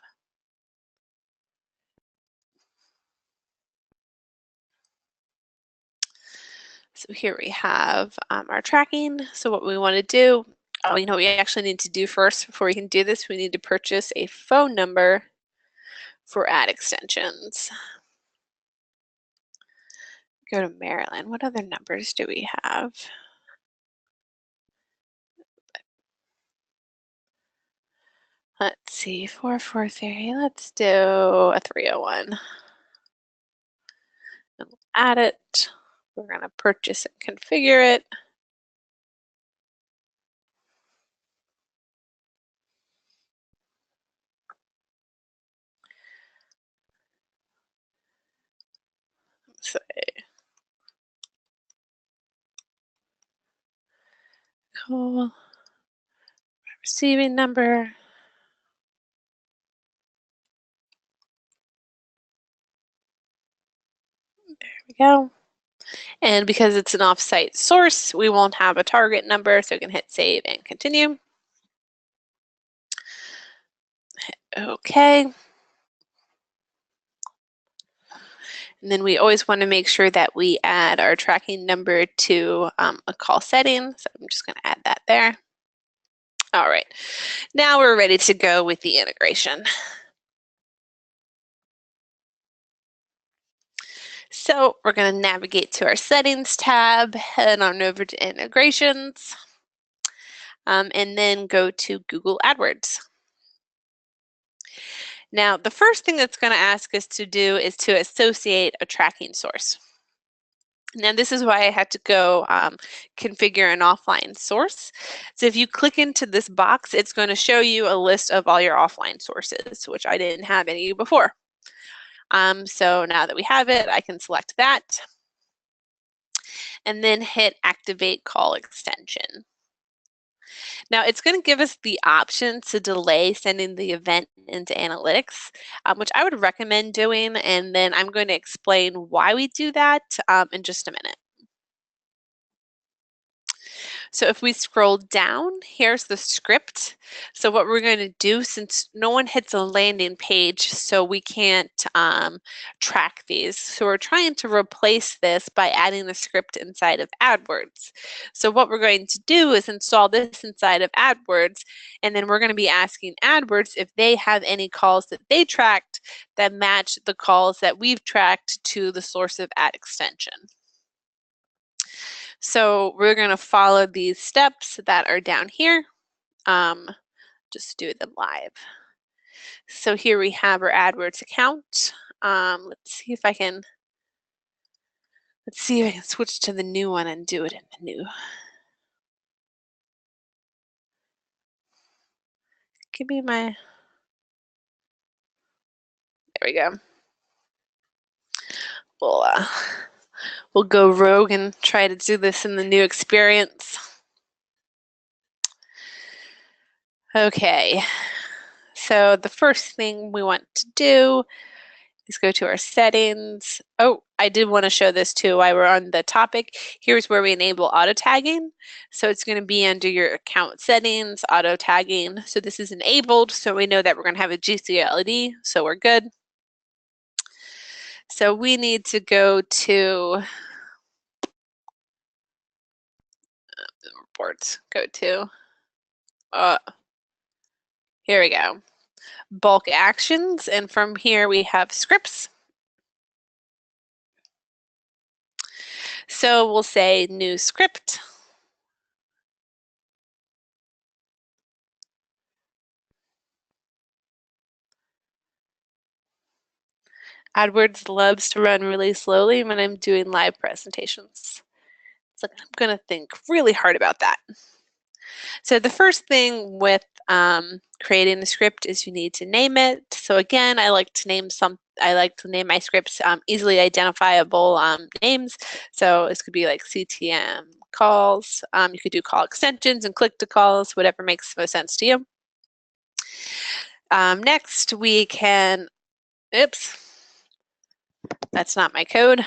Speaker 1: So here we have our tracking. So what we want to do, we actually need to do first, before we can do this, we need to purchase a phone number for ad extensions. Go to Maryland. What other numbers do we have? Let's see, 443. Let's do a 301. And we'll add it. We're going to purchase and configure it. Say call receiving number. There we go. And because it's an offsite source, we won't have a target number, so we can hit save and continue. Hit OK. And then we always want to make sure that we add our tracking number to a call setting. So I'm just going to add that there. All right, now we're ready to go with the integration. So we're going to navigate to our settings tab, head on over to integrations, and then go to Google AdWords. Now, the first thing that's going to ask us to do is to associate a tracking source. Now, this is why I had to go configure an offline source. So if you click into this box, it's going to show you a list of all your offline sources, which I didn't have any before. So now that we have it, I can select that and then hit Activate Call Extension. Now it's going to give us the option to delay sending the event into analytics, which I would recommend doing, and then I'm going to explain why we do that in just a minute. So if we scroll down, here's the script. So what we're going to do, since no one hits a landing page, so we can't track these. So we're trying to replace this by adding a script inside of AdWords. So what we're going to do is install this inside of AdWords, and then we're going to be asking AdWords if they have any calls that they tracked that match the calls that we've tracked to the source of ad extension. So we're going to follow these steps that are down here. Just do them live. So here we have our AdWords account. Let's see if I can switch to the new one and do it in the new. Give me my, there we go. We'll go rogue and try to do this in the new experience. Okay, so the first thing we want to do is go to our settings. Oh, I did want to show this too while we're on the topic. Here's where we enable auto tagging. So it's going to be under your account settings, auto tagging. So this is enabled, so we know that we're going to have a GCLD, so we're good. So we need to go to reports, go to, here we go, bulk actions, and from here we have scripts. So we'll say new script. AdWords loves to run really slowly when I'm doing live presentations. It's like I'm going to think really hard about that. So the first thing with creating a script is you need to name it. So again, I like to name my scripts easily identifiable names. So this could be like CTM calls. You could do call extensions and click to calls, whatever makes most sense to you. Next, we can, oops, that's not my code.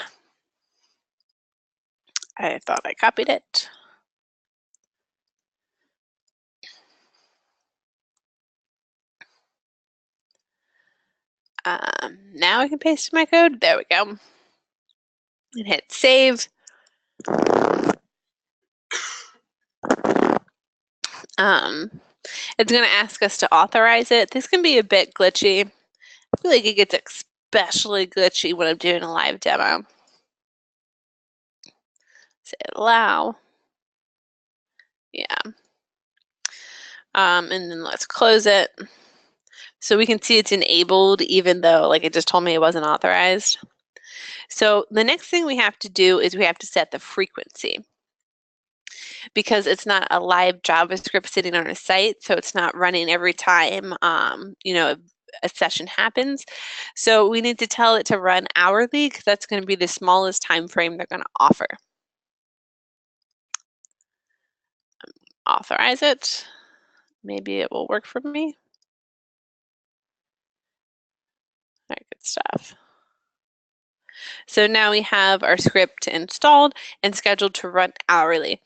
Speaker 1: I thought I copied it. Now I can paste my code. There we go. And hit save. It's going to ask us to authorize it. This can be a bit glitchy. I feel like it gets especially glitchy when I'm doing a live demo. Say allow. Yeah. And then let's close it. So we can see it's enabled even though like it just told me it wasn't authorized. So the next thing we have to do is we have to set the frequency, because it's not a live JavaScript sitting on a site, so it's not running every time you know, a session happens. So we need to tell it to run hourly, because that's going to be the smallest time frame they're going to offer. Authorize it. Maybe it will work for me. All right, good stuff. So now we have our script installed and scheduled to run hourly.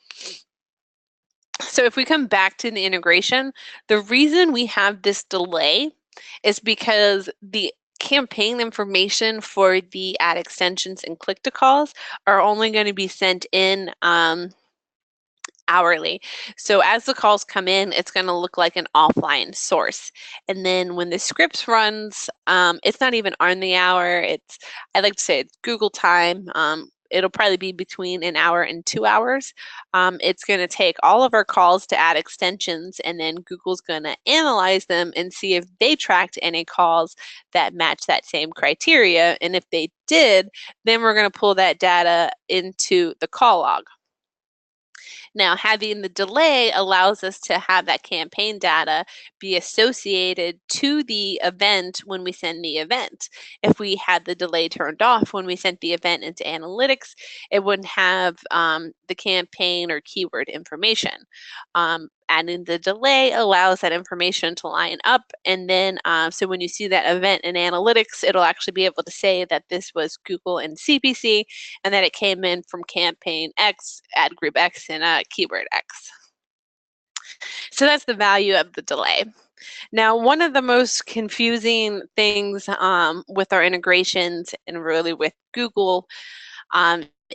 Speaker 1: So if we come back to the integration, the reason we have this delay is because the campaign information for the ad extensions and click-to-calls are only going to be sent in hourly. So as the calls come in, it's going to look like an offline source. And then when the scripts runs, it's not even on the hour. I like to say it's Google time. It'll probably be between an hour and 2 hours. It's going to take all of our calls to add extensions, and then Google's going to analyze them and see if they tracked any calls that match that same criteria. And if they did, then we're going to pull that data into the call log. Now, having the delay allows us to have that campaign data be associated to the event when we send the event. If we had the delay turned off when we sent the event into analytics, it wouldn't have the campaign or keyword information. Adding the delay allows that information to line up, and then so when you see that event in analytics, it'll actually be able to say that this was Google and CPC, and that it came in from campaign X, ad group X, and keyword X. So that's the value of the delay. Now, one of the most confusing things with our integrations and really with Google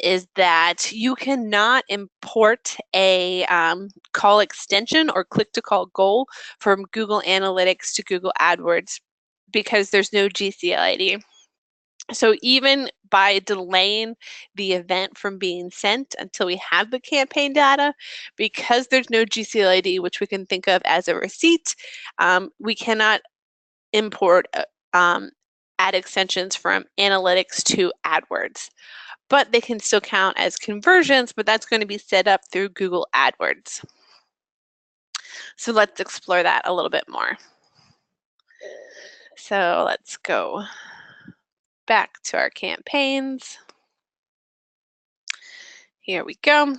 Speaker 1: is that you cannot import a call extension or click-to-call goal from Google Analytics to Google AdWords because there's no GCL-ID. So even by delaying the event from being sent until we have the campaign data, because there's no GCL-ID, which we can think of as a receipt, we cannot import ad extensions from Analytics to AdWords. But they can still count as conversions, but that's going to be set up through Google AdWords. So let's explore that a little bit more. So let's go back to our campaigns. Here we go.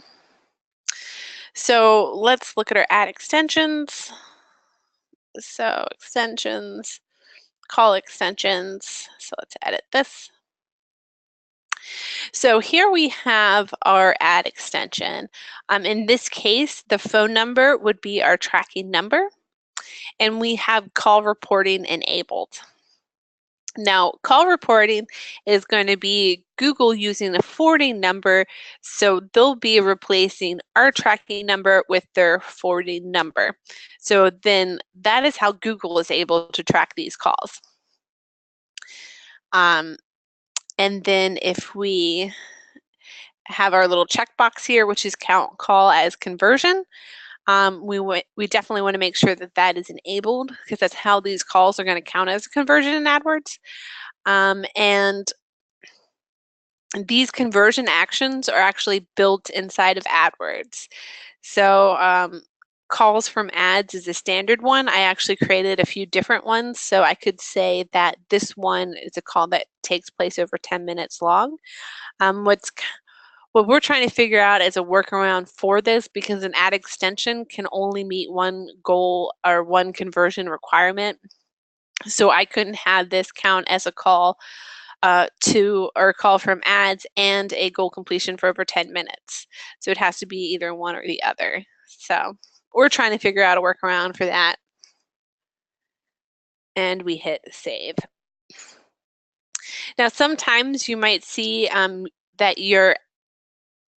Speaker 1: So let's look at our ad extensions. So extensions, call extensions. So let's edit this. So here we have our ad extension. In this case, the phone number would be our tracking number, and we have call reporting enabled. Now, call reporting is going to be Google using a forwarding number, so they'll be replacing our tracking number with their forwarding number. So then that is how Google is able to track these calls. And then if we have our little checkbox here, which is count call as conversion, we definitely want to make sure that that is enabled because that's how these calls are going to count as a conversion in AdWords. And these conversion actions are actually built inside of AdWords. So calls from ads is a standard one. I actually created a few different ones. So I could say that this one is a call that takes place over 10 minutes long. What we're trying to figure out is a workaround for this because an ad extension can only meet one goal or one conversion requirement. So I couldn't have this count as a call to or call from ads and a goal completion for over 10 minutes. So it has to be either one or the other. So we're trying to figure out a workaround for that. And we hit save. Now, sometimes you might see that your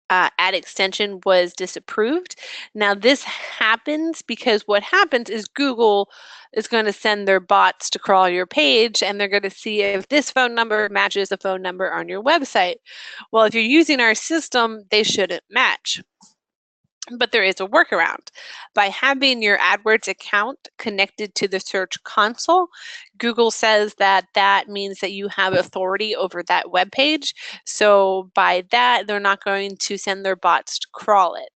Speaker 1: ad extension was disapproved. Now, this happens because what happens is Google is going to send their bots to crawl your page, and they're going to see if this phone number matches a phone number on your website. Well, if you're using our system, they shouldn't match. But there is a workaround. By having your AdWords account connected to the Search Console, Google says that that means that you have authority over that web page. So by that, they're not going to send their bots to crawl it.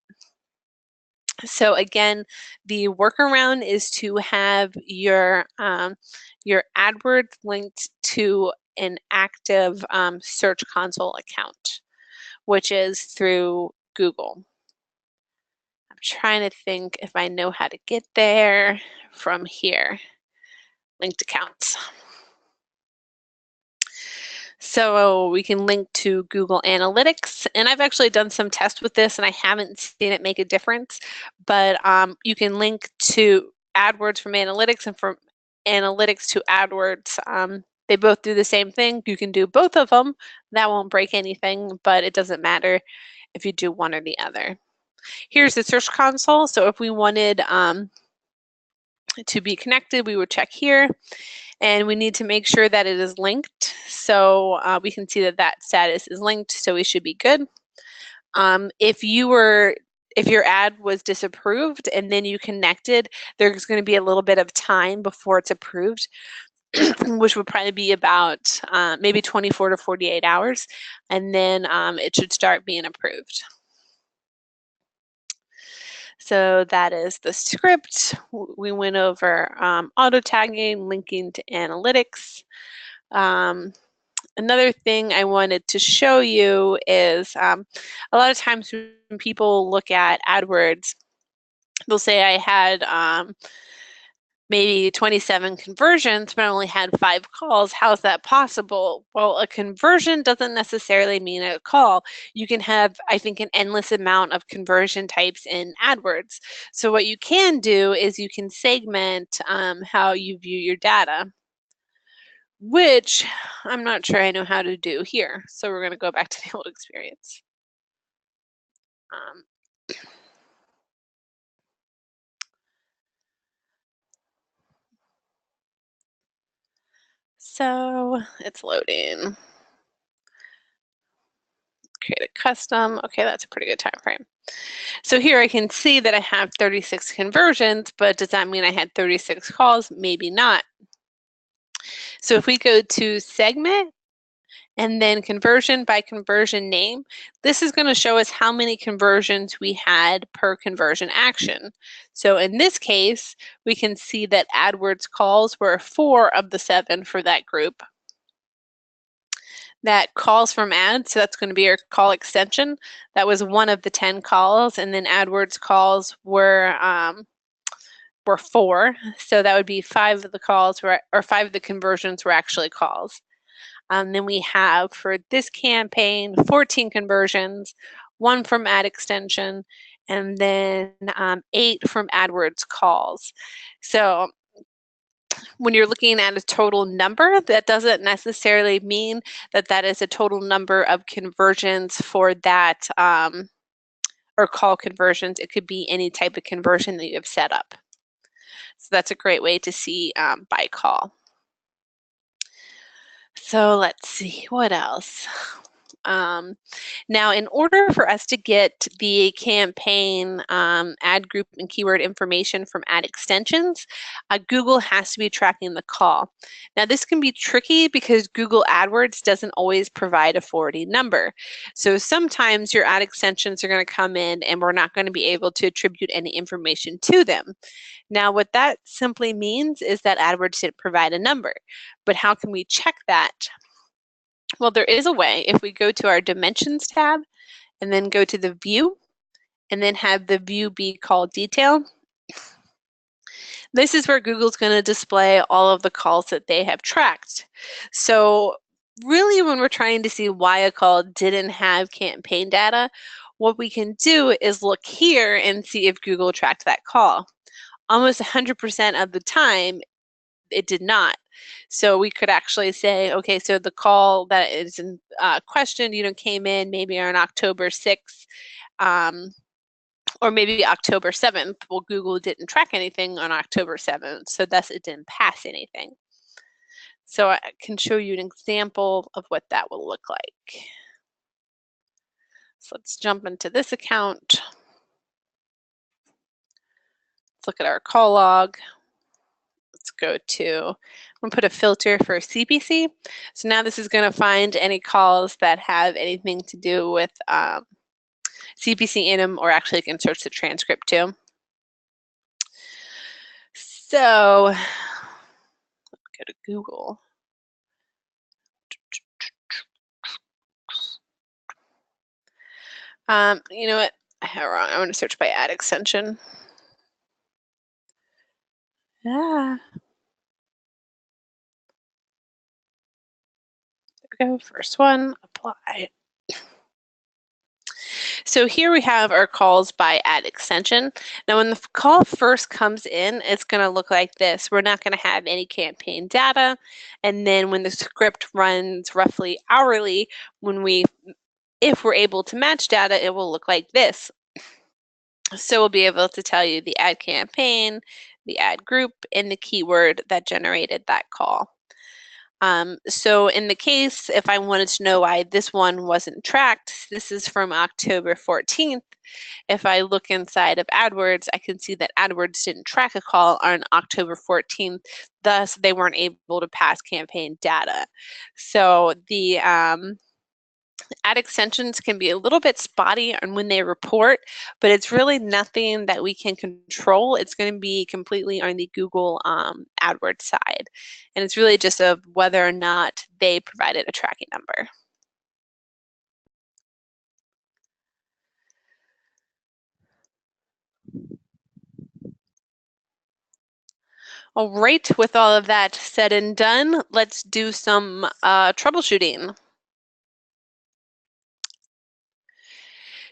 Speaker 1: So again, the workaround is to have your AdWords linked to an active Search Console account, which is through Google. Trying to think if I know how to get there from here. Linked accounts. So we can link to Google Analytics, and I've actually done some tests with this and I haven't seen it make a difference, but you can link to AdWords from Analytics and from Analytics to AdWords They both do the same thing. You can do both of them. That won't break anything, but it doesn't matter if you do one or the other. Here's the Search Console. So if we wanted to be connected, we would check here, and we need to make sure that it is linked. So we can see that that status is linked, so we should be good. If your ad was disapproved and then you connected, there's going to be a little bit of time before it's approved, which would probably be about maybe 24 to 48 hours, and then it should start being approved. So that is the script. We went over auto tagging, linking to analytics. Another thing I wanted to show you is a lot of times when people look at AdWords, they'll say I had maybe 27 conversions, but I only had 5 calls. How is that possible? Well, a conversion doesn't necessarily mean a call. You can have, I think, an endless amount of conversion types in AdWords. So what you can do is you can segment how you view your data, which I'm not sure I know how to do here. So we're going to go back to the old experience. So it's loading. Create a custom. Okay, that's a pretty good time frame. So here I can see that I have 36 conversions, but does that mean I had 36 calls? Maybe not. So if we go to segment and then conversion by conversion name, this is going to show us how many conversions we had per conversion action. So in this case, we can see that AdWords calls were 4 of the 7 for that group. That calls from ads, so that's going to be our call extension. That was 1 of the 10 calls, and then AdWords calls were 4. So that would be 5 of the calls were, or 5 of the conversions were actually calls. Then we have for this campaign 14 conversions, 1 from ad extension, and then 8 from AdWords calls. So when you're looking at a total number, that doesn't necessarily mean that that is a total number of conversions for that or call conversions. It could be any type of conversion that you have set up. So that's a great way to see by call. So let's see, what else? Now, in order for us to get the campaign ad group and keyword information from ad extensions, Google has to be tracking the call. Now, this can be tricky because Google AdWords doesn't always provide a forwarding number. So sometimes your ad extensions are going to come in and we're not going to be able to attribute any information to them. Now, what that simply means is that AdWords didn't provide a number. But how can we check that? Well, there is a way. If we go to our Dimensions tab and then go to the View and then have the view be called Detail, this is where Google's going to display all of the calls that they have tracked. So really, when we're trying to see why a call didn't have campaign data, what we can do is look here and see if Google tracked that call. Almost 100% of the time, it did not. So we could actually say, okay, so the call that is in question, came in maybe on October 6th, or maybe October 7th. Well, Google didn't track anything on October 7th, so thus it didn't pass anything. So I can show you an example of what that will look like. So let's jump into this account. Let's look at our call log. Let's go to, I'm going to put a filter for CPC. So now this is going to find any calls that have anything to do with CPC in them, or actually can search the transcript too. So go to Google. You know what? I have it wrong. I want to search by ad extension. There we go. First one, apply. So here we have our calls by ad extension. Now when the call first comes in, it's going to look like this. We're not going to have any campaign data. And then when the script runs roughly hourly, if we're able to match data, it will look like this. So we'll be able to tell you the ad campaign, the ad group, and the keyword that generated that call. So in the case, if I wanted to know why this one wasn't tracked, this is from October 14th. If I look inside of AdWords, I can see that AdWords didn't track a call on October 14th, thus they weren't able to pass campaign data. So the ad extensions can be a little bit spotty on when they report, but it's really nothing that we can control. It's going to be completely on the Google AdWords side. And it's really just of whether or not they provided a tracking number. All right, with all of that said and done, let's do some troubleshooting.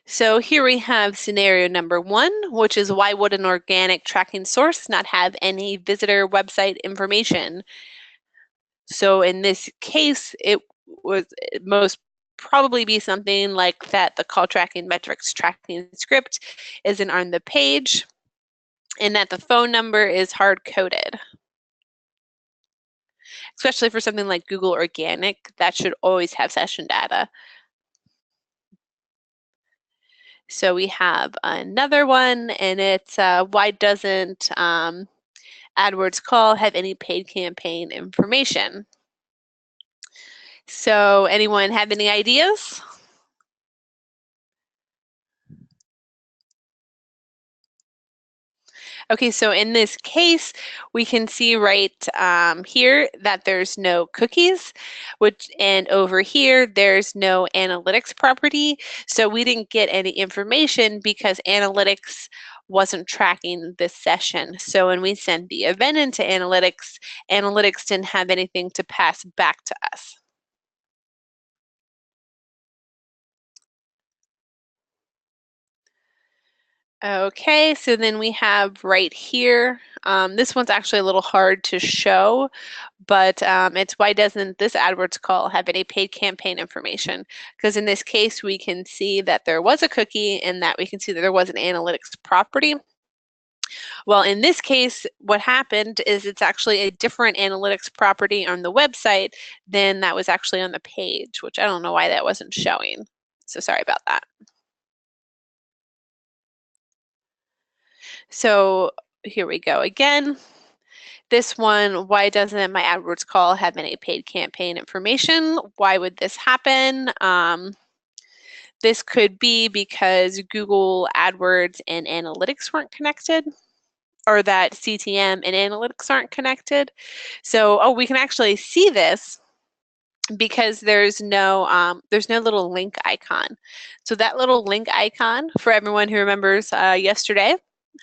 Speaker 1: So here we have scenario number 1, which is why would an organic tracking source not have any visitor website information? So in this case, it most probably be something like that the call tracking metrics tracking script isn't on the page and that the phone number is hard-coded. Especially for something like Google Organic, that should always have session data. So we have another one, and it's why doesn't AdWords call have any paid campaign information? So anyone have any ideas? Okay, so in this case, we can see right here that there's no cookies, and over here, there's no analytics property. So we didn't get any information because analytics wasn't tracking this session. So when we send the event into analytics, analytics didn't have anything to pass back to us. Okay, so then we have right here, this one's actually a little hard to show, but it's why doesn't this AdWords call have any paid campaign information? Because in this case, we can see that there was a cookie and that we can see that there was an analytics property. Well, in this case, what happened is it's actually a different analytics property on the website than that was actually on the page, which I don't know why that wasn't showing. So sorry about that. So here we go again. This one, why doesn't my AdWords call have any paid campaign information? Why would this happen? This could be because Google AdWords and analytics weren't connected, or that CTM and analytics aren't connected. So, we can actually see this because there's no little link icon. So that little link icon, for everyone who remembers yesterday,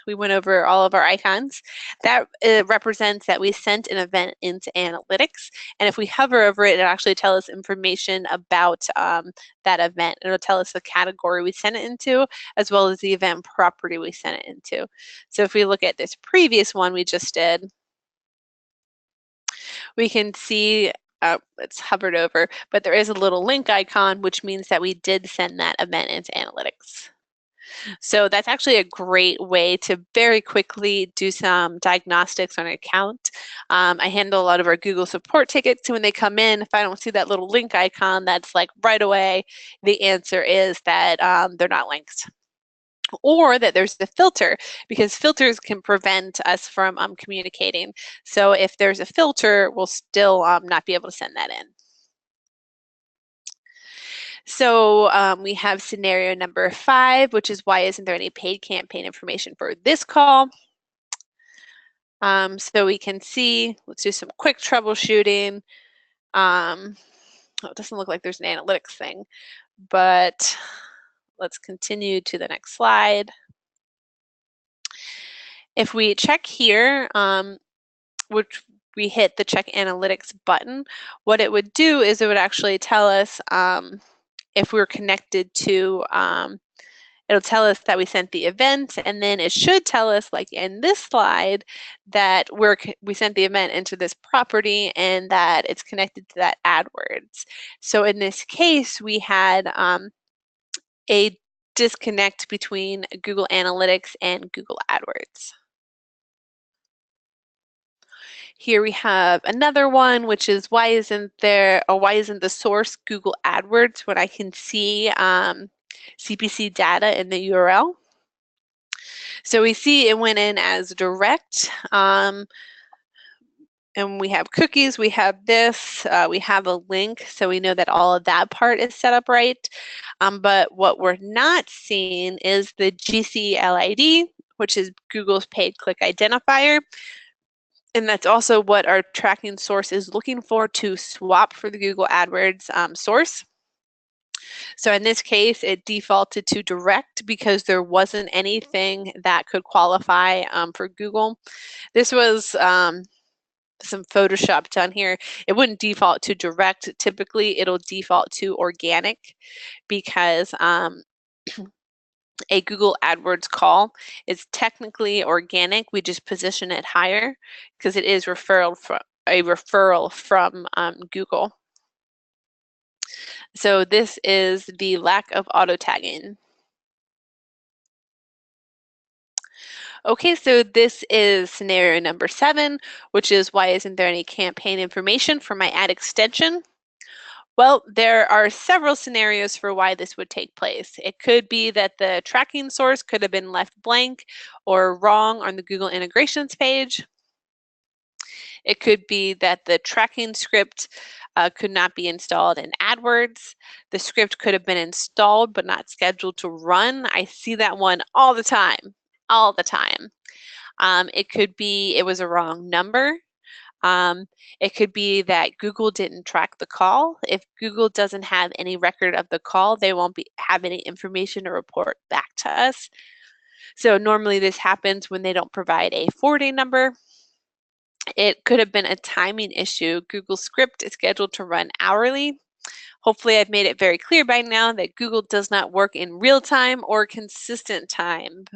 Speaker 1: we went over all of our icons. That represents that we sent an event into analytics. And if we hover over it, it'll actually tell us information about that event. It'll tell us the category we sent it into, as well as the event property we sent it into. So if we look at this previous one we just did, we can see it's hovered over, but there is a little link icon, which means that we did send that event into analytics. So that's actually a great way to very quickly do some diagnostics on an account. I handle a lot of our Google support tickets, so when they come in, if I don't see that little link icon, that's like right away, the answer is that they're not linked. Or that there's the filter, because filters can prevent us from communicating. So if there's a filter, we'll still not be able to send that in. So we have scenario number 5, which is why isn't there any paid campaign information for this call? So we can see, let's do some quick troubleshooting. It doesn't look like there's an analytics thing, but let's continue to the next slide. If we check here, which we hit the check analytics button, what it would do is it would actually tell us if we're connected to It'll tell us that we sent the event, and then it should tell us, like in this slide, that we sent the event into this property and that it's connected to that AdWords. So in this case, we had a disconnect between Google Analytics and Google AdWords. Here we have another one, which is why isn't the source Google AdWords when I can see CPC data in the URL? So we see it went in as direct, and we have cookies, we have this, we have a link, so we know that all of that part is set up right. But what we're not seeing is the GCLID, which is Google's paid click identifier. And that's also what our tracking source is looking for to swap for the Google AdWords source. So in this case, it defaulted to direct because there wasn't anything that could qualify for Google. This was some Photoshop done here. It wouldn't default to direct. Typically, it'll default to organic because a Google AdWords call is technically organic. We just position it higher because it is a referral from Google. So this is the lack of auto tagging. Okay, so this is scenario number 7, which is why isn't there any campaign information for my ad extension? Well, there are several scenarios for why this would take place. It could be that the tracking source could have been left blank or wrong on the Google integrations page. It could be that the tracking script could not be installed in AdWords. The script could have been installed but not scheduled to run. I see that one all the time, all the time. It could be it was a wrong number. It could be that Google didn't track the call. If Google doesn't have any record of the call, they won't have any information to report back to us. So normally this happens when they don't provide a forwarding number. It could have been a timing issue. Google script is scheduled to run hourly. Hopefully I've made it very clear by now that Google does not work in real time or consistent time.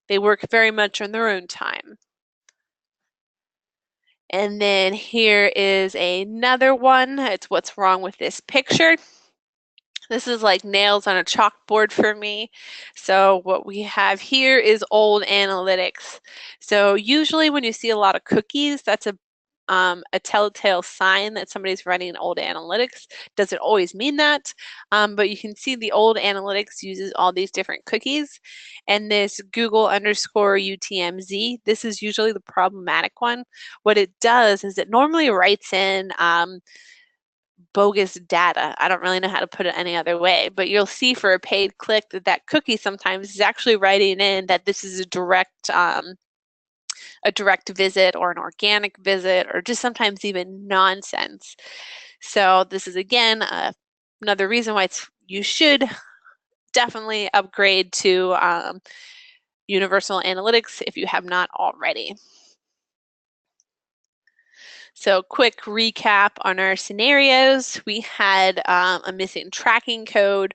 Speaker 1: They work very much on their own time. And then here is another one. It's what's wrong with this picture. This is like nails on a chalkboard for me. So what we have here is old analytics. So usually when you see a lot of cookies, that's a telltale sign that somebody's running old analytics. Doesn't always mean that, but you can see the old analytics uses all these different cookies. And this Google_UTMZ, this is usually the problematic one. What it does is it normally writes in bogus data. I don't really know how to put it any other way, but you'll see for a paid click that cookie sometimes is actually writing in that this is a direct visit or an organic visit, or just sometimes even nonsense. So this is again another reason why you should definitely upgrade to Universal Analytics if you have not already. So quick recap on our scenarios. We had a missing tracking code.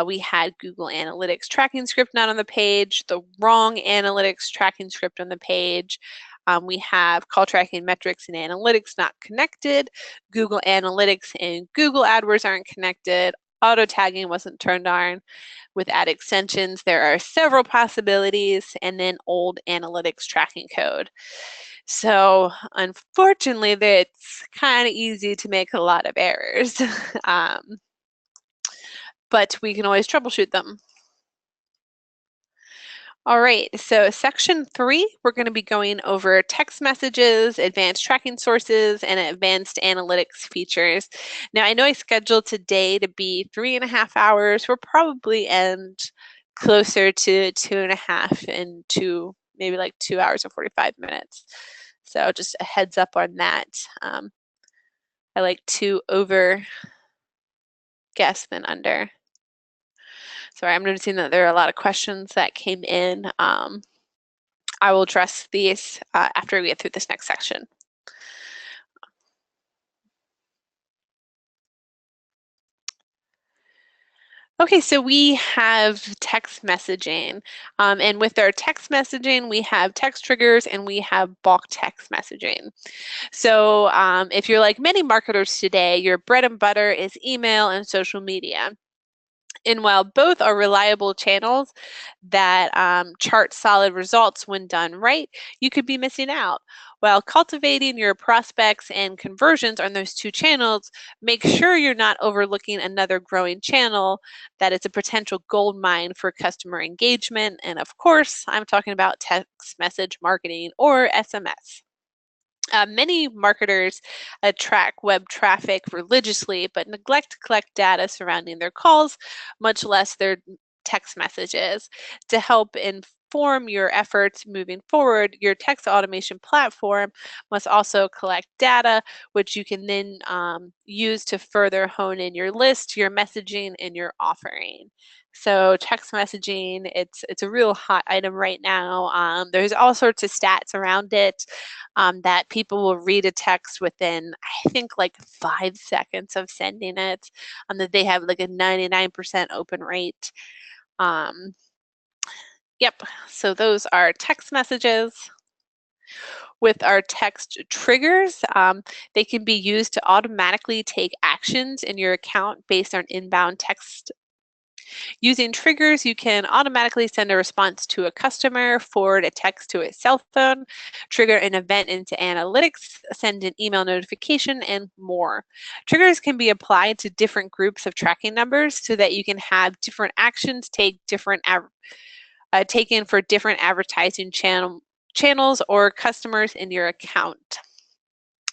Speaker 1: We had Google Analytics tracking script not on the page, the wrong analytics tracking script on the page. We have call tracking metrics and analytics not connected. Google Analytics and Google AdWords aren't connected. Auto tagging wasn't turned on. With ad extensions, there are several possibilities, and then old analytics tracking code. So unfortunately, it's kind of easy to make a lot of errors, but we can always troubleshoot them. All right, so section 3, we're going to be going over text messages, advanced tracking sources, and advanced analytics features. Now, I know I scheduled today to be 3.5 hours. We'll probably end closer to 2.5 and maybe like 2 hours and 45 minutes. So just a heads up on that. I like to over guess than under. Sorry, I'm noticing that there are a lot of questions that came in. I will address these after we get through this next section. Okay, so we have text messaging, and with our text messaging, we have text triggers and we have bulk text messaging. So if you're like many marketers today, your bread and butter is email and social media. And while both are reliable channels that chart solid results when done right, you could be missing out. While cultivating your prospects and conversions on those two channels, make sure you're not overlooking another growing channel that is a potential gold mine for customer engagement. And of course, I'm talking about text message marketing or SMS. Many marketers track web traffic religiously, but neglect to collect data surrounding their calls, much less their text messages. To help inform your efforts moving forward, your text automation platform must also collect data, which you can then use to further hone in your list, your messaging, and your offering. So text messaging, it's a real hot item right now. There's all sorts of stats around it that people will read a text within, I think, like 5 seconds of sending it, that they have like a 99% open rate. Yep, so those are text messages. With our text triggers, they can be used to automatically take actions in your account based on inbound text. Using triggers, you can automatically send a response to a customer, forward a text to a cell phone, trigger an event into analytics, send an email notification, and more. Triggers can be applied to different groups of tracking numbers so that you can have different actions taken for different advertising channels or customers in your account.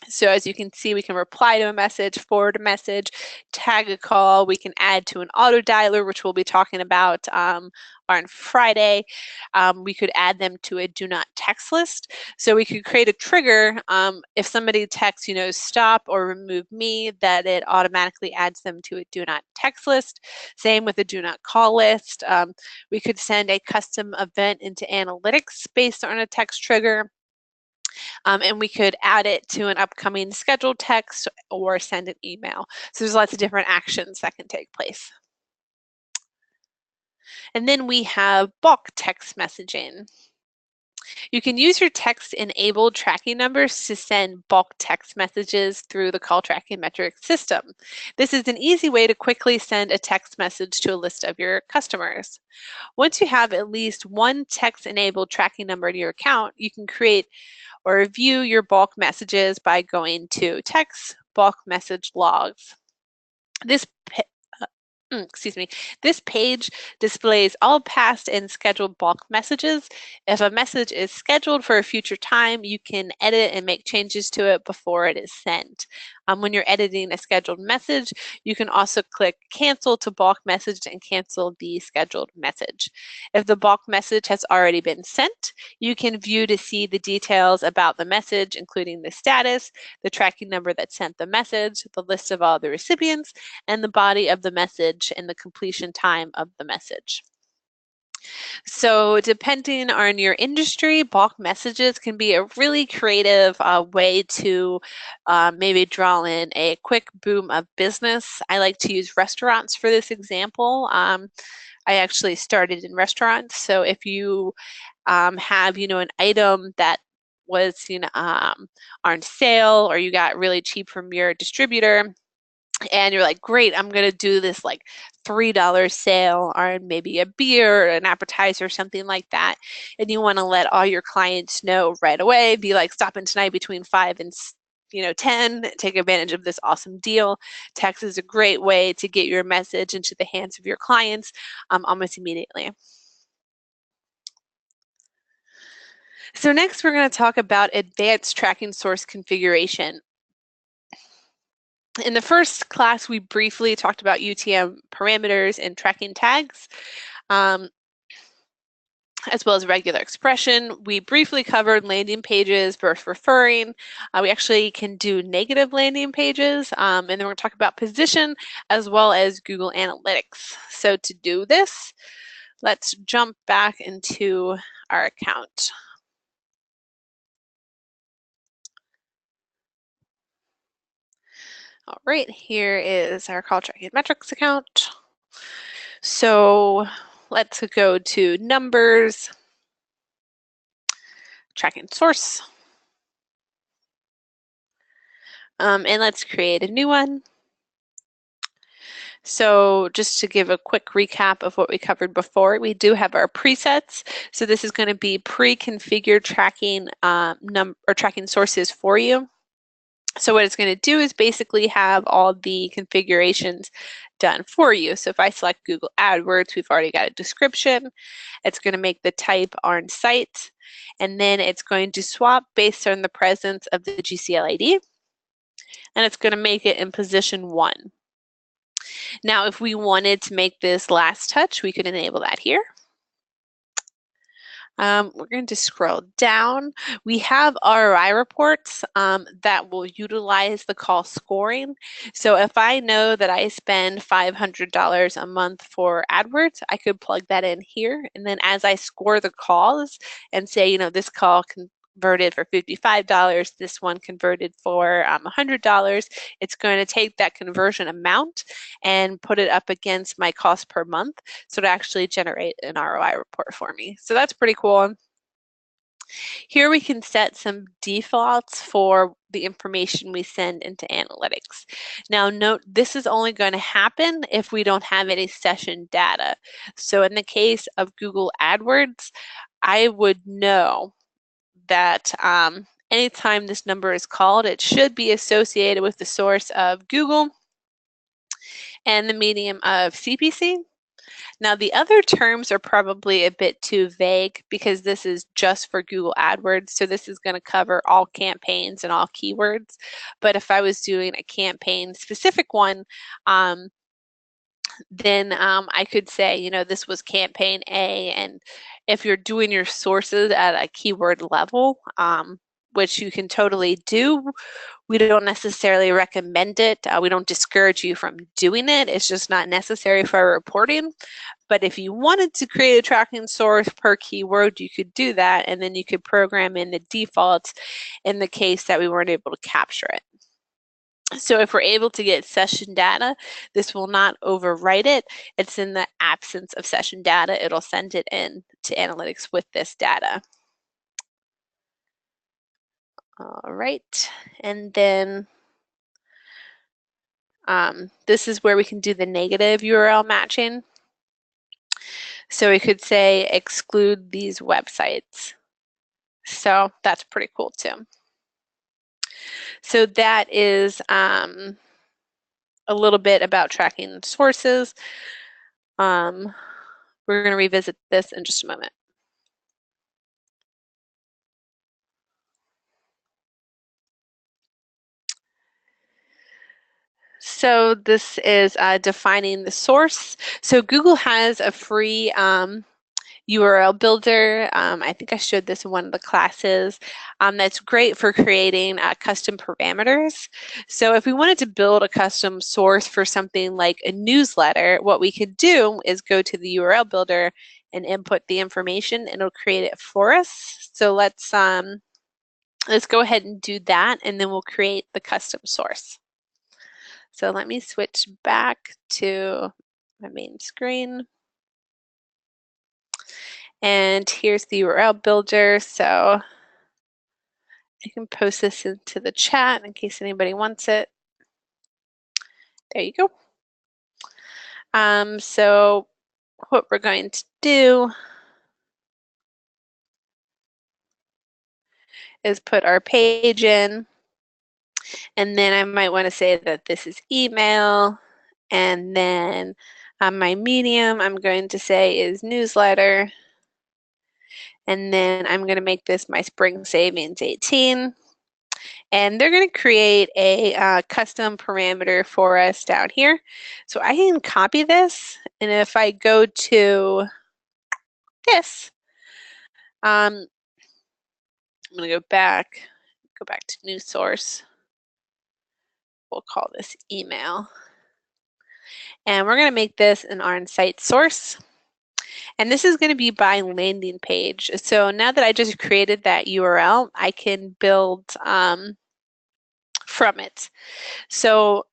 Speaker 1: So as you can see, we can reply to a message, forward a message, tag a call. We can add to an auto dialer, which we'll be talking about on Friday. We could add them to a do not text list. So we could create a trigger if somebody texts, stop or remove me, that it automatically adds them to a do not text list. Same with a do not call list. We could send a custom event into analytics based on a text trigger. And we could add it to an upcoming scheduled text or send an email. So there's lots of different actions that can take place. And then we have bulk text messaging. You can use your text-enabled tracking numbers to send bulk text messages through the call tracking metrics system. This is an easy way to quickly send a text message to a list of your customers. Once you have at least one text-enabled tracking number in your account, you can create or view your bulk messages by going to text bulk message logs. This This page displays all past and scheduled bulk messages. If a message is scheduled for a future time, you can edit and make changes to it before it is sent. When you're editing a scheduled message, you can also click cancel to bulk message and cancel the scheduled message. If the bulk message has already been sent, you can view to see the details about the message, including the status, the tracking number that sent the message, the list of all the recipients, and the body of the message and the completion time of the message. So depending on your industry, bulk messages can be a really creative way to maybe draw in a quick boom of business. I like to use restaurants for this example. I actually started in restaurants. So if you have, an item that was, on sale, or you got really cheap from your distributor, and you're like, great, I'm going to do this like $3 sale on maybe a beer or an appetizer or something like that. And you want to let all your clients know right away, be like, stop in tonight between 5 and 10, take advantage of this awesome deal. Text is a great way to get your message into the hands of your clients almost immediately. So next, we're going to talk about advanced tracking source configuration. In the first class, we briefly talked about UTM parameters and tracking tags, as well as regular expression. We briefly covered landing pages versus referring. We actually can do negative landing pages, and then we're going to talk about position as well as Google Analytics. So to do this, let's jump back into our account. All right, here is our call tracking metrics account. So let's go to numbers, tracking source, and let's create a new one. So just to give a quick recap of what we covered before, we do have our presets. So this is going to be pre-configured tracking tracking sources for you. So what it's going to do is basically have all the configurations done for you. So if I select Google AdWords, we've already got a description. It's going to make the type on site, and then it's going to swap based on the presence of the GCL ID, and it's going to make it in position 1. Now, if we wanted to make this last touch, we could enable that here. We're going to scroll down. We have ROI reports that will utilize the call scoring. So if I know that I spend $500 a month for AdWords, I could plug that in here. And then as I score the calls and say, you know, this call converted for $55, this one converted for $100, it's going to take that conversion amount and put it up against my cost per month, so to actually generate an ROI report for me. So that's pretty cool. Here we can set some defaults for the information we send into analytics. Now note, this is only going to happen if we don't have any session data. So in the case of Google AdWords, I would know that anytime this number is called, it should be associated with the source of Google and the medium of CPC. Now, the other terms are probably a bit too vague because this is just for Google AdWords. So this is going to cover all campaigns and all keywords. But if I was doing a campaign specific one, then I could say, you know, this was campaign A. And if you're doing your sources at a keyword level, which you can totally do, we don't necessarily recommend it. We don't discourage you from doing it. It's just not necessary for our reporting. But if you wanted to create a tracking source per keyword, you could do that. And then you could program in the defaults in the case that we weren't able to capture it. So if we're able to get session data, this will not overwrite it. It's in the absence of session data. It'll send it in to analytics with this data. All right, and then this is where we can do the negative URL matching. So we could say exclude these websites. So that's pretty cool too. So that is a little bit about tracking sources. We're going to revisit this in just a moment. So this is defining the source. So Google has a free URL builder. I think I showed this in one of the classes. That's great for creating custom parameters. So if we wanted to build a custom source for something like a newsletter, what we could do is go to the URL builder and input the information, and it'll create it for us. So let's go ahead and do that, and then we'll create the custom source. So let me switch back to my main screen. And here's the URL builder. So I can post this into the chat in case anybody wants it. There you go. So what we're going to do is put our page in. And then I might want to say that this is email. And then my medium I'm going to say is newsletter. And then I'm going to make this my Spring Savings 18. And they're going to create a custom parameter for us down here. So I can copy this. And if I go to this, I'm going to go back to new source. We'll call this email. And we're going to make this an on-site source. And this is going to be by landing page. So now that I just created that URL, I can build from it. So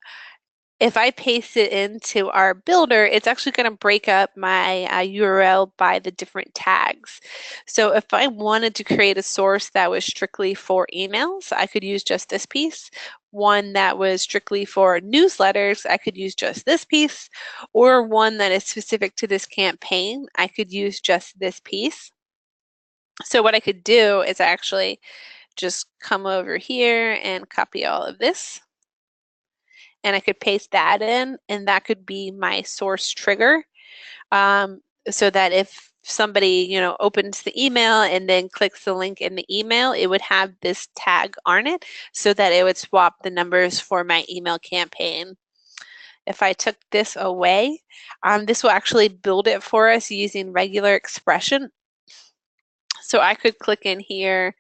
Speaker 1: if I paste it into our builder, it's actually going to break up my URL by the different tags. So if I wanted to create a source that was strictly for emails, I could use just this piece. One that was strictly for newsletters, I could use just this piece. Or one that is specific to this campaign, I could use just this piece. So what I could do is actually just come over here and copy all of this. And I could paste that in, and that could be my source trigger, so that if somebody opens the email and then clicks the link in the email, it would have this tag on it so that it would swap the numbers for my email campaign. If I took this away, this will actually build it for us using regular expression. So I could click in here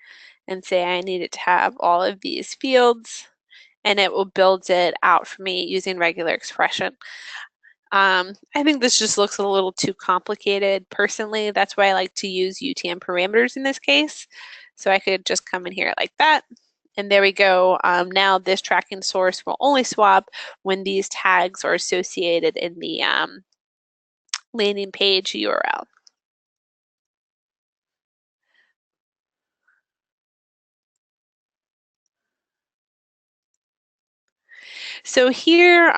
Speaker 1: and say I need it to have all of these fields, and it will build it out for me using regular expression. I think this just looks a little too complicated personally. That's why I like to use UTM parameters in this case. So I could just come in here like that. And there we go. Now this tracking source will only swap when these tags are associated in the landing page URL. So here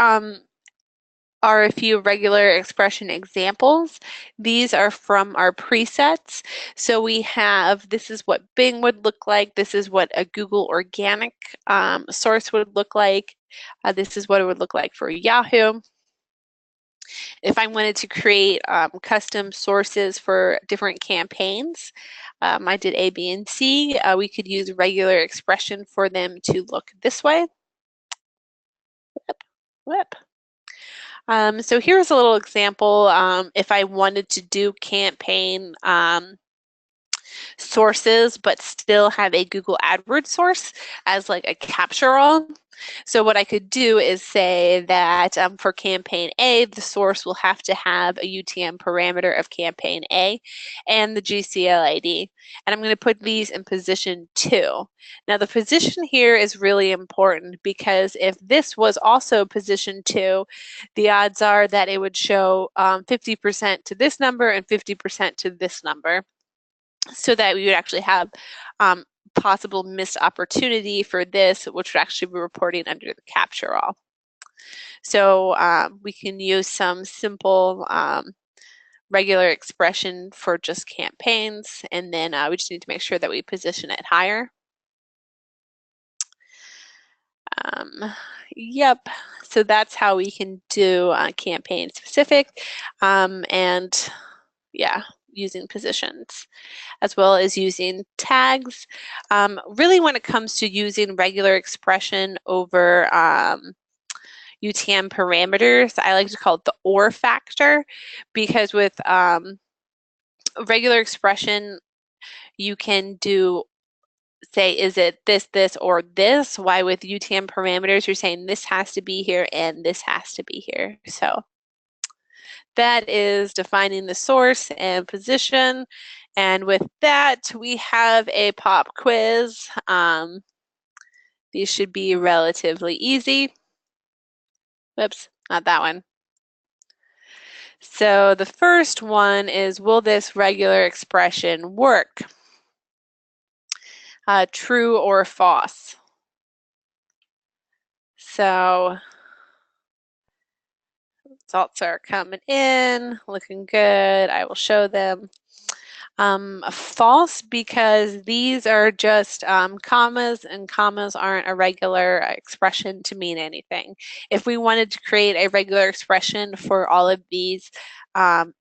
Speaker 1: are a few regular expression examples. These are from our presets. So we have, this is what Bing would look like. This is what a Google organic source would look like. This is what it would look like for Yahoo. If I wanted to create custom sources for different campaigns, I did A, B, and C. We could use regular expression for them to look this way. Whoop. So here's a little example. If I wanted to do campaign sources, but still have a Google AdWords source as like a capture all. So what I could do is say that for campaign A, the source will have to have a UTM parameter of campaign A and the GCL ID. And I'm going to put these in position 2. Now the position here is really important because if this was also position 2, the odds are that it would show 50% to this number and 50% to this number, so that we would actually have possible missed opportunity for this, which would actually be reporting under the capture all. So we can use some simple regular expression for just campaigns, and then we just need to make sure that we position it higher. Yep, so that's how we can do campaign specific, and yeah, using positions, as well as using tags. Really, when it comes to using regular expression over UTM parameters, I like to call it the OR factor, because with regular expression, you can do, say, is it this, this, or this? Why with UTM parameters, you're saying this has to be here and this has to be here. So that is defining the source and position. And with that, we have a pop quiz. These should be relatively easy. Whoops, not that one. So the first one is, will this regular expression work? True or false? So results are coming in, looking good. I will show them. False, because these are just commas, and commas aren't a regular expression to mean anything. If we wanted to create a regular expression for all of these,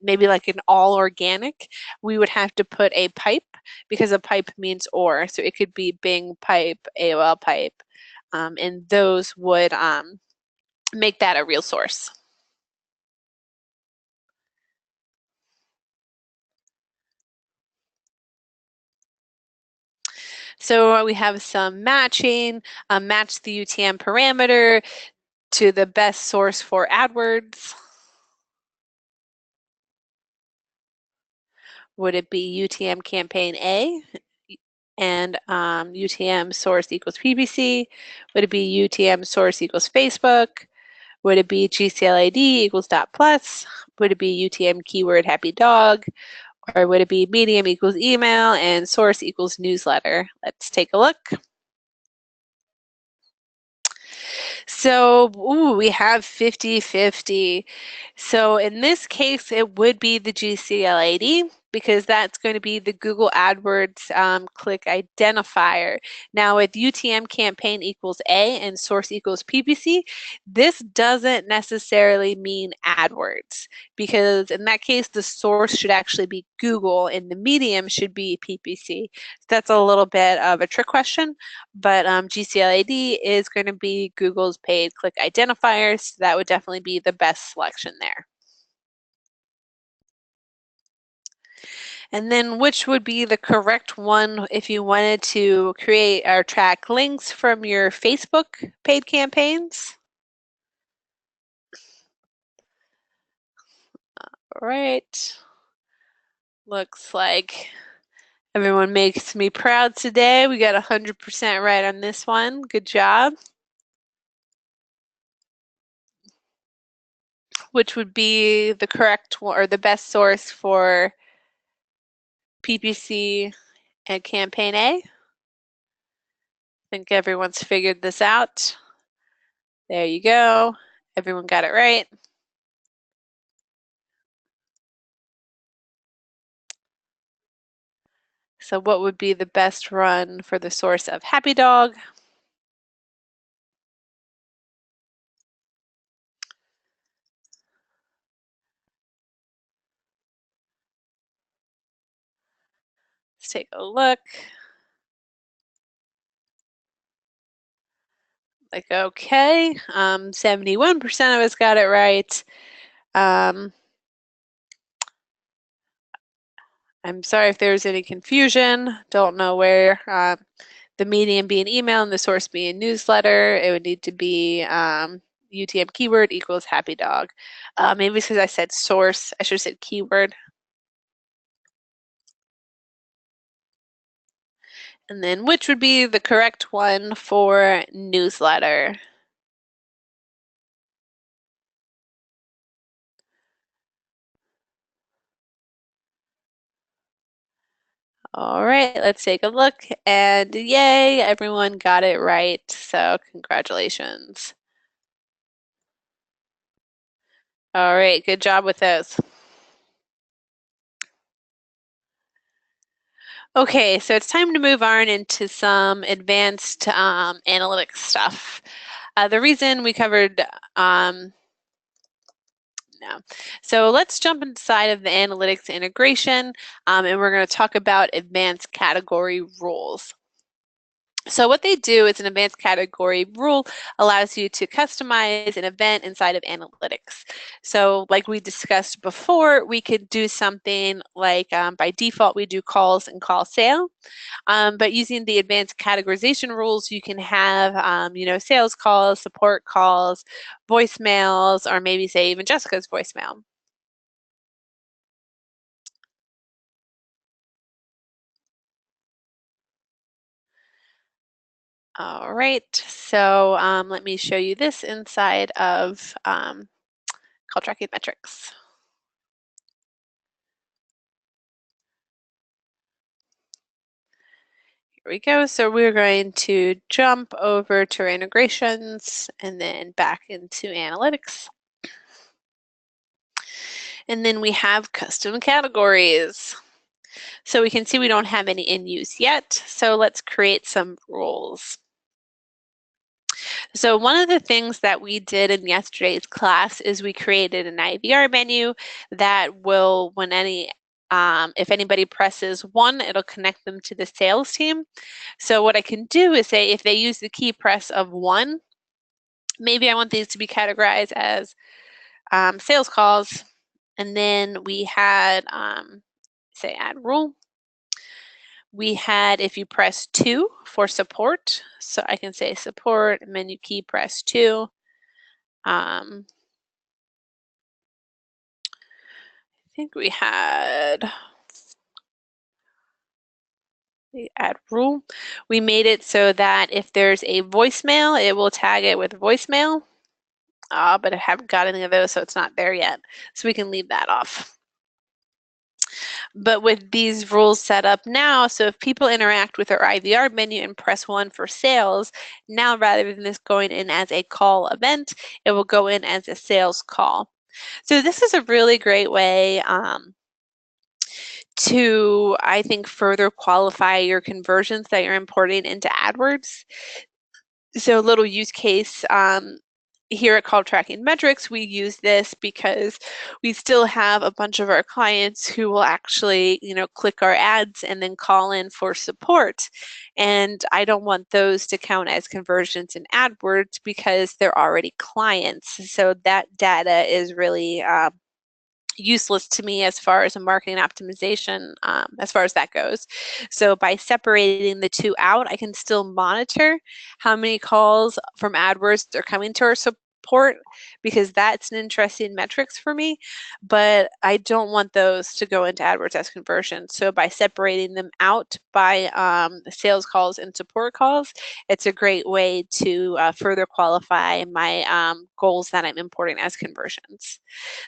Speaker 1: maybe like an all organic, we would have to put a pipe, because a pipe means or. So it could be Bing pipe, AOL pipe, and those would make that a real source. So we have some matching, match the UTM parameter to the best source for AdWords. Would it be UTM campaign A and UTM source equals PPC? Would it be UTM source equals Facebook? Would it be GCLID equals dot plus? Would it be UTM keyword happy dog? Or would it be medium equals email and source equals newsletter? Let's take a look. So, we have 50-50. So in this case, it would be the GCLID because that's going to be the Google AdWords click identifier. Now with UTM campaign equals A and source equals PPC, this doesn't necessarily mean AdWords because in that case, the source should actually be Google and the medium should be PPC. So that's a little bit of a trick question, but GCLID is going to be Google's paid click identifier, so that would definitely be the best selection there. And then which would be the correct one if you wanted to create or track links from your Facebook paid campaigns? All right. Looks like everyone makes me proud today. We got 100% right on this one. Good job. Which would be the correct one or the best source for PPC and campaign A? I think everyone's figured this out. There you go. Everyone got it right. So what would be the best run for the source of happy dog? Let's take a look. Like, okay, 71% of us got it right. I'm sorry if there's any confusion. Don't know where the medium being email and the source being newsletter. It would need to be UTM keyword equals happy dog. Maybe because I said source, I should have said keyword. And then which would be the correct one for newsletter? All right, let's take a look. And yay, everyone got it right. So congratulations. All right, good job with those. Okay, so it's time to move on into some advanced analytics stuff. The reason we covered So let's jump inside of the analytics integration, and we're going to talk about advanced category rules. So what they do is an advanced category rule allows you to customize an event inside of analytics. So like we discussed before, we could do something like by default, we do calls and call sale. But using the advanced categorization rules, you can have, sales calls, support calls, voicemails, or maybe say even Jessica's voicemail. All right, so let me show you this inside of call tracking metrics. Here we go. So we're going to jump over to our integrations and then back into analytics. And then we have custom categories. So we can see we don't have any in use yet. So let's create some rules. So one of the things that we did in yesterday's class is we created an IVR menu that will, when if anybody presses 1, it'll connect them to the sales team. So what I can do is say if they use the key press of 1, maybe I want these to be categorized as sales calls. And then we had, say, add rule. We had if you press 2 for support. So I can say support, menu key press 2. I think we had the add rule. We made it so that if there's a voicemail, it will tag it with voicemail. but I haven't got any of those, so it's not there yet. So we can leave that off. But with these rules set up now, so if people interact with our IVR menu and press 1 for sales, now rather than this going in as a call event, it will go in as a sales call. So this is a really great way to, I think, further qualify your conversions that you're importing into AdWords. So a little use case here at Call Tracking Metrics, we use this because we still have a bunch of our clients who will actually, click our ads and then call in for support. And I don't want those to count as conversions in AdWords because they're already clients. So that data is really useless to me as far as a marketing optimization, as far as that goes. So by separating the two out, I can still monitor how many calls from AdWords are coming to our support, because that's an interesting metrics for me, but I don't want those to go into AdWords as conversions. So by separating them out by sales calls and support calls, it's a great way to further qualify my goals that I'm importing as conversions.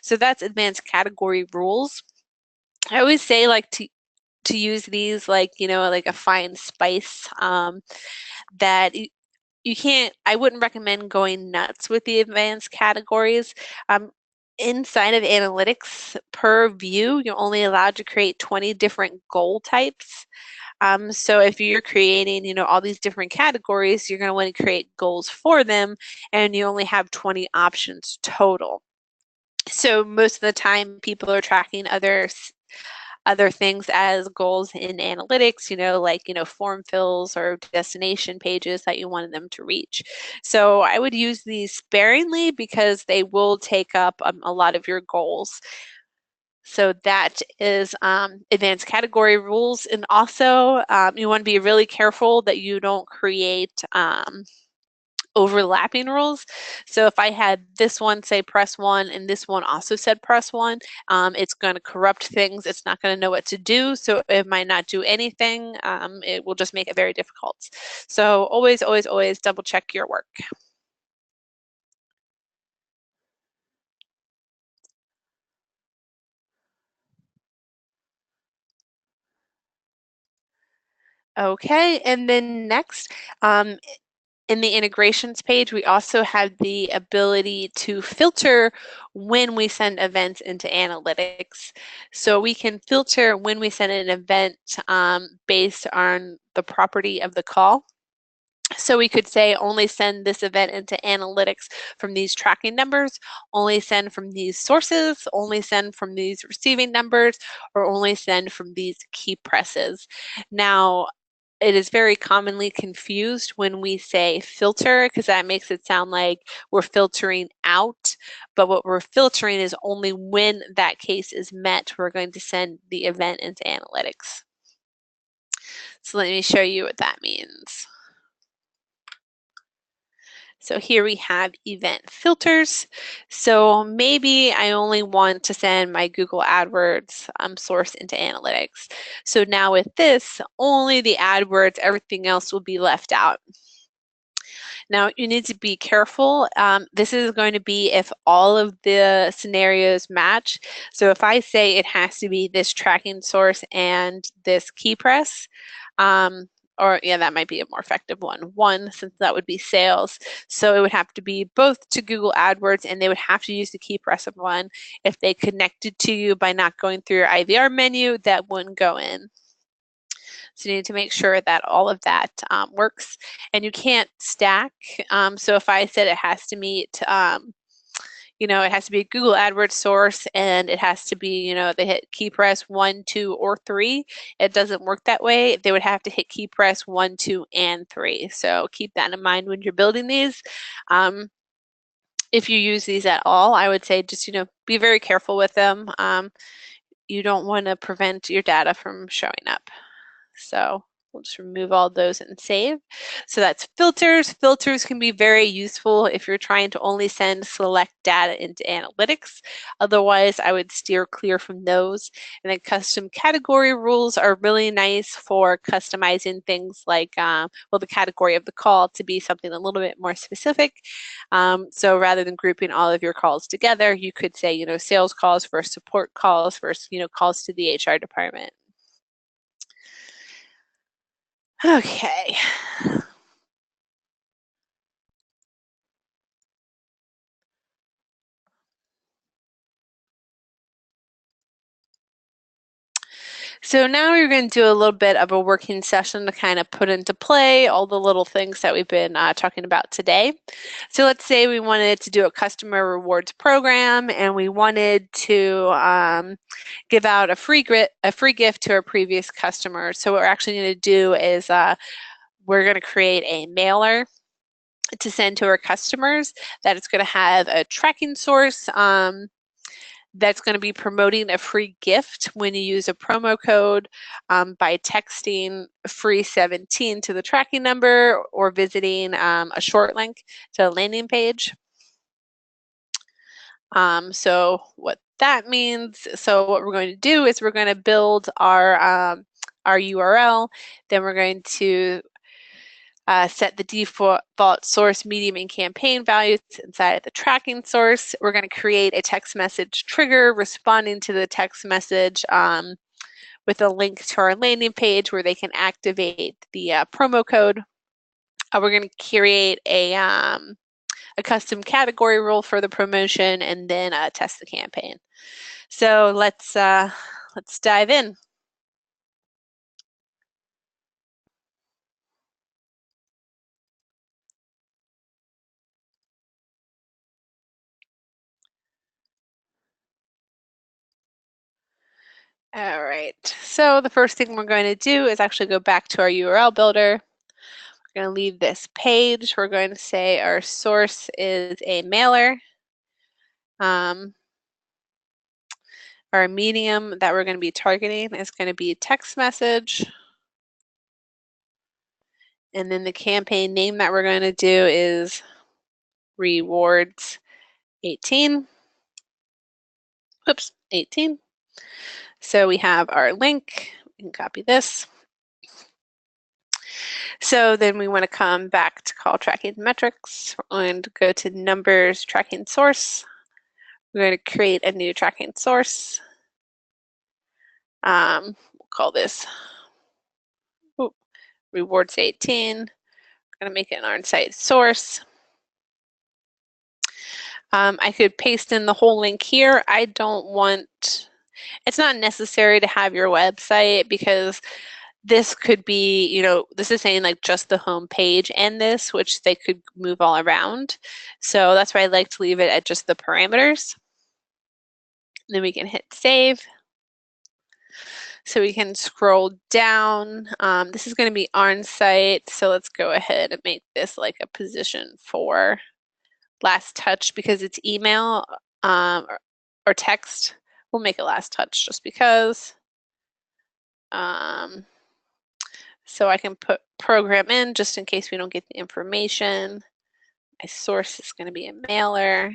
Speaker 1: So that's advanced category rules. I always say to use these like a fine spice, that you can't, I wouldn't recommend going nuts with the advanced categories. Inside of analytics, per view, you're only allowed to create 20 different goal types. So if you're creating, all these different categories, you're going to want to create goals for them, and you only have 20 options total. So most of the time, people are tracking other things as goals in analytics, like form fills or destination pages that you wanted them to reach. So I would use these sparingly because they will take up a lot of your goals. So that is advanced category rules. And also you want to be really careful that you don't create overlapping rules. So if I had this one say press 1 and this one also said press 1, it's going to corrupt things. It's not going to know what to do. So it might not do anything. It will just make it very difficult. So always, always, always double check your work. Okay, and then next, in the integrations page, we also have the ability to filter when we send events into analytics. So we can filter when we send an event based on the property of the call. So we could say only send this event into analytics from these tracking numbers, only send from these sources, only send from these receiving numbers, or only send from these key presses. Now, it is very commonly confused when we say filter, because that makes it sound like we're filtering out, but what we're filtering is only when that case is met, we're going to send the event into analytics. So let me show you what that means. So here we have event filters. So maybe I only want to send my Google AdWords source into analytics. So now with this, only the AdWords, everything else will be left out. Now you need to be careful. This is going to be if all of the scenarios match. So if I say it has to be this tracking source and this key press, or yeah, that might be a more effective one, since that would be sales. So it would have to be both to Google AdWords, and they would have to use the key press of one. If they connected to you by not going through your IVR menu, that wouldn't go in. So you need to make sure that all of that works, and you can't stack. So if I said it has to meet, it has to be a Google AdWords source, and it has to be, they hit key press 1, 2, or 3. It doesn't work that way. They would have to hit key press 1, 2, and 3. So keep that in mind when you're building these. If you use these at all, I would say just, be very careful with them. You don't want to prevent your data from showing up. So We'll just remove all those and save. So that's filters. Filters can be very useful if you're trying to only send select data into analytics. Otherwise, I would steer clear from those. And then custom category rules are really nice for customizing things like, well, the category of the call to be something a little bit more specific. So rather than grouping all of your calls together, you could say, you know, sales calls versus support calls versus, you know, calls to the HR department. Okay. So now we're going to do a little bit of a working session to kind of put into play all the little things that we've been talking about today. So let's say we wanted to do a customer rewards program and we wanted to give out a free gift to our previous customers. So what we're actually going to do is we're going to create a mailer to send to our customers that it's going to have a tracking source that's going to be promoting a free gift when you use a promo code by texting free 17 to the tracking number or visiting a short link to a landing page. So what that means, so what we're going to do is we're going to build our URL, then we're going to set the default source, medium, and campaign values inside of the tracking source. We're going to create a text message trigger responding to the text message with a link to our landing page where they can activate the promo code. We're going to create a custom category rule for the promotion and then test the campaign. So let's dive in. All right, so the first thing we're going to do is actually go back to our URL builder. We're going to leave this page. We're going to say our source is a mailer. Our medium that we're going to be targeting is going to be text message. And then the campaign name that we're going to do is rewards 18. Oops, 18. So we have our link. We can copy this. So then we want to come back to call tracking metrics and go to numbers tracking source. We're going to create a new tracking source. We'll call this rewards 18. We're going to make it an on-site source. I could paste in the whole link here. I don't want, it's not necessary to have your website because this could be, you know, this is saying like just the home page and this, which they could move all around. So that's why I like to leave it at just the parameters. And then we can hit save. So we can scroll down. This is going to be on site. So let's go ahead and make this like a position for last touch because it's email or text. We'll make it last touch just because. So I can put program in just in case we don't get the information. My source is going to be a mailer.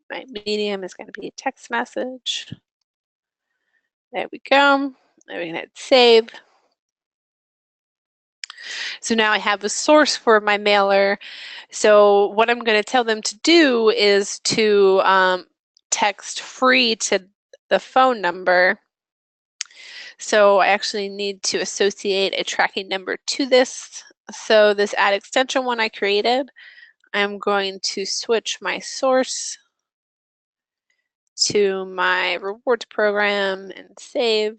Speaker 1: My medium is going to be a text message. There we go. Then we can hit save. So now I have a source for my mailer. So what I'm going to tell them to do is to text free to the phone number. So I actually need to associate a tracking number to this. So this add extension one I created, I'm going to switch my source to my rewards program and save.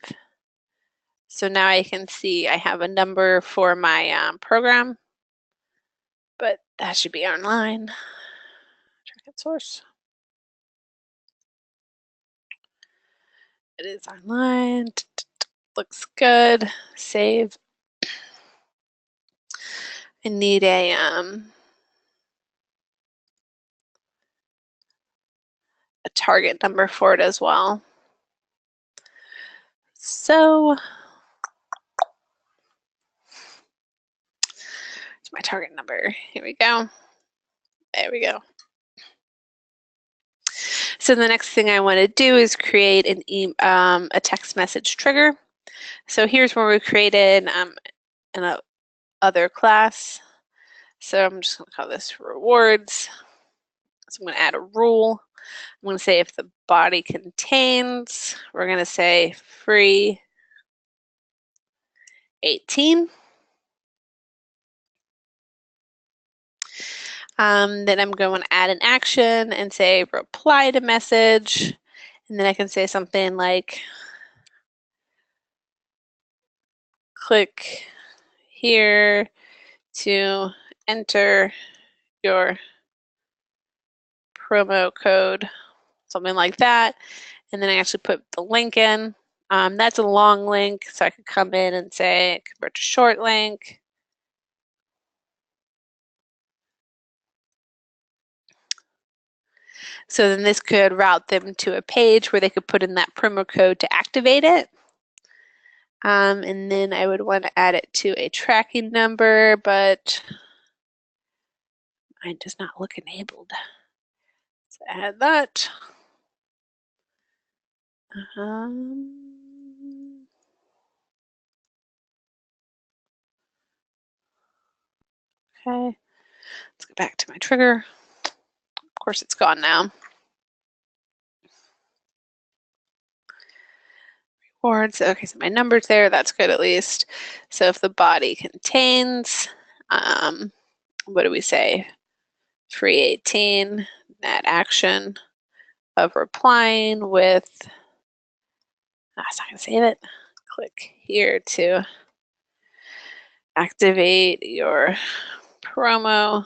Speaker 1: So now I can see I have a number for my program, but that should be online. Tracking source. It is online. Looks good. Save. I need a target number for it as well. So It's my target number. Here we go. There we go. So the next thing I want to do is create a text message trigger. So here's where we created an other class. So I'm just going to call this rewards. So I'm going to add a rule. I'm going to say if the body contains, we're going to say free 18. Then I'm going to add an action and say reply to message. And then I can say something like click here to enter your promo code, something like that. And then I actually put the link in. That's a long link, so I could come in and say convert to short link. So then this could route them to a page where they could put in that promo code to activate it. And then I would want to add it to a tracking number, but mine does not look enabled. So add that. Okay, let's go back to my trigger. Of course, it's gone now. Rewards. Okay, so my number's there. That's good at least. So if the body contains, what do we say? Free 18, that action of replying with, it's not going to save it. Click here to activate your promo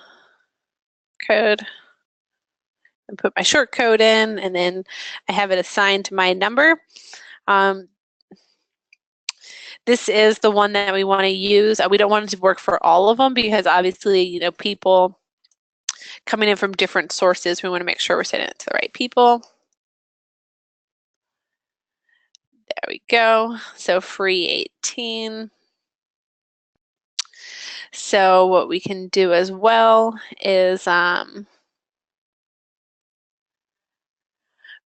Speaker 1: code and put my short code in, and then I have it assigned to my number. This is the one that we want to use. We don't want it to work for all of them because obviously, people coming in from different sources, we want to make sure we're sending it to the right people. There we go. So free 18. So what we can do as well is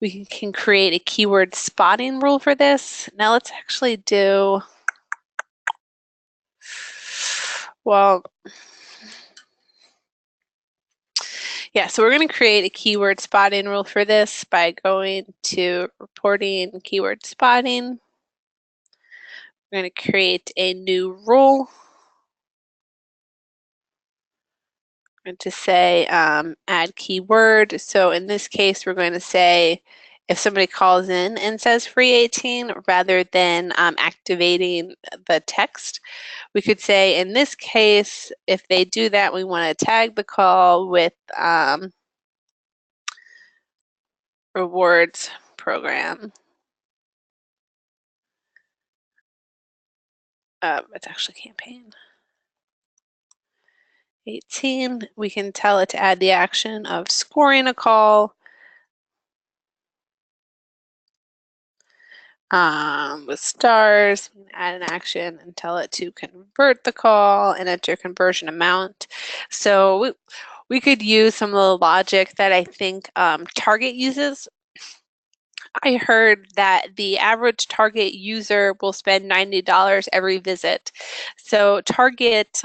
Speaker 1: we can create a keyword spotting rule for this. Now let's actually do, well, yeah, so we're going to create a keyword spotting rule for this by going to reporting keyword spotting. We're going to create a new rule. We're going to say add keyword. So in this case, we're going to say if somebody calls in and says free 18 rather than activating the text, we could say in this case, if they do that, we want to tag the call with rewards program. It's actually campaign 18. We can tell it to add the action of scoring a call with stars. We can add an action and tell it to convert the call and enter conversion amount. So we could use some of the logic that I think Target uses. I heard that the average Target user will spend $90 every visit. So Target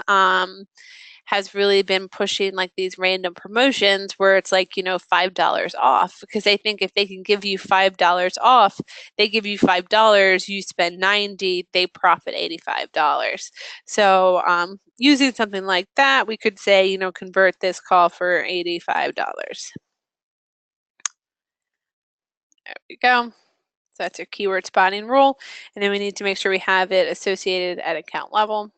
Speaker 1: has really been pushing like these random promotions where it's like, $5 off, because they think if they can give you $5 off, they give you $5, you spend 90, they profit $85. So using something like that, we could say, convert this call for $85. There we go. So that's your keyword spotting rule. And then we need to make sure we have it associated at account level.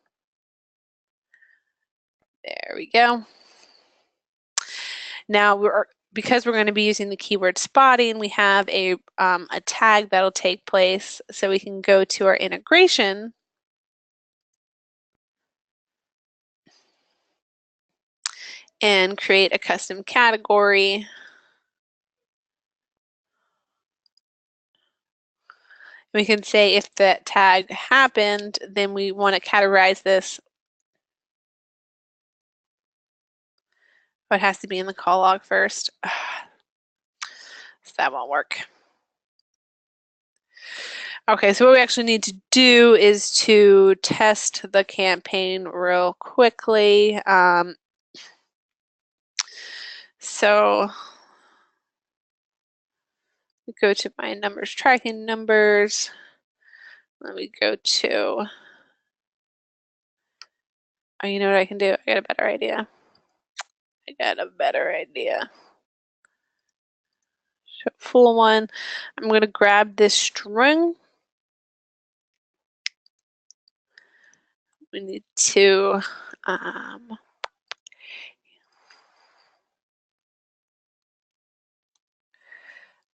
Speaker 1: There we go. Now because we're going to be using the keyword spotting, we have a tag that'll take place. So we can go to our integration and create a custom category. We can say if that tag happened, then we want to categorize this it has to be in the call log first. So that won't work. Okay, so what we actually need to do is to test the campaign real quickly. So we go to my numbers, tracking numbers. Let me go to, oh, you know what I can do? I got a better idea. Show full one. I'm going to grab this string. We need to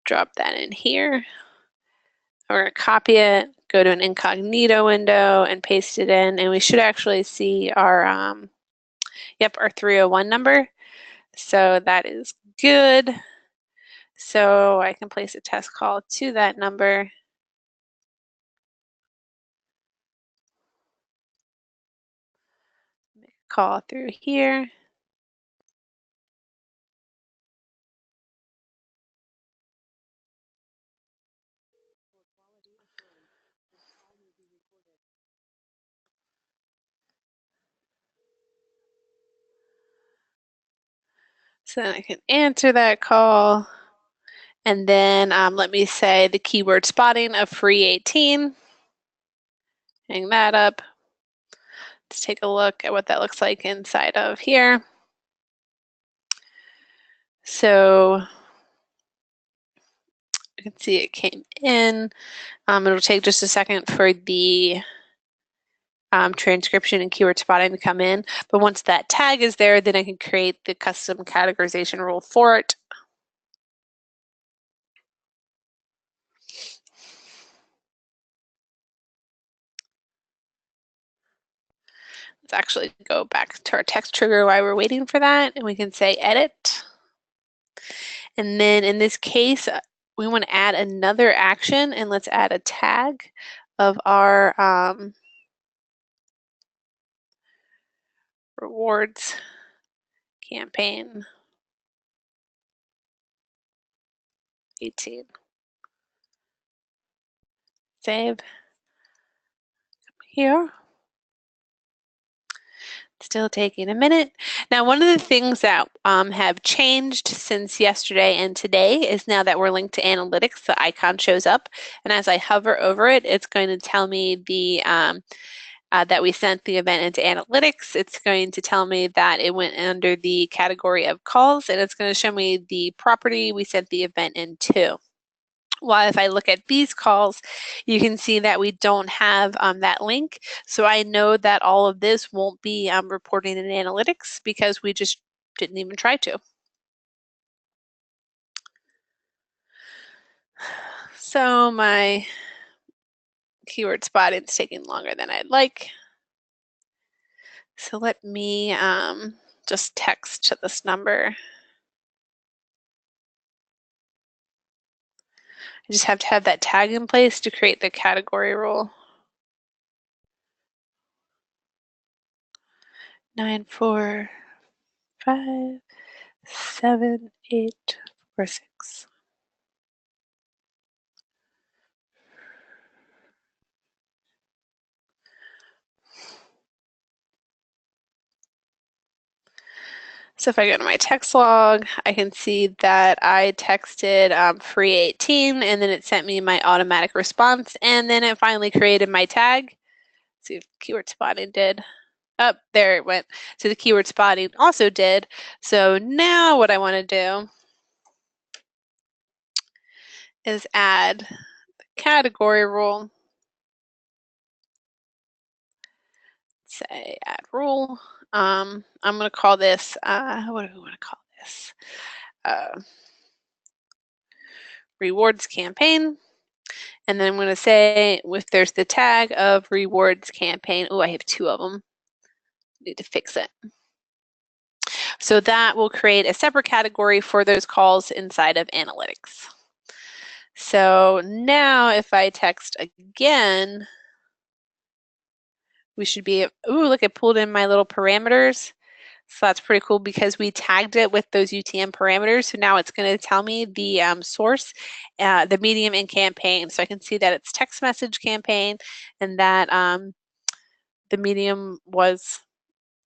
Speaker 1: drop that in here. We're going to copy it, go to an incognito window and paste it in, and we should actually see our, our 301 number. So that is good. So I can place a test call to that number. Make a call through here. So then I can answer that call. And then let me say the keyword spotting of free 18. Hang that up. Let's take a look at what that looks like inside of here. So you can see it came in. It'll take just a second for the transcription and keyword spotting to come in. But once that tag is there, then I can create the custom categorization rule for it. Let's actually go back to our text trigger while we're waiting for that, and we can say edit. And then in this case, we want to add another action, and let's add a tag of our rewards campaign 18. Save. Here. Still taking a minute. Now, one of the things that have changed since yesterday and today is now that we're linked to analytics, the icon shows up, and as I hover over it, it's going to tell me the that we sent the event into analytics. It's going to tell me that it went under the category of calls, and it's going to show me the property we sent the event into. While if I look at these calls, you can see that we don't have that link. So I know that all of this won't be reporting in analytics because we just didn't even try to. So my keyword spotting is taking longer than I'd like. So let me just text to this number. I just have to have that tag in place to create the category rule. 9, 4, 5, 7, 8, 4, 6. So if I go to my text log, I can see that I texted free 18, and then it sent me my automatic response, and then it finally created my tag. Let's see if keyword spotting did. Oh, there it went. So the keyword spotting also did. So now what I want to do is add the category rule. Say add rule. I'm going to call this, what do we want to call this? Rewards campaign. And then I'm going to say if there's the tag of rewards campaign. Oh, I have 2 of them. Need to fix it. So that will create a separate category for those calls inside of analytics. So now if I text again, we should be, ooh, look, it pulled in my little parameters. So that's pretty cool because we tagged it with those UTM parameters. So now it's going to tell me the source, the medium, and campaign. So I can see that it's text message campaign and that the medium was,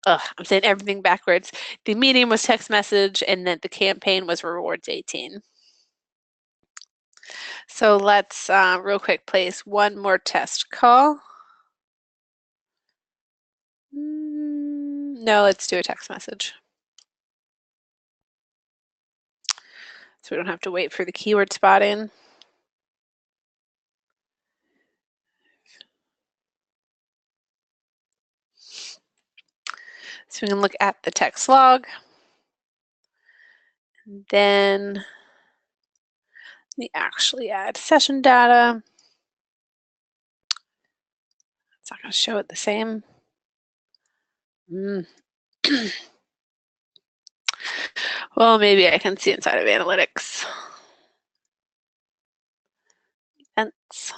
Speaker 1: I'm saying everything backwards. The medium was text message and that the campaign was rewards 18. So let's real quick place one more test call. No, let's do a text message. So we don't have to wait for the keyword spotting. So we can look at the text log. And then we actually add session data. It's not going to show it the same. Well, maybe I can see inside of analytics. Events.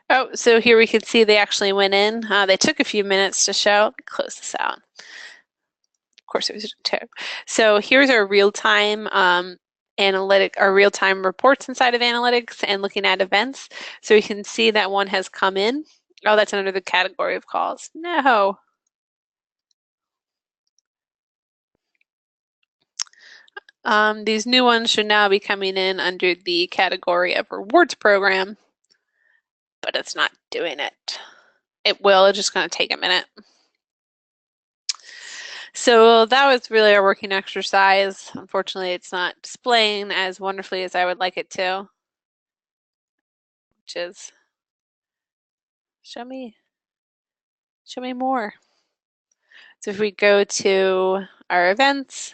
Speaker 1: Oh, so here we can see they actually went in. They took a few minutes to show. Let me close this out. Of course, it was two. So here's our real-time our real-time reports inside of analytics and looking at events. So you can see that one has come in. Oh, that's under the category of calls. No. These new ones should now be coming in under the category of rewards program, but it's not doing it. It will, it's just going to take a minute. So that was really our working exercise. Unfortunately, it's not displaying as wonderfully as I would like it to, which is show me more. So if we go to our events,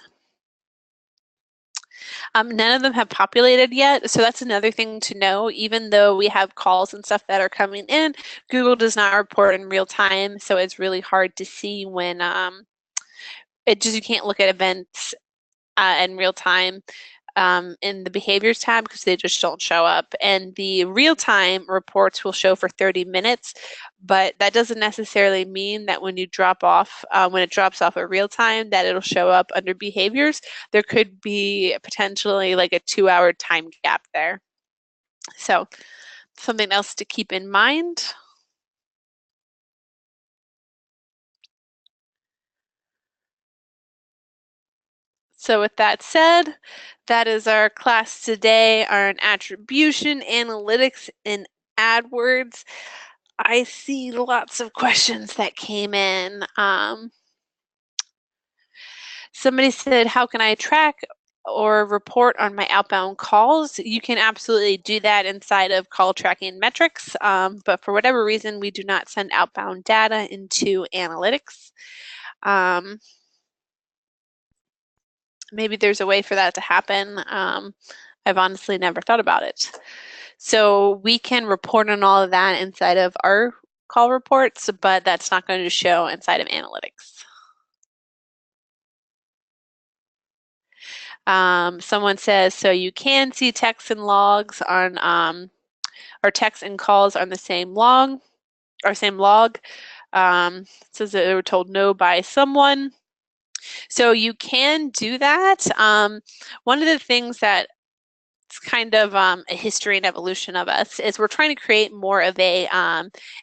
Speaker 1: none of them have populated yet. So that's another thing to know. Even though we have calls and stuff that are coming in, Google does not report in real time. So it's really hard to see when you can't look at events in real time in the behaviors tab because they just don't show up. And the real-time reports will show for 30 minutes, but that doesn't necessarily mean that when you drop off, when it drops off at real time, that it'll show up under behaviors. There could be potentially like a 2-hour time gap there. So something else to keep in mind. So with that said, that is our class today on attribution, analytics, and AdWords. I see lots of questions that came in. Somebody said, how can I track or report on my outbound calls? You can absolutely do that inside of call tracking metrics, but for whatever reason, we do not send outbound data into analytics. Maybe there's a way for that to happen. I've honestly never thought about it. So we can report on all of that inside of our call reports, but that's not going to show inside of analytics. Someone says, so you can see texts and logs on, or texts and calls on the same log, or same log. It says that they were told no by someone. So you can do that. One of the things that it's kind of a history and evolution of us is we're trying to create more of a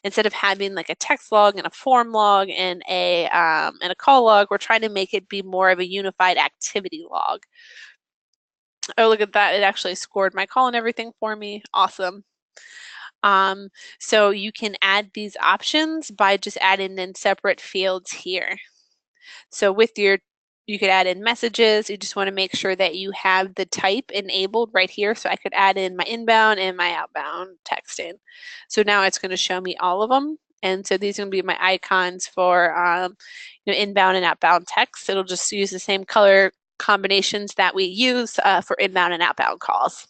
Speaker 1: instead of having like a text log and a form log and a call log, we're trying to make it be more of a unified activity log. Oh, look at that. It actually scored my call and everything for me. Awesome. So you can add these options by just adding in separate fields here. So with you could add in messages. You just want to make sure that you have the type enabled right here. So I could add in my inbound and my outbound texting. So now it's going to show me all of them. And so these are going to be my icons for inbound and outbound text. It'll just use the same color combinations that we use for inbound and outbound calls.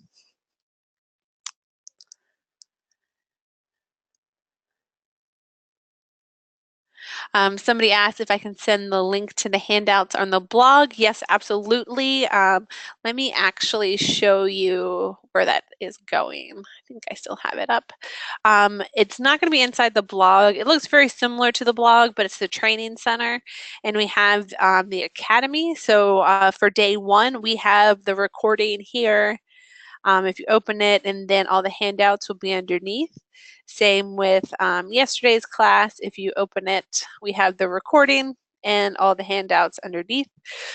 Speaker 1: Somebody asked if I can send the link to the handouts on the blog. Yes, absolutely. Let me actually show you where that is going. I think I still have it up. It's not going to be inside the blog. It looks very similar to the blog, but it's the training center. And we have the academy. So for day 1, we have the recording here. If you open it, and then all the handouts will be underneath. Same with yesterday's class. If you open it, we have the recording and all the handouts underneath.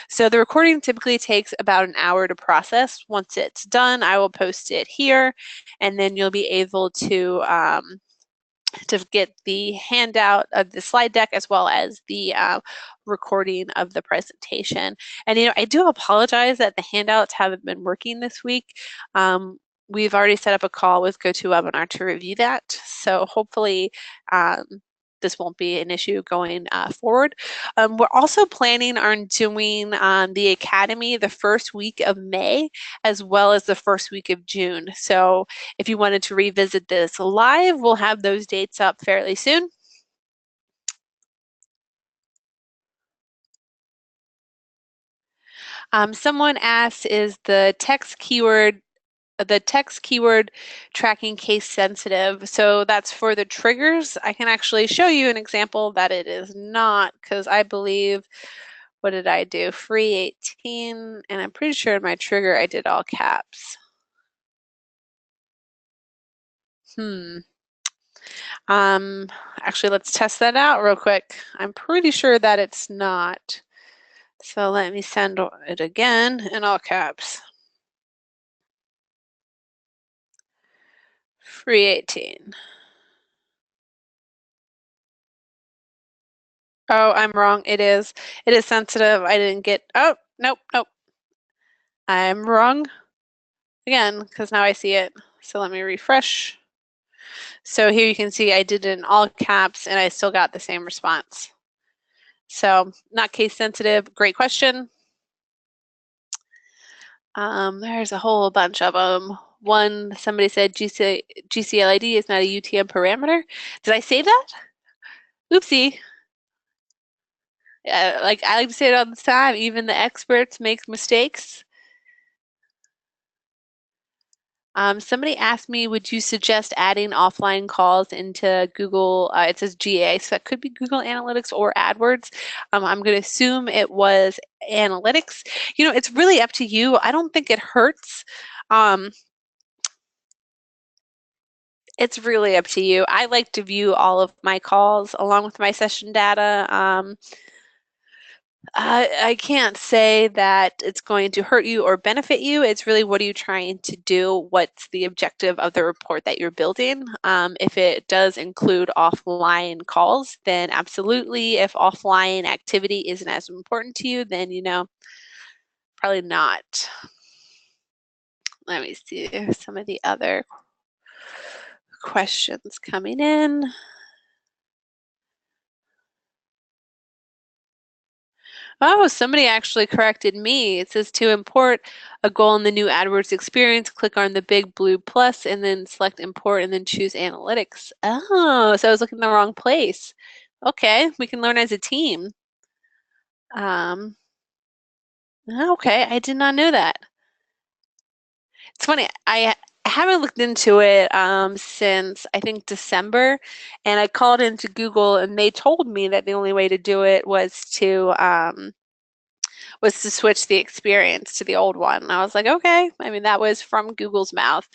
Speaker 1: So the recording typically takes about an hour to process. Once it's done, I will post it here, and then you'll be able to get the handout of the slide deck as well as the recording of the presentation. And I do apologize that the handouts haven't been working this week. We've already set up a call with GoToWebinar to review that. So hopefully this won't be an issue going forward. We're also planning on doing the Academy the first week of May as well as the first week of June. So if you wanted to revisit this live, we'll have those dates up fairly soon. Someone asked, is the text keyword tracking case sensitive? So that's for the triggers. I can actually show you an example that it is not, because I believe, what did I do? Free 18, and I'm pretty sure in my trigger I did all caps. Actually, let's test that out real quick. I'm pretty sure that it's not. So let me send it again in all caps. Free 18. Oh, I'm wrong. It is sensitive. I didn't get, oh, nope. I'm wrong again, because now I see it. So let me refresh. So here you can see I did it in all caps and I still got the same response. So not case sensitive. Great question. There's a whole bunch of them. One, somebody said GCLID is not a UTM parameter. Did I say that? Oopsie. I like to say it all the time. Even the experts make mistakes. Somebody asked me, would you suggest adding offline calls into Google? It says GA, so that could be Google Analytics or AdWords. I'm going to assume it was Analytics. It's really up to you. I don't think it hurts. It's really up to you. I like to view all of my calls along with my session data. I can't say that it's going to hurt you or benefit you. It's really, what are you trying to do? What's the objective of the report that you're building? If it does include offline calls, then absolutely. If offline activity isn't as important to you, then, probably not. Let me see some of the other questions coming in. Oh, somebody actually corrected me. It says to import a goal in the new AdWords experience, click on the big blue plus and then select import and then choose analytics. Oh, so I was looking in the wrong place. Okay, we can learn as a team. Okay, I did not know that. It's funny, I haven't looked into it since I think December, and I called into Google and they told me that the only way to do it was to switch the experience to the old one. And I was like, okay. I mean, that was from Google's mouth.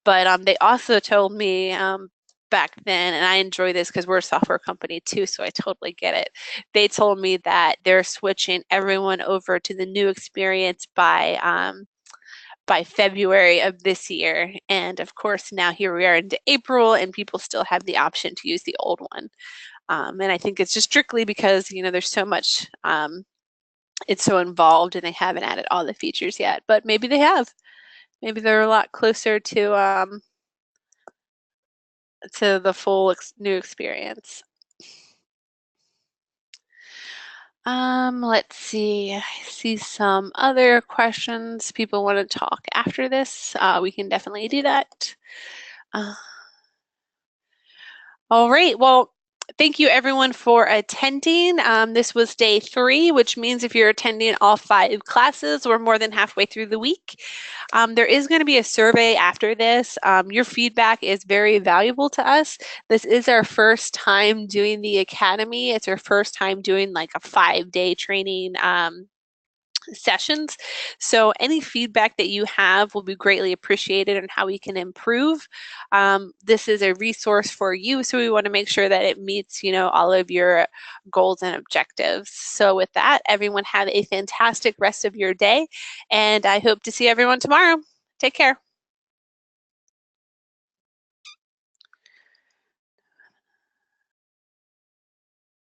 Speaker 1: But they also told me back then, and I enjoy this because we're a software company too, so I totally get it. They told me that they're switching everyone over to the new experience by February of this year. And of course, now here we are into April and people still have the option to use the old one. And I think it's just strictly because, there's so much, it's so involved and they haven't added all the features yet, but maybe they have. Maybe they're a lot closer to the full new experience. Let's see. I see some other questions. People want to talk after this. We can definitely do that. All right. Well, Thank you everyone for attending. This was day 3, which means if you're attending all 5 classes, we're more than halfway through the week. There is going to be a survey after this. Your feedback is very valuable to us. This is our first time doing the academy. It's our first time doing like a 5-day training sessions. So any feedback that you have will be greatly appreciated on how we can improve. This is a resource for you, so we want to make sure that it meets, all of your goals and objectives. So with that, everyone have a fantastic rest of your day, and I hope to see everyone tomorrow. Take care.